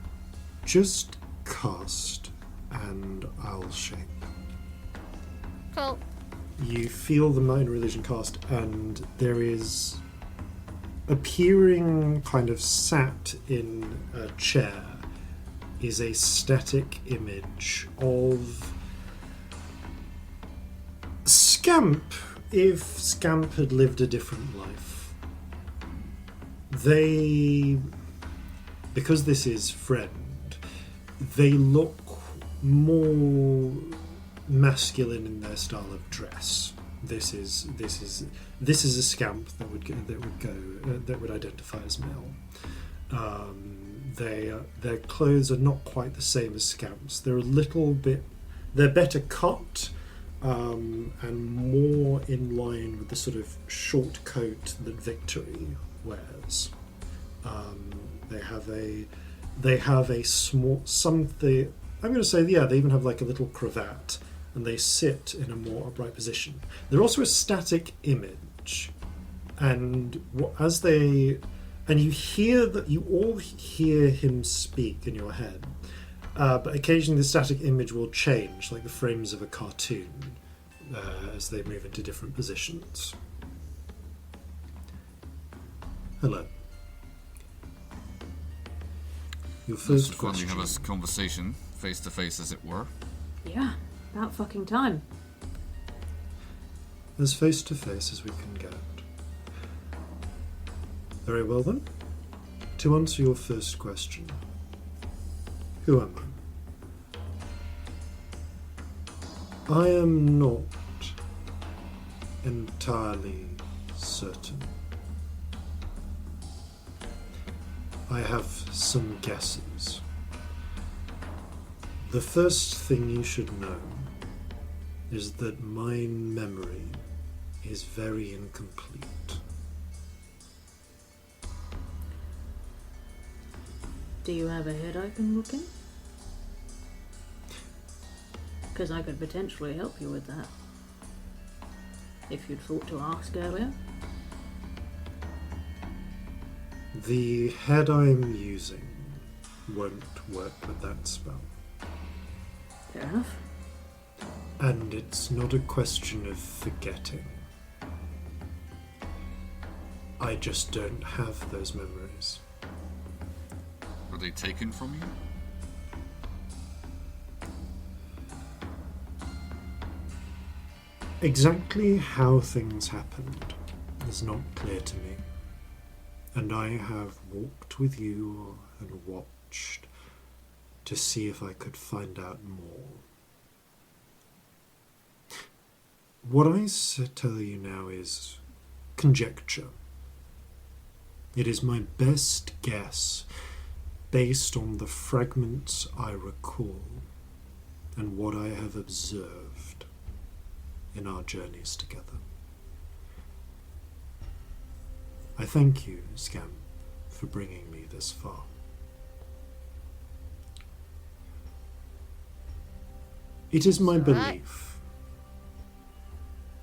Just cast, and I'll shape. Cool. You feel the minor illusion cast, and there is appearing, kind of sat in a chair, is a static image of Scamp, if Scamp had lived a different life. Because this is Friend, they look more masculine in their style of dress. This is a Scamp that would identify as male. Their clothes are not quite the same as Scamp's. They're they're better cut and more in line with the sort of short coat that Victory wears. They have a small something. I'm going to say, they even have like a little cravat, and they sit in a more upright position. They're also a static image, and you all hear him speak in your head, but occasionally the static image will change, like the frames of a cartoon, as they move into different positions. Hello. Your first question. Finally have a conversation, face to face, as it were. Yeah, about fucking time. As face to face as we can get. Very well then. To answer your first question, who am I? I am not entirely certain. I have some guesses. The first thing you should know is that my memory is very incomplete. Do you have a head I can look in? Because I could potentially help you with that. If you'd thought to ask earlier. The head I'm using won't work with that spell. Fair enough. And it's not a question of forgetting. I just don't have those memories. Were they taken from you? Exactly how things happened is not clear to me. And I have walked with you and watched to see if I could find out more. What I tell you now is conjecture. It is my best guess based on the fragments I recall and what I have observed in our journeys together. I thank you, Scamp, for bringing me this far. It is my belief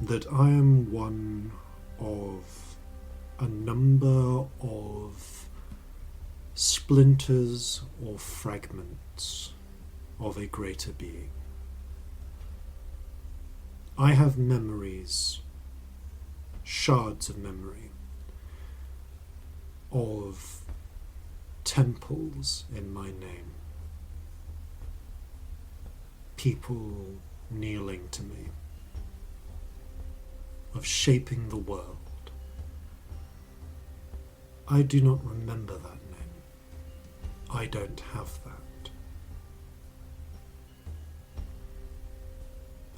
that I am one of a number of splinters or fragments of a greater being. I have memories shards of memory of temples in my name, people kneeling to me, of shaping the world. I do not remember that name. I don't have that.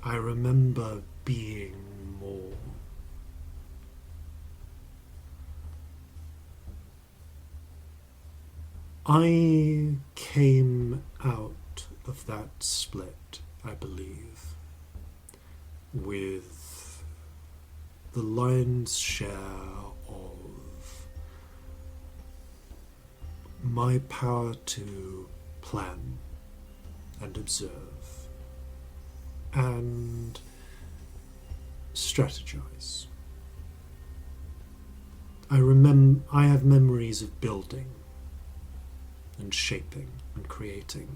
I remember being more. I came out of that split, I believe, with the lion's share of my power to plan and observe and strategize. I have memories of building and shaping and creating,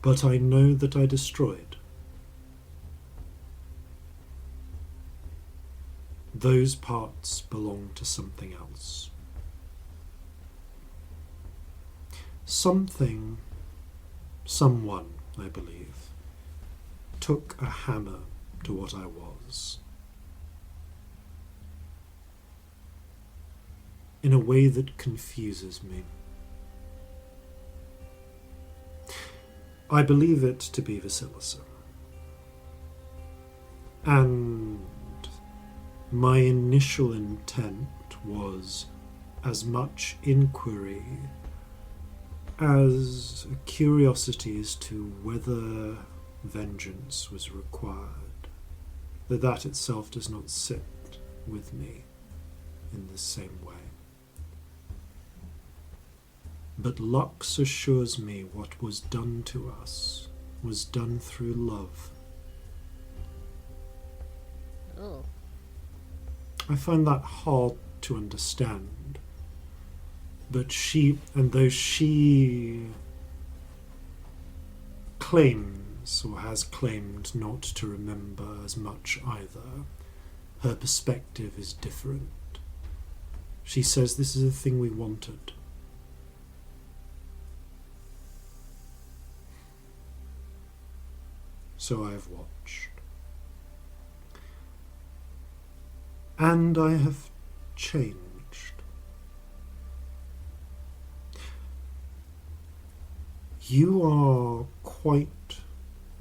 but I know that I destroyed. Those parts belong to something else. Someone, I believe, took a hammer to what I was, in a way that confuses me. I believe it to be Vasilisa, and my initial intent was as much inquiry as a curiosity as to whether vengeance was required, though that itself does not sit with me in the same way. But Lux assures me what was done to us was done through love. Oh. I find that hard to understand. But though she claims, or has claimed, not to remember as much either, her perspective is different. She says this is the thing we wanted. So I have watched. And I have changed. You are quite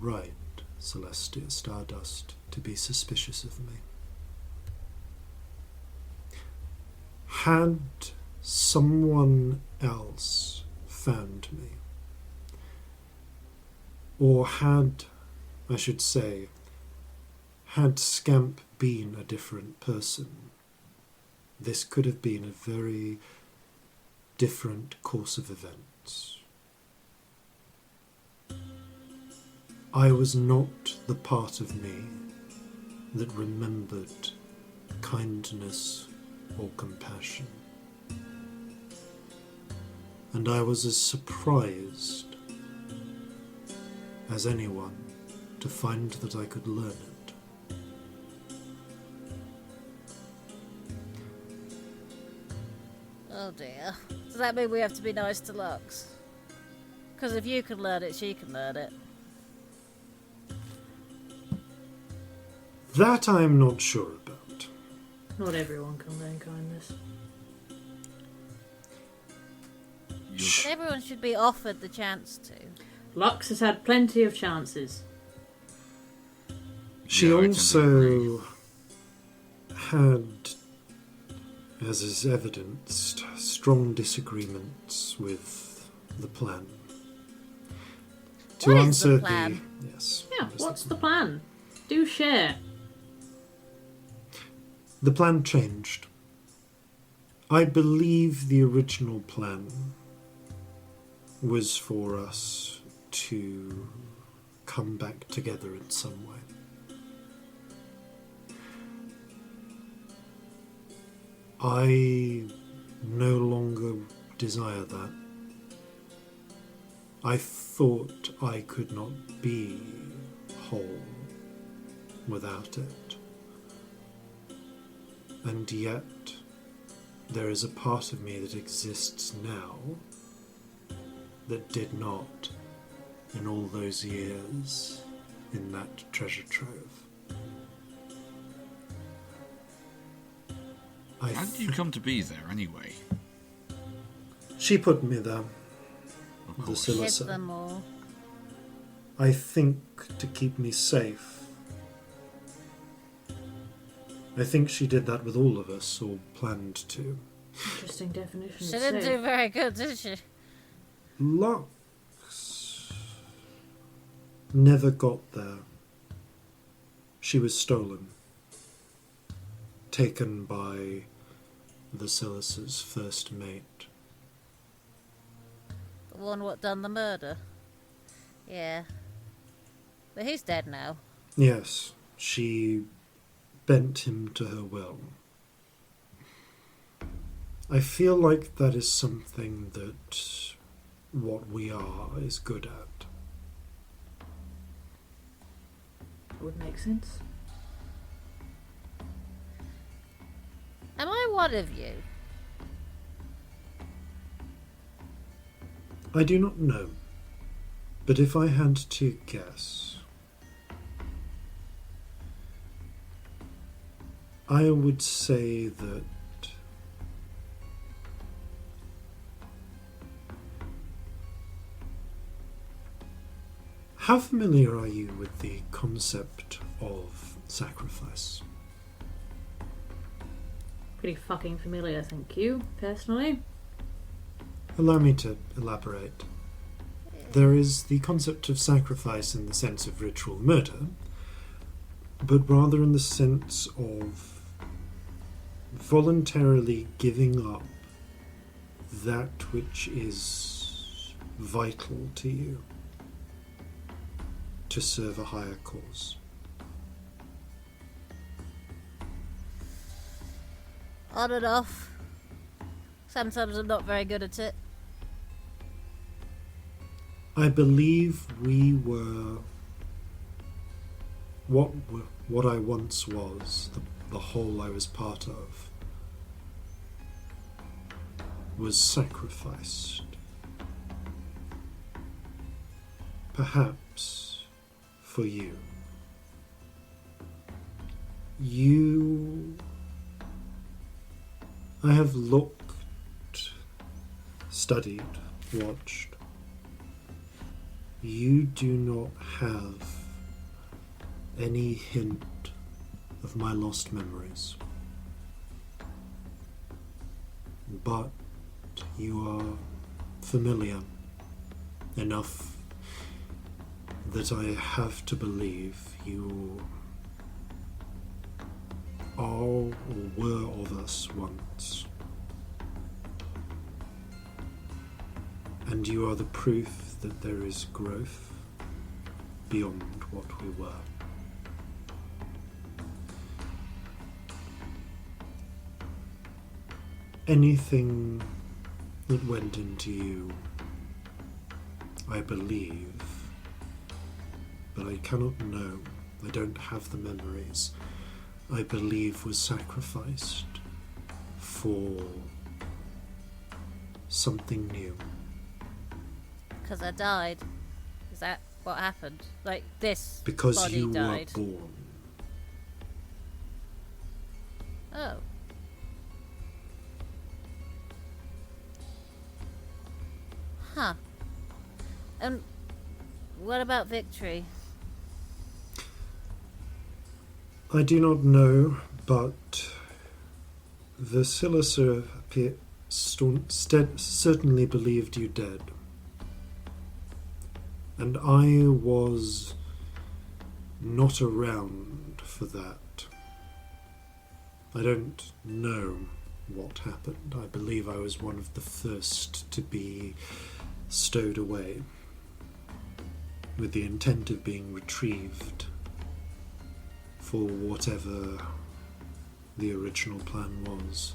right, Celestia Stardust, to be suspicious of me. Had someone else found me, or had Scamp been a different person, this could have been a very different course of events. I was not the part of me that remembered kindness or compassion. And I was as surprised as anyone to find that I could learn it. Oh dear. Does that mean we have to be nice to Lux? Because if you can learn it, she can learn it. That I'm not sure about. Not everyone can learn kindness. But everyone should be offered the chance to. Lux has had plenty of chances. She also had, as is evidenced, strong disagreements with the plan. What is the plan? Yes. Yeah, what's the plan? Do share. The plan changed. I believe the original plan was for us to come back together in some way. I no longer desire that. I thought I could not be whole without it. And yet, there is a part of me that exists now that did not in all those years in that treasure trove. How did you come to be there anyway? She put me there. Of The course. Hit Celestia. them all. I think to keep me safe. I think she did that with all of us, or planned to. Interesting definition She of didn't safe. do very good, did she? Lux never got there. She was stolen. Taken by the Silas's first mate. The one what done the murder. Yeah. But he's dead now. Yes, she bent him to her will. I feel like that is something that what we are is good at. Would make sense. Am I one of you? I do not know, but if I had to guess, I would say that how familiar are you with the concept of sacrifice? Pretty fucking familiar, thank you, personally. Allow me to elaborate. There is the concept of sacrifice in the sense of ritual murder, but rather in the sense of voluntarily giving up that which is vital to you to serve a higher cause. On and off. Sometimes I'm not very good at it. I believe we were what I once was, the whole I was part of, was sacrificed. Perhaps for you. I have looked, studied, watched. You do not have any hint of my lost memories. But you are familiar enough that I have to believe you are or were of us once. And you are the proof that there is growth beyond what we were. Anything that went into you, I believe, but I cannot know, I don't have the memories, I believe was sacrificed for something new. Because I died. Is that what happened? Like, this Because body you died. were born. Oh. Huh. And what about victory? I do not know, but the Celestia certainly believed you dead. And I was not around for that. I don't know what happened. I believe I was one of the first to be stowed away, with the intent of being retrieved for whatever the original plan was.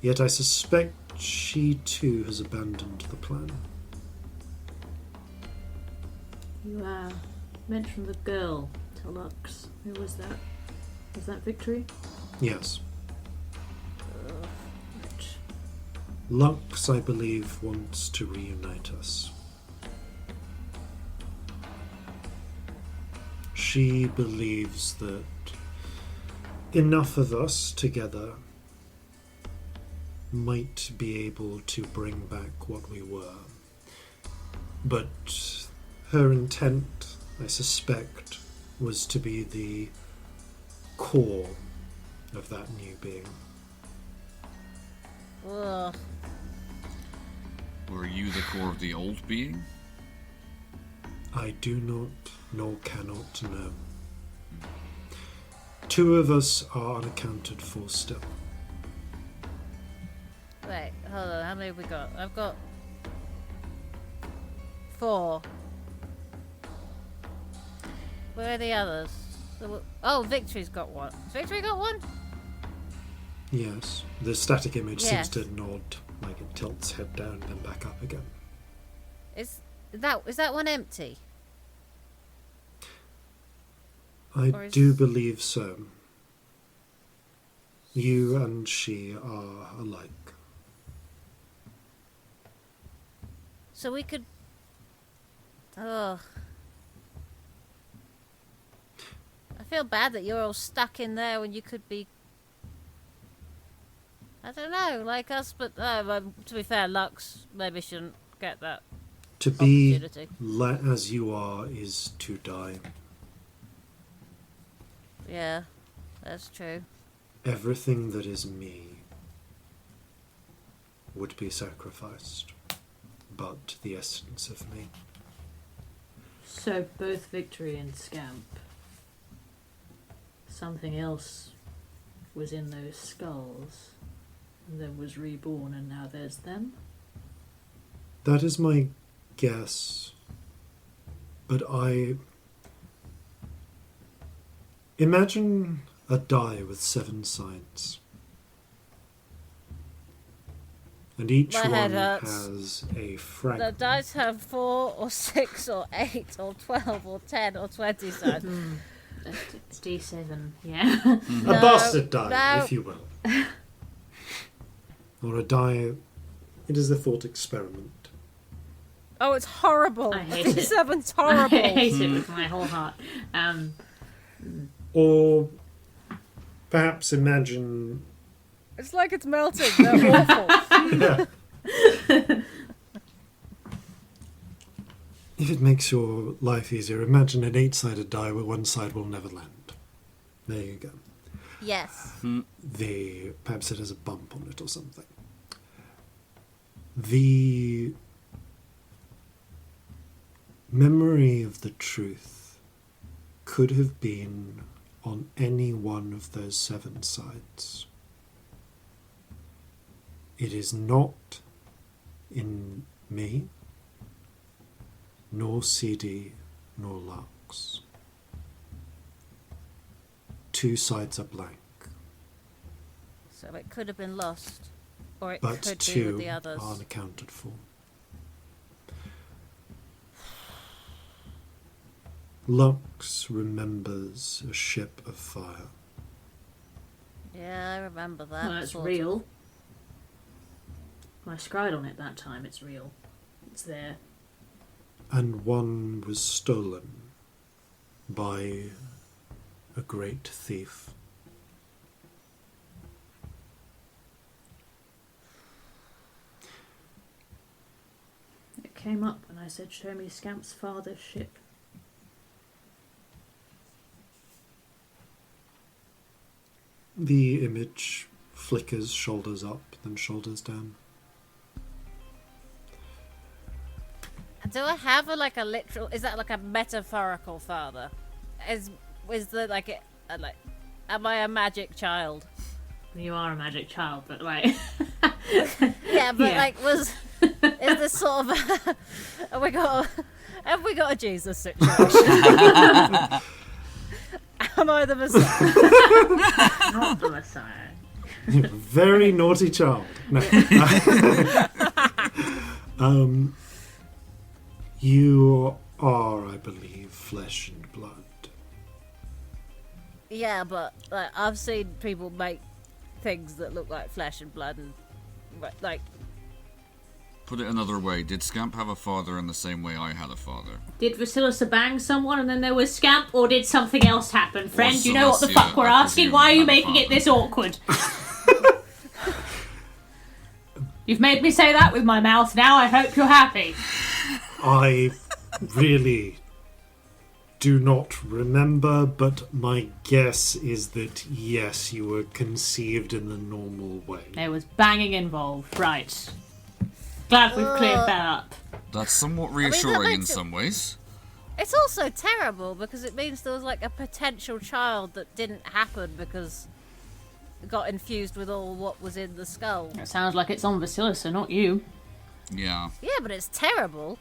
Yet I suspect she too has abandoned the plan. You mentioned the girl to Lux. Who was that? Was that Victory? Yes. Lux, I believe, wants to reunite us. She believes that enough of us together might be able to bring back what we were. But her intent, I suspect, was to be the core of that new being. Ugh. Were you the core of the old being? I do not, nor cannot know. Two of us are unaccounted for still. Wait, hold on. How many have we got? I've got 4. Where are the others? Oh, Victory's got one. Has Victory got one? Yes, the static image Yes. seems to nod, like it tilts head down then back up again. Is that one empty? I Or is- do believe so. You and she are alike. So we could. Ugh. I feel bad that you're all stuck in there when you could be. I don't know, like us, but to be fair, Lux maybe shouldn't get that To be opportunity. as you are is to die. Yeah, that's true. Everything that is me would be sacrificed, but the essence of me. So both Victory and Scamp. Something else was in those skulls, and then was reborn, and now there's them? That is my guess, but I imagine a die with 7 sides, and each My one head hurts. has a The fragment. dice have 4 or 6 or 8 or 12 or 10 or 20 sides. It's D7, yeah. A No, bastard die, no. if you will. Or a die. It is a thought experiment. Oh, it's horrible. I hate it. D7's I horrible. hate it with my whole heart. Or perhaps imagine. It's like it's melting. They're awful. Yeah. If it makes your life easier, imagine an 8-sided die where one side will never land. There you go. Yes. Perhaps it has a bump on it or something. The memory of the truth could have been on any one of those 7 sides. It is not in me, nor CD, nor Lux. 2 sides are blank, So it could have been lost. Or it but could be 2 with the others. are unaccounted for. Lux remembers a ship of fire. Yeah, I remember that. Well, it's sort of. real. I scried on it that time, it's real. It's there. And one was stolen by a great thief. It came up and I said, show me Scamp's father's ship. The image flickers, shoulders up, then shoulders down. Do I have a literal? Is that like a metaphorical father? Is there like am I a magic child? You are a magic child, but like... Yeah, but Yeah. is this sort of have we got a Jesus situation? Am I the Messiah? Not the Messiah. Very naughty child. No. You are, I believe, flesh and blood. Yeah, but I've seen people make things that look like flesh and blood, and Put it another way, did Scamp have a father in the same way I had a father? Did Vasilisa bang someone and then there was Scamp, or did something else happen? Friend, you know what the fuck we're asking? Why are you making it this awkward? You've made me say that with my mouth now, I hope you're happy. I really do not remember, but my guess is that yes, you were conceived in the normal way. There was banging involved, right. Glad we've cleared that up. That's somewhat reassuring in some ways. It's also terrible because it means there was like a potential child that didn't happen because it got infused with all what was in the skull. It sounds like it's on Vasilisa, not you. Yeah. Yeah, but it's terrible.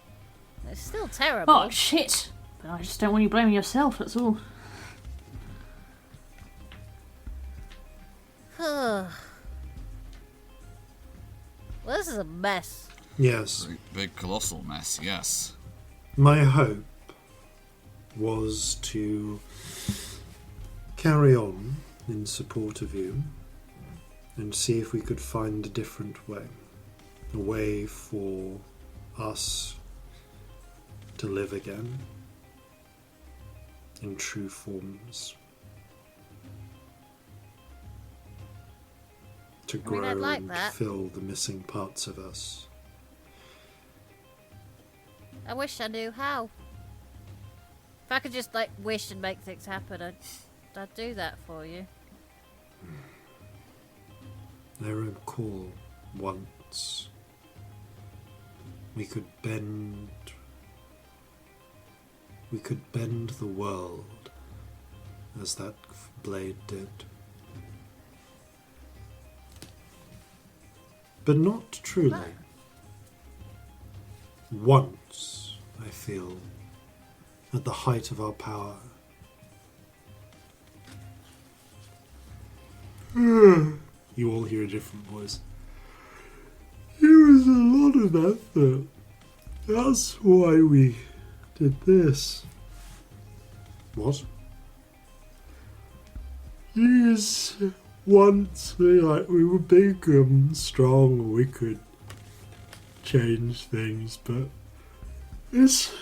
It's still terrible. Oh, shit. But I just don't want you blaming yourself, that's all. Well, this is a mess. Yes. Big colossal mess, yes. My hope was to carry on in support of you and see if we could find a different way. A way for us to live again in true forms. To grow I'd like and that. fill the missing parts of us. I wish I knew how. If I could just like wish and make things happen, I'd do that for you. I recall once we could bend the world as that blade did. But not truly. Once, I feel, at the height of our power. You all hear a different voice. It was a lot of effort. That's why we did this. What? Yes, once we were big and strong, we could change things, but it's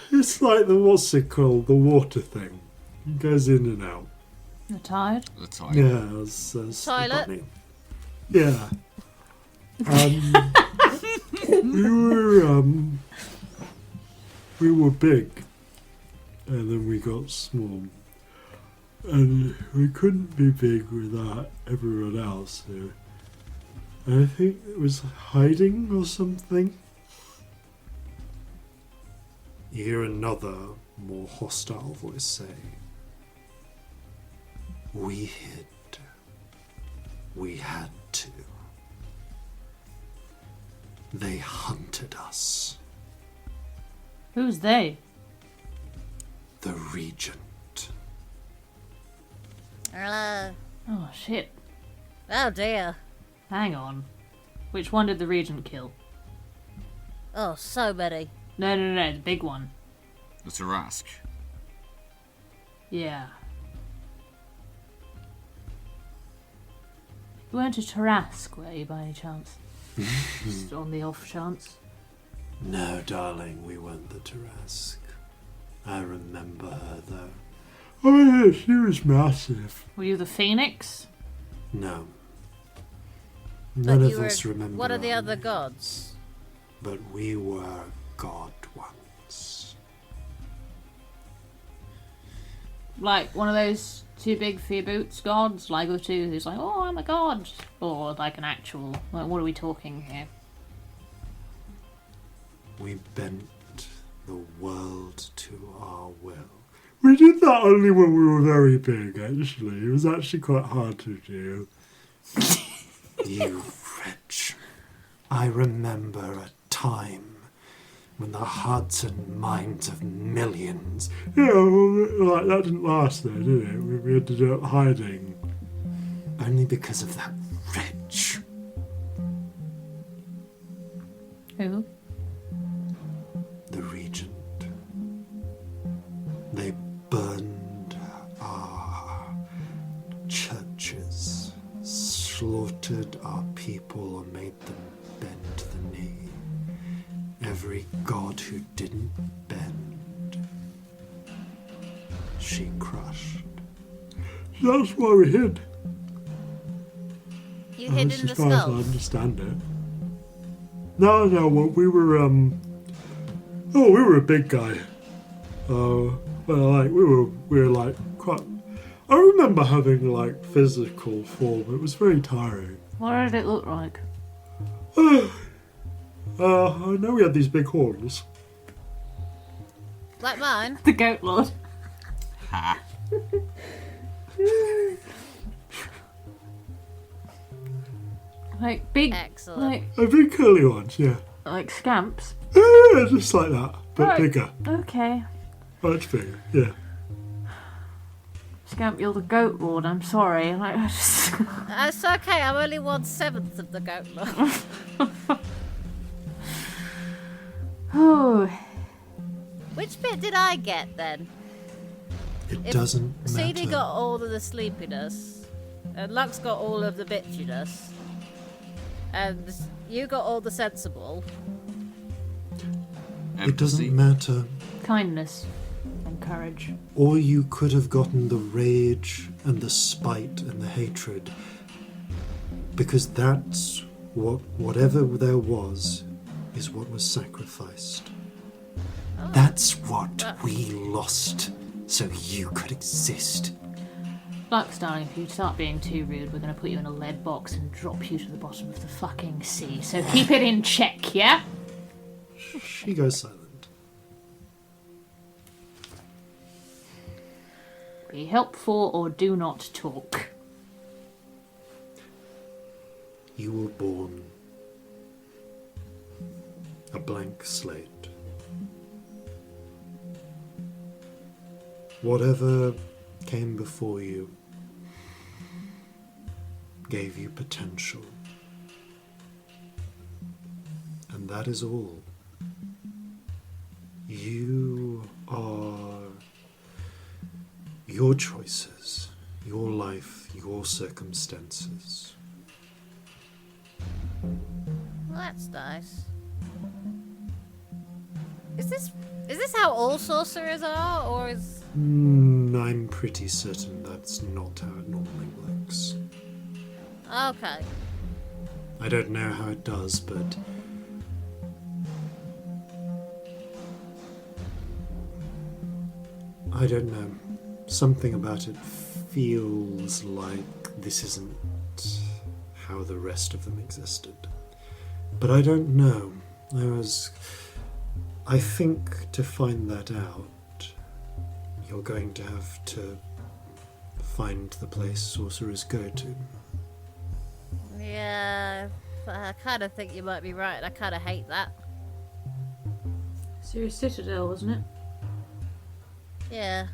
like the what's it called, the water thing. It goes in and out. The tide? The tide. Yeah, that's Toilet? the bunny. Yeah. We were big, and then we got small, and we couldn't be big without everyone else. So I think it was hiding or something. You hear another, more hostile voice say, "We hid. We had to. They hunted us. Who's they? The Regent." Oh, shit. Oh dear. Hang on. Which one did the Regent kill? Oh, so many. No, the big one. The Tarask. Yeah. You weren't a Tarask, were you, by any chance? Just on the off chance. No, darling, we weren't the Tarask. I remember her, though. Oh, yeah, she was massive. Were you the Phoenix? No. But None you of us were remember one of the our other names. gods. But we were God once. Like one of those too big for your boots gods? Like or two who's like, oh, I'm a god? Or like an actual, like what are we talking here? We bent the world to our will. We did that only when we were very big, actually. It was actually quite hard to do. You wretch. I remember a time when the hearts and minds of millions... Yeah, well, like, that didn't last though, did it? We had to do it hiding. Only because of that wretch. Who? The Regent. They burned our churches, slaughtered our people and made them bend the knee. every god who didn't bend, she crushed. That's why we hid. You hid in the as far as I skulls? understand it. No, well, we were we were a big guy. Well, like we were like quite. I remember having like physical form. It was very tiring. What did it look like? I know we had these big horns. Like mine? The Goat Lord. Ha. Like big, Excellent. A big curly ones, yeah. like scamps. Yeah, just like that, but Right. bigger. Okay. Much bigger, yeah. Scamp, you're the Goat Lord, I'm sorry. Like, I just... It's okay, I'm only 1/7 of the Goat Lord. Oh, Which bit did I get then? It If doesn't matter. CD got all of the sleepiness, and Lux got all of the bitchiness, and you got all the sensible. It doesn't Empathy. matter. kindness and courage. Or you could have gotten the rage and the spite and the hatred. Because that's whatever there was is what was sacrificed. That's what we lost so you could exist. Lux, darling, if you start being too rude, we're going to put you in a lead box and drop you to the bottom of the fucking sea. So keep it in check, yeah? She goes silent. Be helpful or do not talk. You were born a blank slate. Whatever came before you gave you potential. And that is all. You are your choices, your life, your circumstances. Well, that's nice. Is this how all sorcerers are, or is... I'm pretty certain that's not how it normally works. Okay. I don't know how it does, but I don't know. Something about it feels like this isn't how the rest of them existed. But I don't know. I think to find that out, you're going to have to find the place sorcerers go to. Yeah, I kind of think you might be right. I kind of hate that. Serious Citadel, wasn't it? Yeah.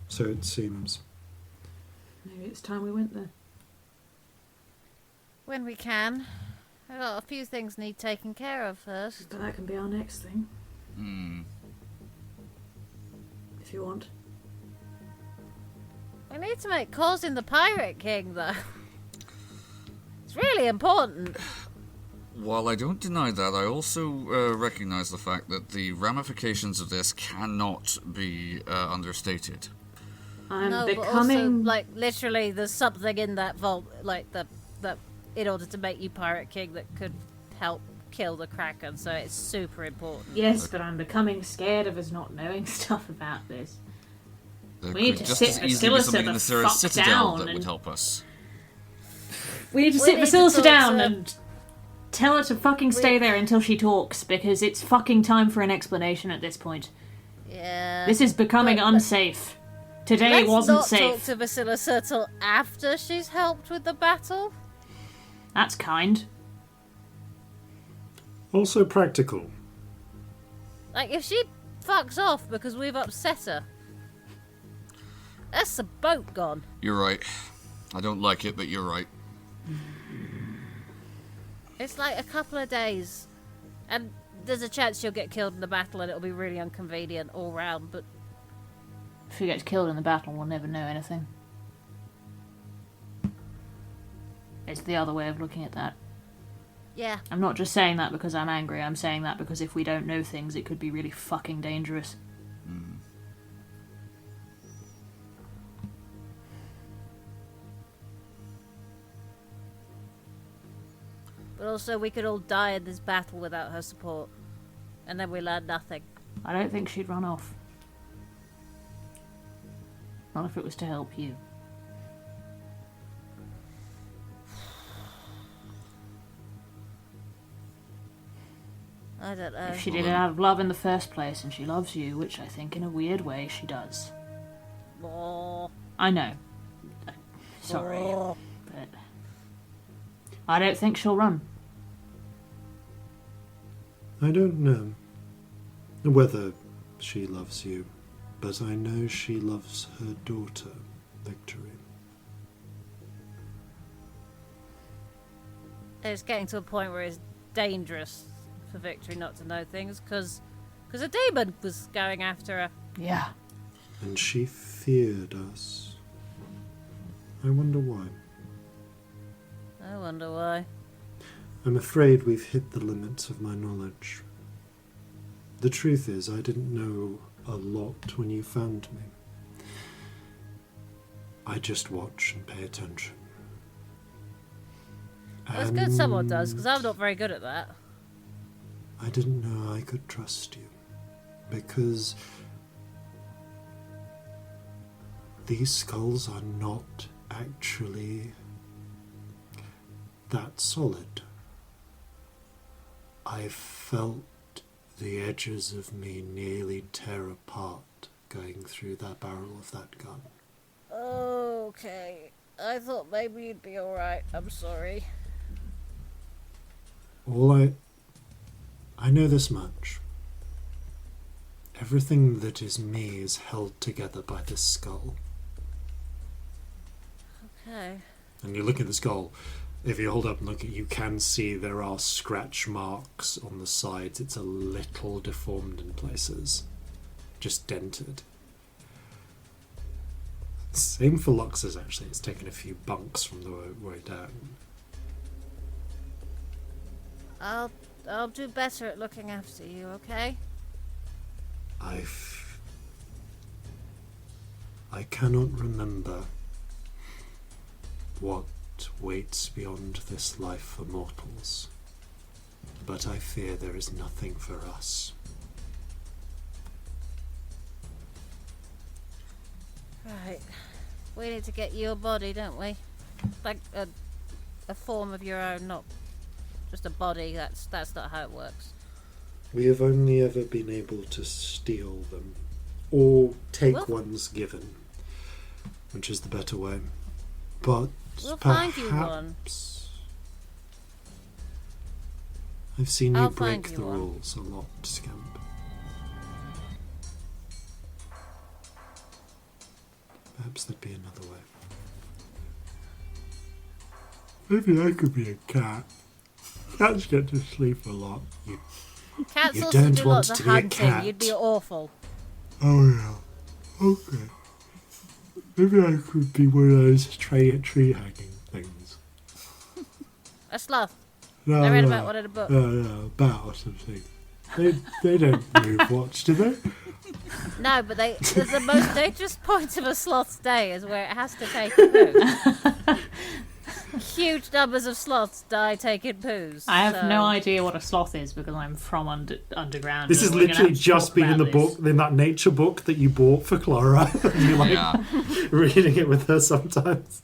So it seems. Maybe it's time we went there. When we can. I've got a few things need taken care of first. But that can be our next thing, if you want. We need to make Corzin the Pirate King, though. It's really important. While I don't deny that, I also recognise the fact that the ramifications of this cannot be understated. I'm No, becoming... but also, like, literally, there's something in that vault, like, that in order to make you Pirate King that could help kill the Kraken, so it's super important. Yes, but I'm becoming scared of us not knowing stuff about this. There We need could to just sit as easily be Basilisca something in the the Ceres fuck Citadel down that and- would help us. We need to We sit need to Basilisca talk down to- and tell her to fucking stay there until she talks, because it's fucking time for an explanation at this point. Yeah. This is becoming But- unsafe. Today Let's wasn't not safe. talk to Basilisca till after she's helped with the battle. That's kind. Also practical. Like, if she fucks off because we've upset her, that's the boat gone. You're right. I don't like it, but you're right. It's like a couple of days, and there's a chance she'll get killed in the battle and it'll be really inconvenient all round, but If she gets killed in the battle, we'll never know anything. It's the other way of looking at that. Yeah. I'm not just saying that because I'm angry, I'm saying that because if we don't know things, it could be really fucking dangerous. But also, we could all die in this battle without her support. And then we learn nothing. I don't think she'd run off. Not if it was to help you. I don't know. If she did it out of love in the first place, and she loves you, which I think in a weird way she does. Oh. I know. Sorry. But I don't think she'll run. I don't know whether she loves you, but I know she loves her daughter, Victory. It's getting to a point where it's dangerous for Victory not to know things, because a demon was going after her. Yeah. And she feared us. I wonder why. I wonder why. I'm afraid we've hit the limits of my knowledge. The truth is, I didn't know a lot when you found me. I just watch and pay attention. Well, it's good someone does, because I'm not very good at that. I didn't know I could trust you, because these skulls are not actually that solid. I felt the edges of me nearly tear apart going through that barrel of that gun. Okay. I thought maybe you'd be alright. I'm sorry. I know this much. Everything that is me is held together by this skull. Okay. And you look at the skull, if you hold up and look at it, you can see there are scratch marks on the sides. It's a little deformed in places. Just dented. Same for Lux's, actually. It's taken a few bunks from the way down. I'll do better at looking after you, okay? I cannot remember what waits beyond this life for mortals, but I fear there is nothing for us. Right. We need to get you a body, don't we? Like a form of your own, not just a body. That's not how it works. We have only ever been able to steal them, or take ones given, which is the better way. But We'll perhaps find you one. I've seen I'll you break find the you one. rules a lot, Scamp. Perhaps there'd be another way. Maybe I could be a cat. Cats get to sleep a lot. Cats You also don't do want lots of to be a hunting. cat. You'd be awful. Oh yeah. Okay. Maybe I could be one of those tree hanging things. A sloth. No, I read no. about one in a book. No, a bat or something. They don't move much, do they? No, but the most dangerous point of a sloth's day is where it has to take a poo. Huge numbers of sloths die taking poos. I have no idea what a sloth is because I'm from underground. This and is we're gonna literally have to just talk been in about the this. book, in that nature book that you bought for Clara. And you're like Yeah. reading it with her sometimes.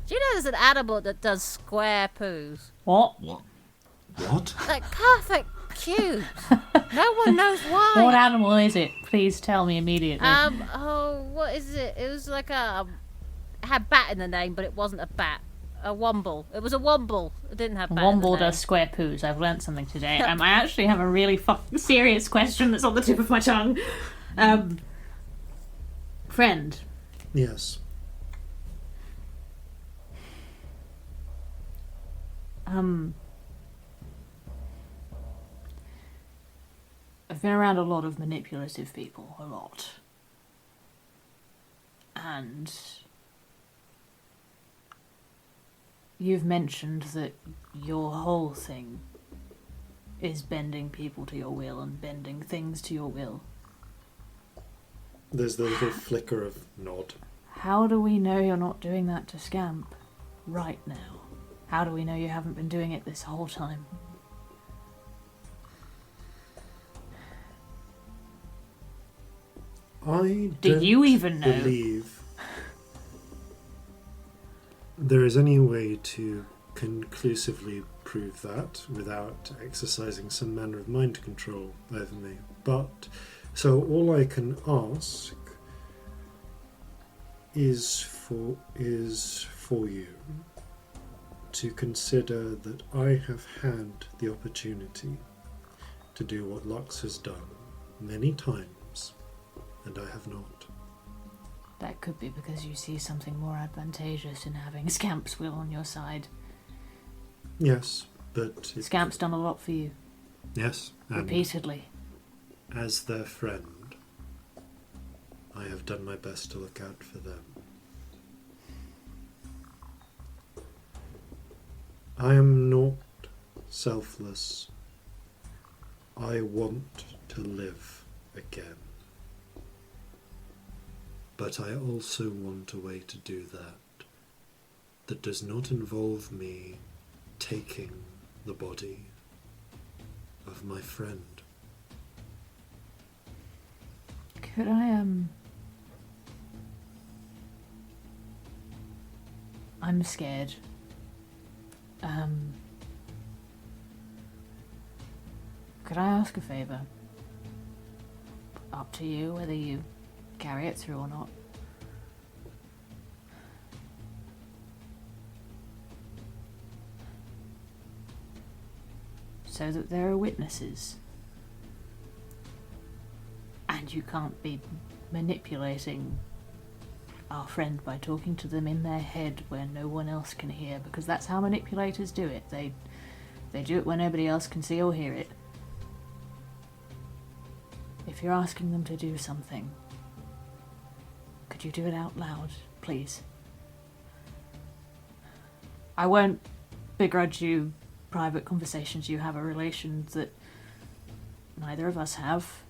Do you know there's an animal that does square poos? What? What? What? Like perfect cubes. No one knows why. What animal is it? Please tell me immediately. What is it? It was like it had bat in the name, but it wasn't a bat. A womble. It was a womble. It didn't have bat in the Womble name. does square poos. I've learnt something today. I actually have a really fucking serious question that's on the tip of my tongue. Friend, Yes. I've been around a lot of manipulative people, a lot. And You've mentioned that your whole thing is bending people to your will and bending things to your will. There's the little flicker of nod. How do we know you're not doing that to Scamp right now? How do we know you haven't been doing it this whole time? I Do don't you even know? believe there is any way to conclusively prove that without exercising some manner of mind control over me. But so all I can ask is for you to consider that I have had the opportunity to do what Lux has done many times, and I have not. That could be because you see something more advantageous in having Scamp's will on your side. Yes, but... Scamp's done a lot for you. Yes, and repeatedly. as their friend, I have done my best to look out for them. I am not selfless. I want to live again. But I also want a way to do that does not involve me taking the body of my friend. Could I, I'm scared. Could I ask a favour? Up to you whether you carry it through or not. So that there are witnesses. And you can't be manipulating our friend by talking to them in their head where no one else can hear, because that's how manipulators do it. They do it where nobody else can see or hear it. If you're asking them to do something, could you do it out loud, please? I won't begrudge you private conversations you have, a relation that neither of us have.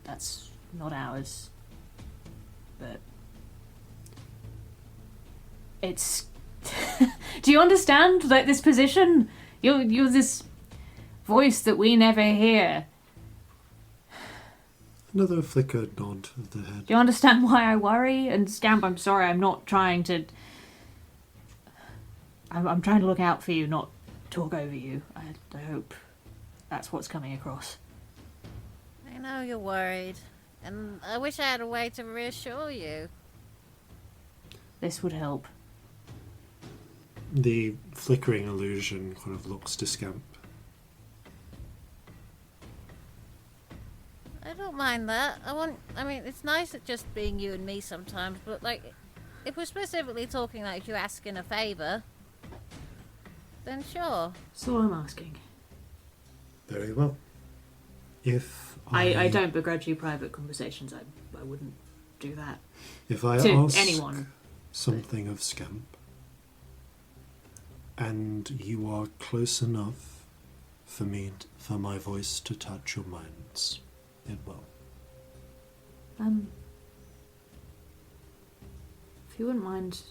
That's not ours. But it's... Do you understand, like, this position? You're this voice that we never hear. Another flickered nod of the head. Do you understand why I worry? And Scamp, I'm sorry, I'm not trying to... I'm trying to look out for you, not talk over you. I hope that's what's coming across. I know you're worried, and I wish I had a way to reassure you. This would help. The flickering illusion kind of looks to Scamp. I don't mind that. I mean, it's nice it just being you and me sometimes, but, like, if we're specifically talking like you're asking a favour, then sure. That's all I'm asking. Very well. If I don't begrudge you private conversations. I wouldn't do that. If I to ask anyone. something of Scamp, and you are close enough for my voice to touch your minds, it will. If you wouldn't mind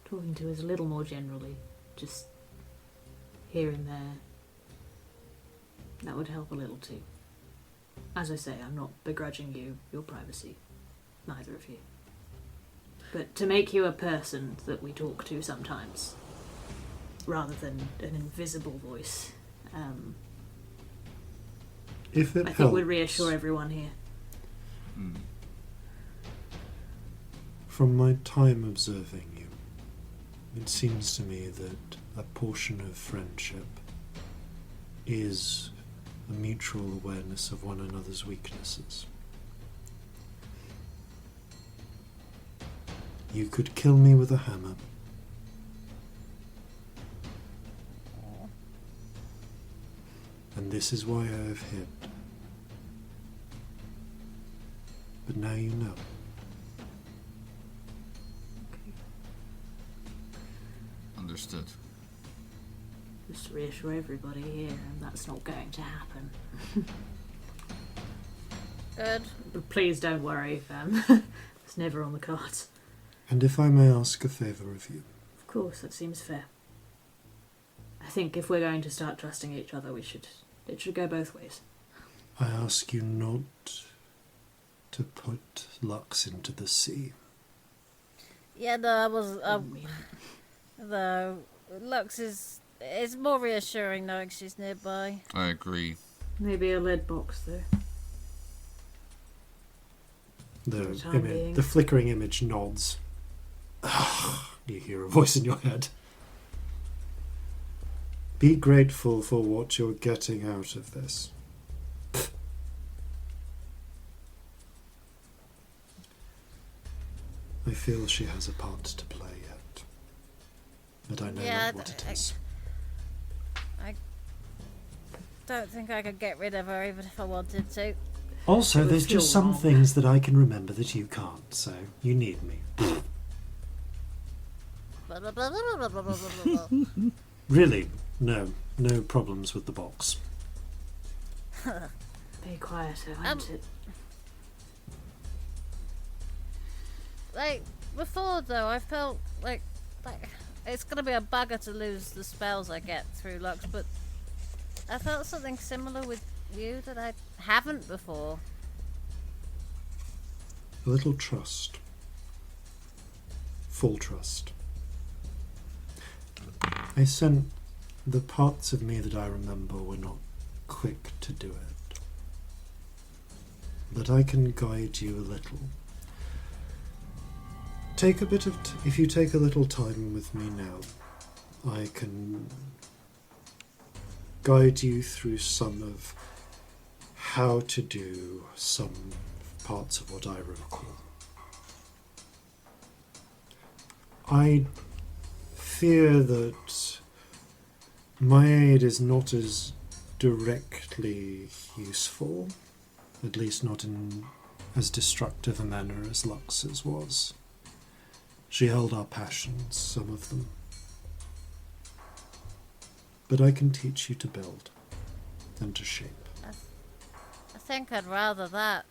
talking to us a little more generally, just here and there, that would help a little too. As I say, I'm not begrudging you your privacy, neither of you. But to make you a person that we talk to sometimes, rather than an invisible voice, If it I think helps, would reassure everyone here. From my time observing you, it seems to me that a portion of friendship is a mutual awareness of one another's weaknesses. You could kill me with a hammer. And this is why I have hid. But now you know. Understood. Just to reassure everybody here, and that's not going to happen. Good. But please don't worry, fam. It's never on the cards. And if I may ask a favour of you. Of course, that seems fair. I think if we're going to start trusting each other, it should go both ways. I ask you not to put Lux into the sea. Yeah, no, I was. Though Lux is more reassuring knowing she's nearby. I agree. Maybe a lead box, though. The flickering image nods. You hear a voice in your head. Be grateful for what you're getting out of this. I feel she has a part to play yet, but I know not what it is. I don't think I could get rid of her even if I wanted to. Also, there's just some things that I can remember that you can't, so you need me. Really, no problems with the box. Be quieter, won't it? Like, before though, I felt like it's gonna be a bugger to lose the spells I get through Lux, but I felt something similar with you that I haven't before. A little trust. Full trust. I sent the parts of me that I remember were not quick to do it. But I can guide you a little. If you take a little time with me now, I can guide you through some of how to do some parts of what I recall. I fear that my aid is not as directly useful, at least not in as destructive a manner as Lux's was. She held our passions, some of them. But I can teach you to build and to shape. I think I'd rather that.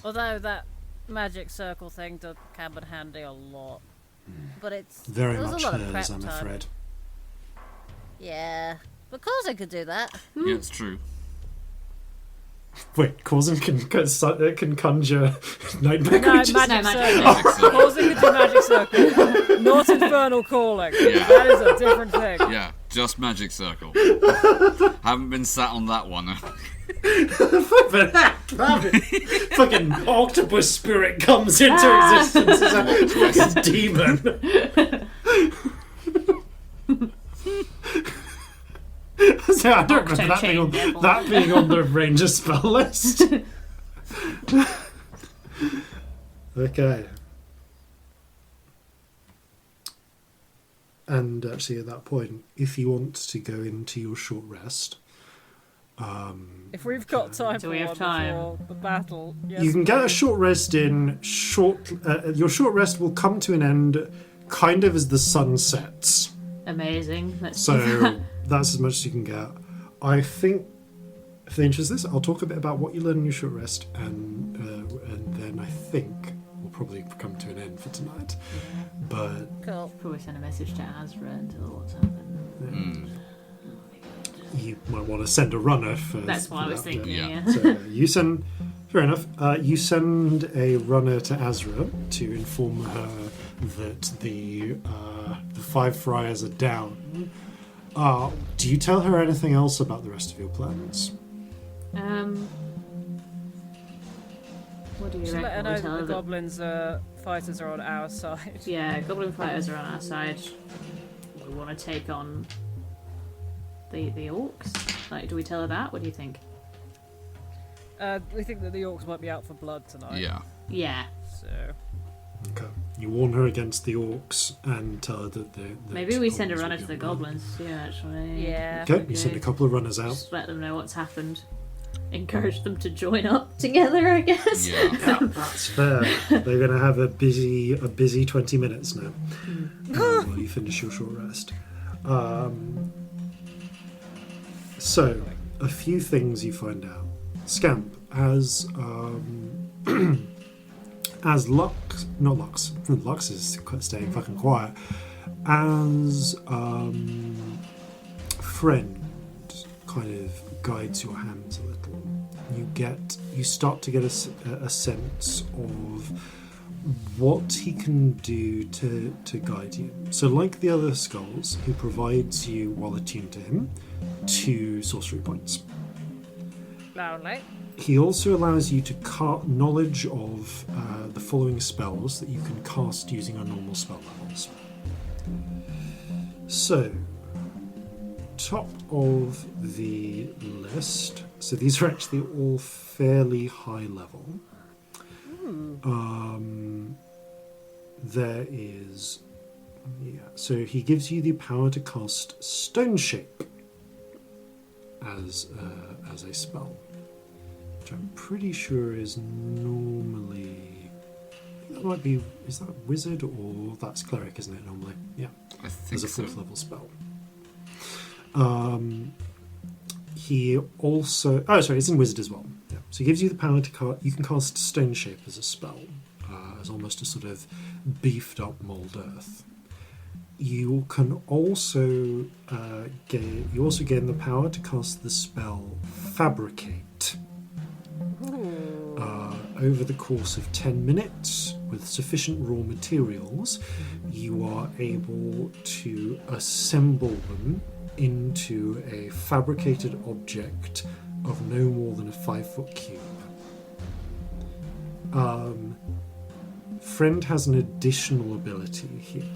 Although that magic circle thing did come in handy a lot. But it's very much much a lot hers, of I'm prep time. afraid. Yeah, but Corzin could do that. Yeah, it's true. Wait, Corzin can conjure nightmare No, creatures? magic circle. Magic circle. Corzin could do magic circle. Not infernal calling. Yeah. That is a different thing. Yeah, just magic circle. Haven't been sat on that one. Fucking octopus spirit comes into existence as a fucking demon. So I don't remember that being on the ranger spell list. Okay. And actually at that point, if you want to go into your short rest, If we've got time Do for we have one time? before the battle, yes. you can get a short rest in. Your short rest will come to an end kind of as the sun sets. Amazing. Let's do So that. that's as much as you can get. I think, if the interest is this, I'll talk a bit about what you learn in your short rest, and then I think we'll probably come to an end for tonight. But Cool. Probably send a message to Azra and tell her what's happened. you might want to send a runner for. That's what for I was that, thinking, Yeah. yeah. So you send. Fair enough. You send a runner to Azra to inform her that the 5 friars are down. Do you tell her anything else about the rest of your plans? What do you Just let her reckon? know We tell that her the goblins fighters are on our side. Yeah, goblin fighters are on our side. We want to take on the orcs. Like, do we tell her that? What do you think? We think that the orcs might be out for blood tonight. Yeah. Yeah. So Okay. You warn her against the orcs and tell her that Maybe we send a goblins runner will to be the on blood. goblins too, actually. yeah. Okay, you send a couple of runners out. Just let them know what's happened. encourage them to join up together, I guess. Yeah. That's fair. They're going to have a busy 20 minutes now while you finish your short rest. So, a few things you find out. Scamp, as Lux is staying fucking quiet. As Friend kind of guides your hands a little, you start to get a sense of what he can do to guide you. So, like the other skulls, he provides you, while attuned to him, 2 sorcery points. Lovely. He also allows you to knowledge of the following spells that you can cast using our normal spell levels. So, top of the list. So these are actually all fairly high level. There is... Yeah, so he gives you the power to cast Stone Shape as a spell, which I'm pretty sure is normally... That might be... Is that Wizard or that's Cleric, isn't it, normally? Yeah. I think As a so. 4th level spell. He also... Oh, sorry, it's in Wizard as well. Yeah. So he gives you the power to cast... You can cast Stone Shape as a spell, as almost a sort of beefed up Mold Earth. You can also gain the power to cast the spell Fabricate. Over the course of 10 minutes, with sufficient raw materials, you are able to assemble them into a fabricated object of no more than a 5-foot cube. Friend has an additional ability here.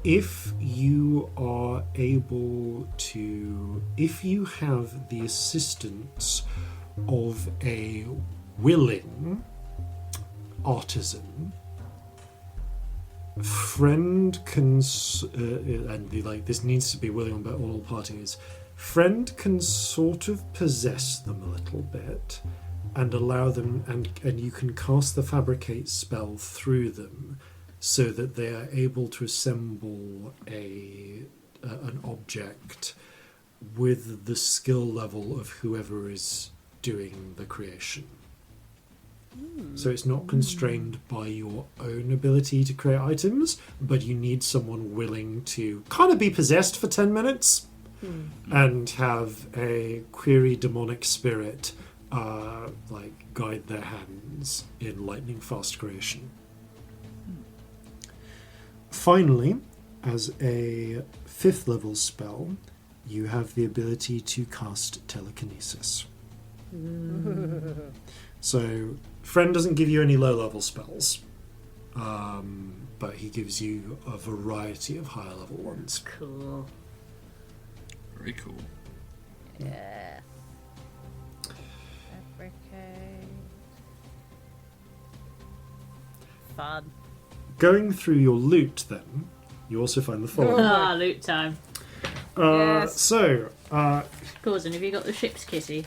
If you are able to... If you have the assistance of a willing artisan, Friend can... this needs to be willing on all parties. Friend can sort of possess them a little bit and allow them... And you can cast the Fabricate spell through them, so that they are able to assemble an object with the skill level of whoever is doing the creation. So it's not constrained by your own ability to create items, but you need someone willing to kind of be possessed for 10 minutes and have a query demonic spirit guide their hands in lightning fast creation. Finally, as a 5th level spell, you have the ability to cast telekinesis. So, Friend doesn't give you any low level spells, but he gives you a variety of higher level ones. Cool. Very cool. Yeah. Fabricate. Fun. Going through your loot, then, you also find the following. Loot time. Yes. So, Corzin, have you got the ship's kitty?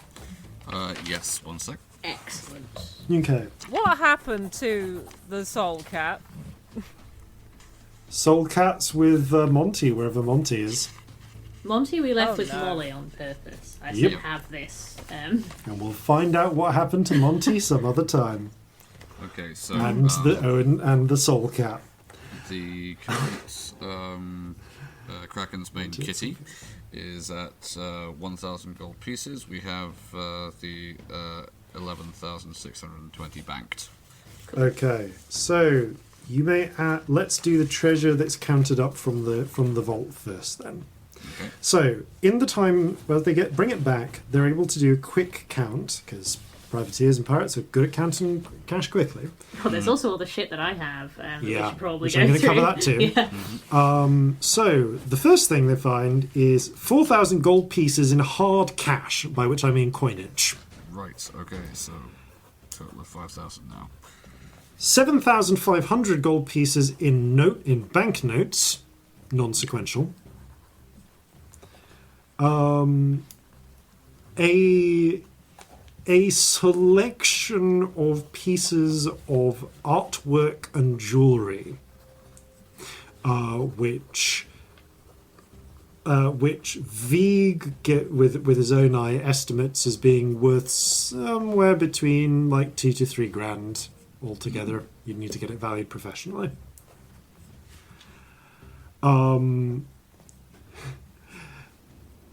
Yes, one sec. Excellent. okay. What happened to the soul cat? Soul Cats with Monty, wherever Monty is. Monty we left Oh, with no. Molly on purpose. I Yep. said have this. And we'll find out what happened to Monty some other time. Okay, so And the Owen and the Soul Cat. the current Kraken's main kitty is at 1,000 gold pieces. We have the 11,620 banked. Okay, so you may let's do the treasure that's counted up from the vault first, then. Okay. So in the time where they bring it back, they're able to do a quick count because privateers and pirates are good at counting cash quickly. Oh, there's also all the shit that I have. That we should probably which go I'm going to through. cover that too. Yeah. So the first thing they find is 4,000 gold pieces in hard cash, by which I mean coinage. Right, okay, so total of 5,000 now. 7,500 gold pieces in banknotes, non-sequential. A a selection of pieces of artwork and jewellery, which Vieg with his own eye estimates as being worth somewhere between like 2 to 3 grand altogether. You'd need to get it valued professionally. In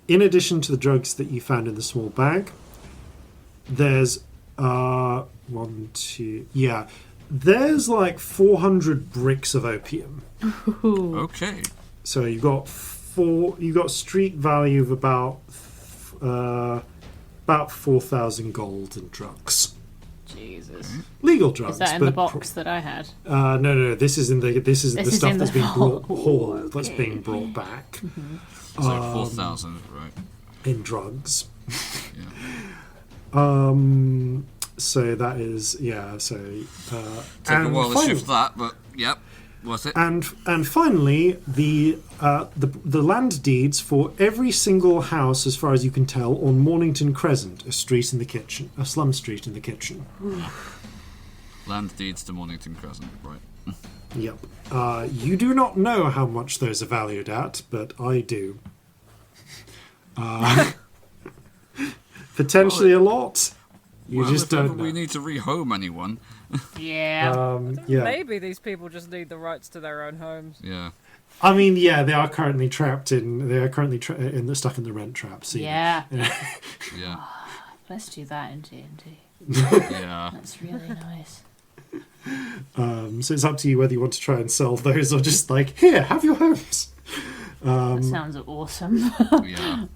addition to the drugs that you found in the small bag, there's there's like 400 bricks of opium. Okay. So you got street value of about 4,000 gold in drugs. Jesus. Legal drugs. Is that in the box that I had? No. This is the stuff that's being brought okay. that's being brought back. Mm-hmm. So 4,000, right? In drugs. Yeah. So that is So take a while to shift that, but yep. What's it? And finally, the land deeds for every single house, as far as you can tell, on Mornington Crescent, a slum street in the kitchen. Land deeds to Mornington Crescent, right? Yep. You do not know how much those are valued at, but I do. Potentially a lot. You just don't know. We need to rehome anyone. Yeah. Maybe these people just need the rights to their own homes. Yeah. I mean, yeah, they are currently stuck in the rent trap. So yeah. Yeah. Let's do that in D&D. Yeah. That's really nice. So it's up to you whether you want to try and sell those or just like, here, have your homes. That sounds awesome. Yeah.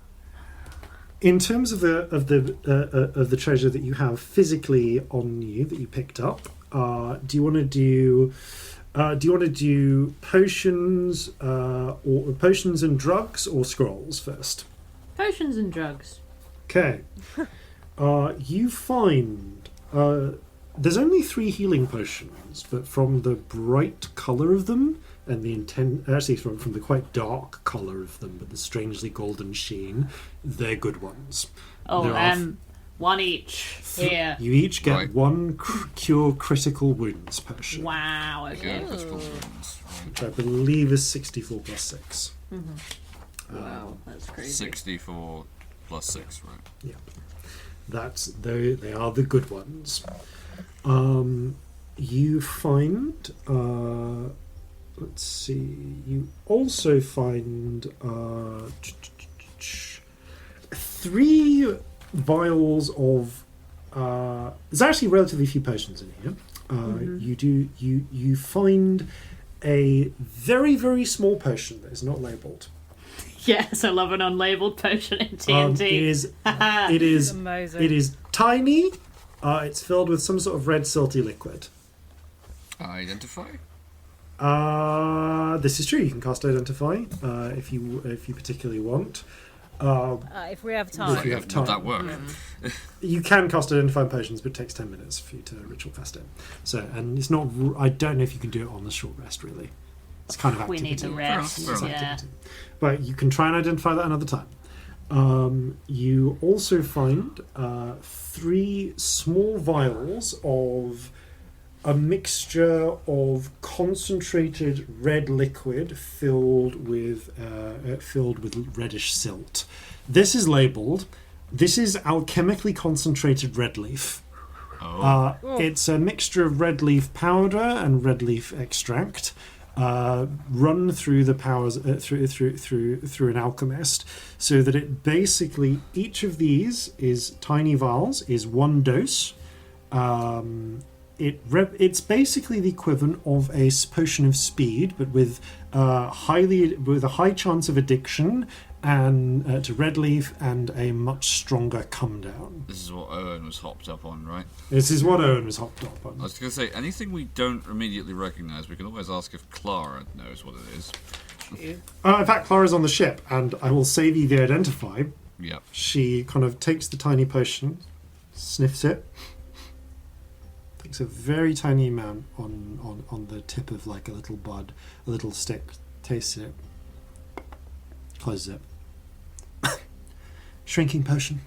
In terms of the treasure that you have physically on you that you picked up, do you want to do potions or potions and drugs or scrolls first? Potions and drugs. Okay. You find there's only 3 healing potions, but from the bright colour of them and the from the quite dark colour of them, but the strangely golden sheen, they're good ones. One each. Here. You each get one cure critical wounds potion. Wow. Okay. Yeah, critical wounds. Which I believe is 64 plus 6. Mm-hmm. Wow, that's crazy. 64 plus 6, right? Yeah. They are the good ones. You find let's see. You also find 3 vials of. There's actually relatively few potions in here. You find a very, very small potion that is not labelled. Yes, I love an unlabelled potion in D&D. It is Amazing. It is tiny. It's filled with some sort of red silty liquid. Identify? This is true. You can cast Identify if you particularly want. If we have time. If you have time. Would that work? You can cast Identify potions, but it takes 10 minutes for you to ritual fast it. So, and it's not. I don't know if you can do it on the short rest. Really, it's kind of activity. We need the rest. Yeah. But you can try and identify that another time. You also find 3 small vials of a mixture of concentrated red liquid filled with reddish silt. This is labelled. This is alchemically concentrated red leaf. It's a mixture of red leaf powder and red leaf extract. Run through the powers through an alchemist, so that it basically, each of these is tiny vials, is 1 dose. It's basically the equivalent of a potion of speed, but with a high chance of addiction and to red leaf and a much stronger come down. This is what Owen was hopped up on, right? This is what Owen was hopped up on. I was going to say, anything we don't immediately recognise, we can always ask if Clara knows what it is. In fact, Clara's on the ship, and I will save you the Identify. Yep. She kind of takes the tiny potion, sniffs it, takes a very tiny amount on the tip of like a little bud, a little stick, tastes it, closes it. Shrinking potion.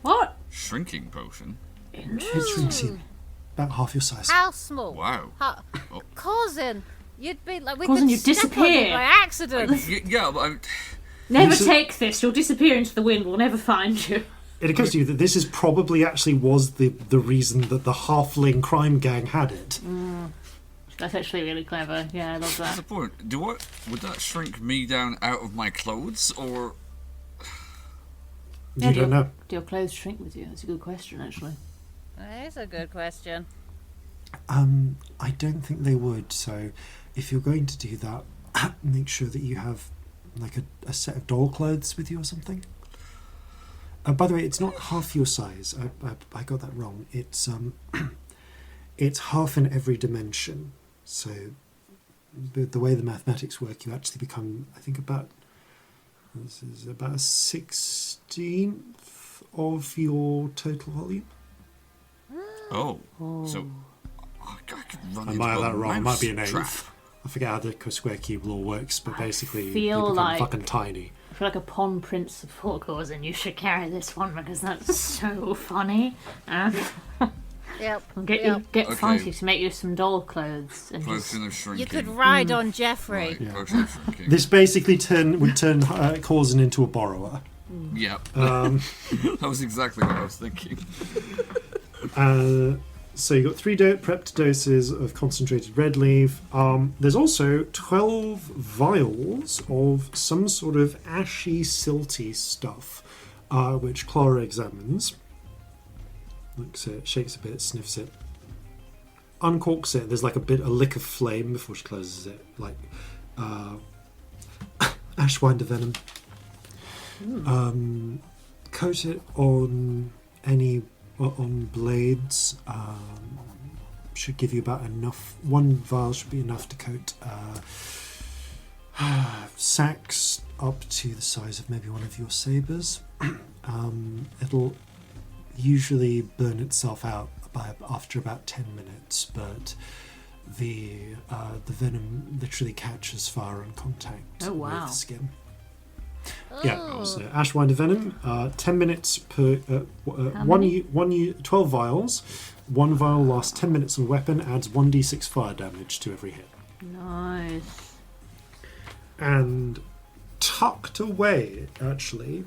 What? shrinking potion. It shrinks you about half your size. How small? Wow. Corzin, you'd be like, we Corzin, could you'd step on disappear. you by accident. Yeah, but Never take this. You'll disappear into the wind. We'll never find you. It occurs to you that this is probably actually was the reason that the halfling crime gang had it. That's actually really clever. Yeah, I love what's that. the point? Would that shrink me down out of my clothes, or You don't know. Do your clothes shrink with you? That's a good question, actually. That's a good question. I don't think they would. So, if you're going to do that, make sure that you have like a set of doll clothes with you or something. By the way, it's not half your size. I got that wrong. It's it's half in every dimension. So, the way the mathematics work, you actually become, I think, this is about a 16th of your total volume. so I could run I into might have a that wrong. It might be an mouse eighth. trap. I forget how the square cube law works, but basically they feel become like- fucking tiny. I feel like upon principle, Corzin, you should carry this one because that's so funny. Yep. I'll get Okay. Francie to make you some doll clothes. And just... Potion of shrinking. You could ride on Jeffrey. Right, potion of shrinking. This basically would turn Corzin into a borrower. Yep. Um, That was exactly what I was thinking. So you've got 3 prepped doses of concentrated red leaf. There's also 12 vials of some sort of ashy, silty stuff, which Clara examines. Looks at it, shakes a bit, sniffs it, uncorks it. There's like a lick of flame before she closes it, like ashwinder venom. Coat it on blades. Should give you about enough. 1 vial should be enough to coat sacks up to the size of maybe one of your sabers. It'll usually burn itself out after about 10 minutes, but the venom literally catches fire on contact with skin. Yeah, so ashwinder venom, 10 minutes per 12 vials. 1 vial lasts 10 minutes on weapon, adds 1d6 fire damage to every hit. Nice. And tucked away, actually,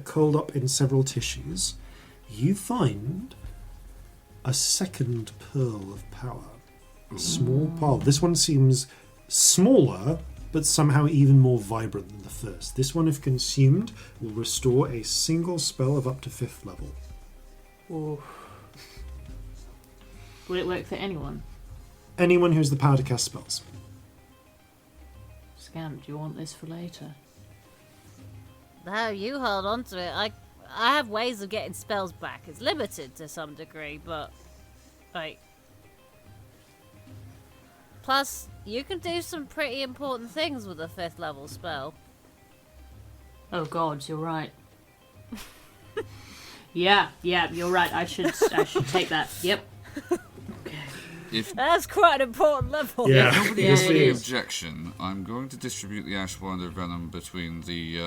curled up in several tissues, you find a second pearl of power. A small pearl. This one seems smaller, but somehow even more vibrant than the first. This one, if consumed, will restore a single spell of up to 5th level. Ooh. Would it work for anyone? Anyone who has the power to cast spells. Scamp, do you want this for later? No, you hold on to it. I have ways of getting spells back. It's limited to some degree, but like. Plus, you can do some pretty important things with a 5th level spell. Oh God, you're right. yeah, you're right. I should take that. Yep. That's quite an important level. Yeah. If nobody Yeah, has it any is. objection, I'm going to distribute the ashwinder venom between the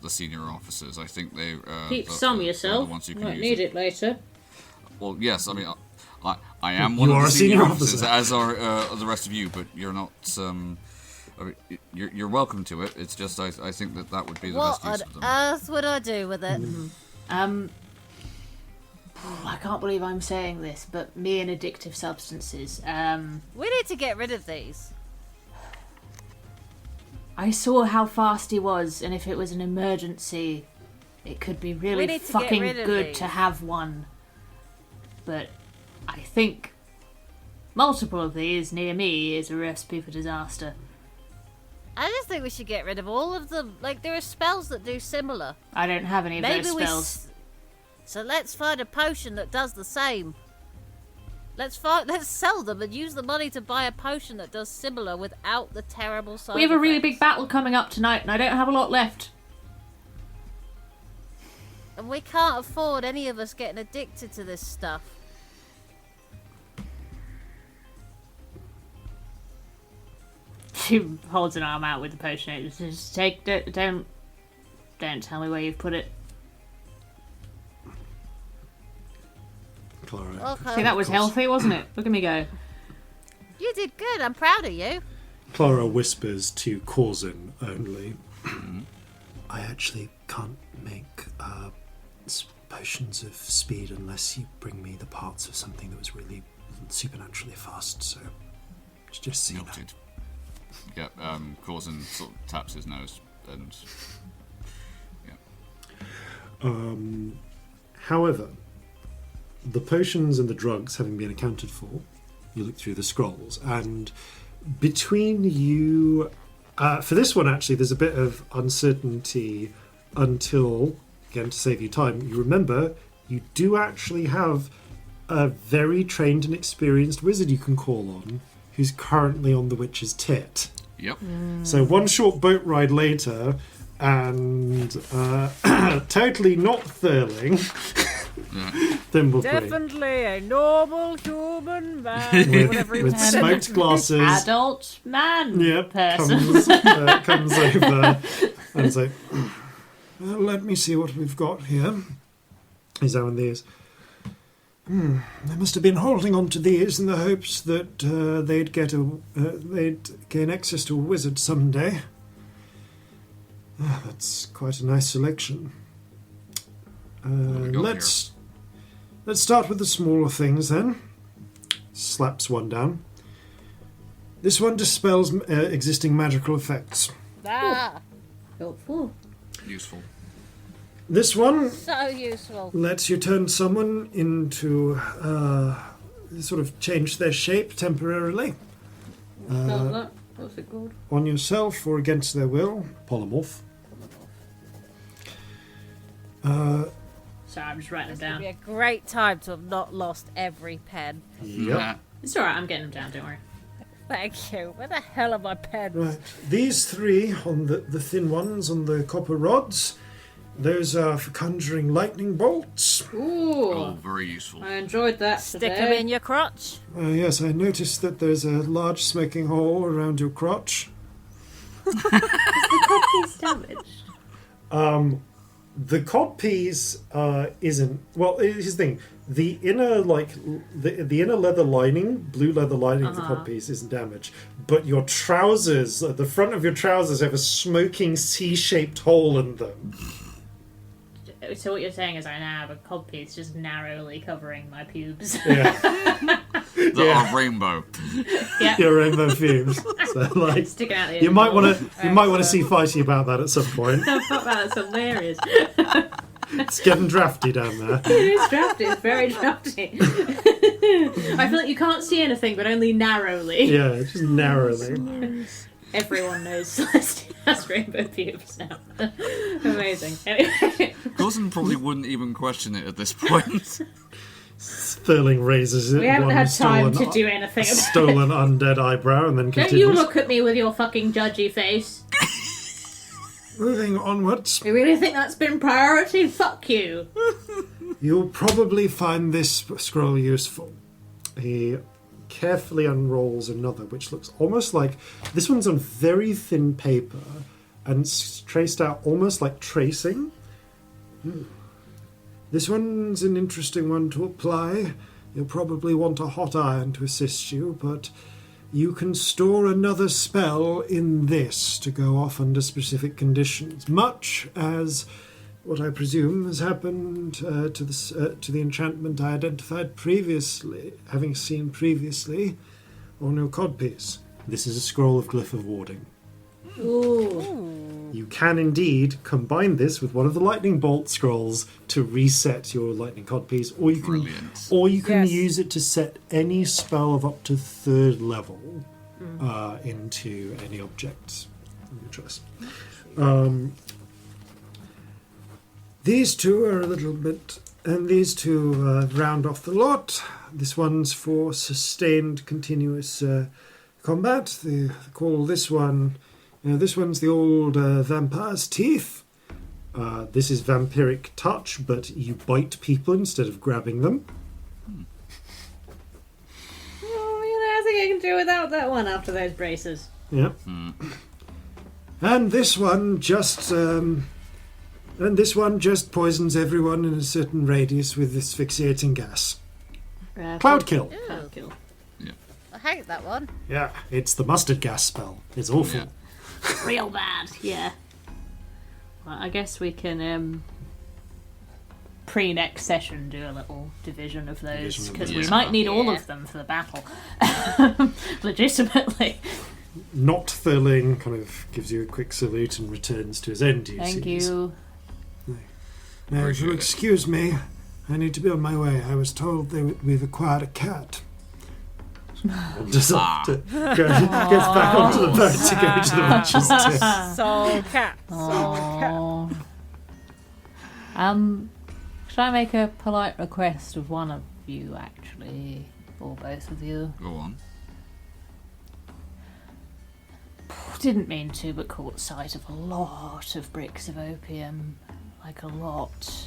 senior officers. I think they Keep the- some the yourself. ones who can Might use need it later. Well, yes. I mean, I am one You of are the a senior senior officers, officer. as are the rest of you. But you're not. I mean, you're welcome to it. It's just I think that would be the What best use on of them. earth would I do with it? I can't believe I'm saying this, but me and addictive substances. We need to get rid of these. I saw how fast he was, and if it was an emergency, it could be We really need to get fucking rid of good these. to have one. But I think multiple of these near me is a recipe for disaster. I just think we should get rid of all of them. Like, there are spells that do similar. I don't have any of Maybe those we. spells. So let's find a potion that does the same. Let's sell them and use the money to buy a potion that does similar without the terrible side We have a really effects. big battle coming up tonight, and I don't have a lot left. And we can't afford any of us getting addicted to this stuff. She holds an arm out with the potion. Just take it. Don't tell me where you've put it. Clara. Okay. See, that was healthy, wasn't it? Look at me go. You did good. I'm proud of you. Clara whispers to Corzin only. I actually can't make potions of speed unless you bring me the parts of something that was really supernaturally fast, so just see that. Noted. Yeah, Corzin sort of taps his nose and... Yeah. However, the potions and the drugs having been accounted for, you look through the scrolls, and between you... for this one, actually, there's a bit of uncertainty until, again, to save you time, you remember you do actually have a very trained and experienced wizard you can call on who's currently on the witch's tit. Yep. So one short boat ride later, and totally not Thurling, Thimblefree. Definitely a normal human man. with smoked glasses. Adult man person. Comes over and say, well, let me see what we've got here. He's on these. They must have been holding on to these in the hopes that they'd gain access to a wizard someday. That's quite a nice selection. Let's start with the smaller things then. Slaps one down. This one dispels existing magical effects. Helpful. Useful. This one So useful. lets you turn someone into sort of change their shape temporarily What's it called? on yourself or against their will. Polymorph. Sorry, I'm just writing them It'd be down. a great time to have not lost every pen. Yep. It's alright, I'm getting them down, don't worry. Thank you. Where the hell are my pens? Right. These three on the thin ones on the copper rods, those are for conjuring lightning bolts. Ooh, Oh, very useful. I enjoyed that Stick today. them in your crotch. Yes, I noticed that there's a large smoking hole around your crotch. He's damaged. The codpiece isn't. Well, here's the thing: the inner the inner leather lining, blue leather lining of the codpiece isn't damaged, but your trousers, the front of your trousers, have a smoking C-shaped hole in them. So what you're saying is I now have a codpiece just narrowly covering my pubes. Yeah, That are rainbow. Yeah. your rainbow fumes. So, like, Sticking out the end you of might the want wall. to see Fighty about that at some point. Fuck that, that's hilarious. It's getting drafty down there. It is drafty, it's very drafty. I feel like you can't see anything, but only narrowly. Yeah, just narrowly. Everyone knows Celestia has rainbow pubes now. Amazing. Anyway. Corzin probably wouldn't even question it at this point. Thurling raises it. We haven't one had time stolen- to do anything about Stolen undead eyebrow, and then Don't continues. you look at me with your fucking judgy face. Moving onwards. You really think that's been priority? Fuck you. You'll probably find this scroll useful. He carefully unrolls another, which looks almost like... This one's on very thin paper, and it's traced out almost like tracing. This one's an interesting one to apply. You'll probably want a hot iron to assist you, but you can store another spell in this to go off under specific conditions, much as what I presume has happened to the enchantment I identified previously, having seen previously on your codpiece. This is a scroll of Glyph of Warding. Ooh. You can indeed combine this with one of the lightning bolt scrolls to reset your lightning codpiece, or you can Yes. use it to set any spell of up to 3rd level into any object of your choice. These two are a little bit, and these two round off the lot. This one's for sustained, continuous combat. They call this one. This one's the old vampire's teeth. This is vampiric touch, but you bite people instead of grabbing them. I think I can do without that one after those braces. Yeah. And this one just poisons everyone in a certain radius with asphyxiating gas. Cloud kill. Cloud kill. I hate that one. Yeah, it's the mustard gas spell. It's awful. Yeah. Real bad, yeah. Well, I guess we can pre-next session do a little division of those, because we might need all of them for the battle. Legitimately. Not Thurling kind of gives you a quick salute and returns to his own duties. Thank you. Now, if you'll excuse me, I need to be on my way. I was told we've acquired a cat. Just off to gets back onto the boat to go to the witch's tip. Soul cat. Soul cat. Should I make a polite request of one of you, actually? Or both of you? Go on. Didn't mean to, but caught sight of a lot of bricks of opium. Like a lot.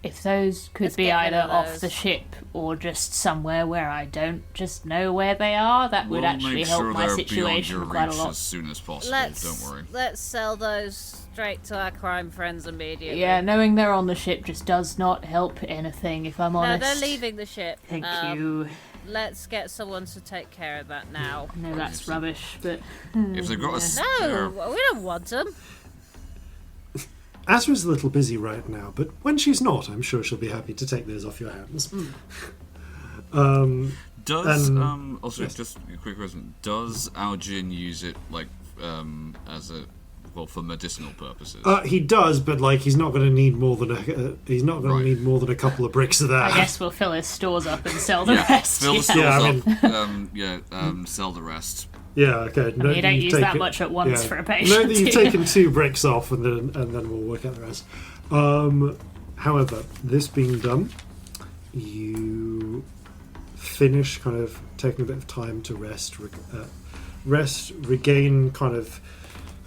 If those could be either off the ship or just somewhere where I don't just know where they are, that would actually help my situation quite a lot. As soon as possible. Don't worry. Let's sell those straight to our crime friends immediately. Yeah, knowing they're on the ship just does not help anything, if I'm honest. No, they're leaving the ship. Thank you. Let's get someone to take care of that now. No, that's rubbish, but... If they've got a spare... No, we don't want them. Azra's a little busy right now, but when she's not, I'm sure she'll be happy to take those off your hands. Also, yes. Just a quick question. Does Algin use it, like, as a... Well, for medicinal purposes. He does, but like he's not going to need more than a couple of bricks of that. I guess we'll fill his stores up and sell the rest. Fill the stores up. Sell the rest. Yeah, okay. No, you don't use that much at once for a patient. No, you've taken 2 bricks off, and then we'll work out the rest. However, this being done, you finish kind of taking a bit of time to rest, regain kind of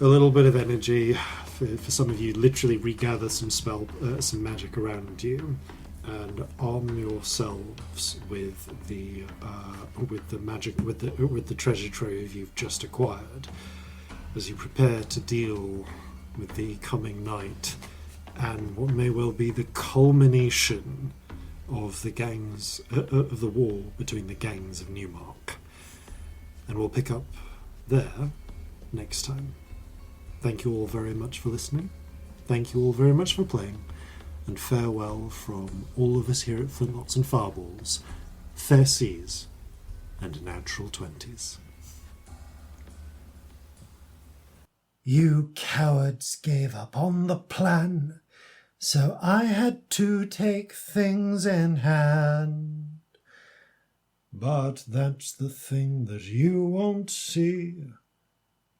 a little bit of energy. For some of you, literally regather some magic around you, and arm yourselves with the treasure trove you've just acquired, as you prepare to deal with the coming night and what may well be the culmination of the gangs of the war between the gangs of Newmark. And we'll pick up there next time. Thank you all very much for listening. Thank you all very much for playing. And farewell from all of us here at Flintlocks and Fireballs. Fair seas and natural 20s. You cowards gave up on the plan, so I had to take things in hand. But that's the thing that you won't see.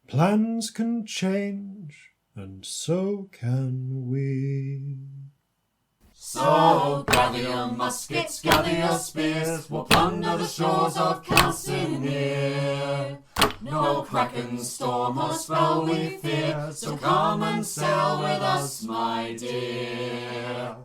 Plans can change, and so can we. So gather your muskets, gather your spears, we'll plunder the shores of Calcinea. No kraken, storm or spell we fear, so come and sail with us, my dear.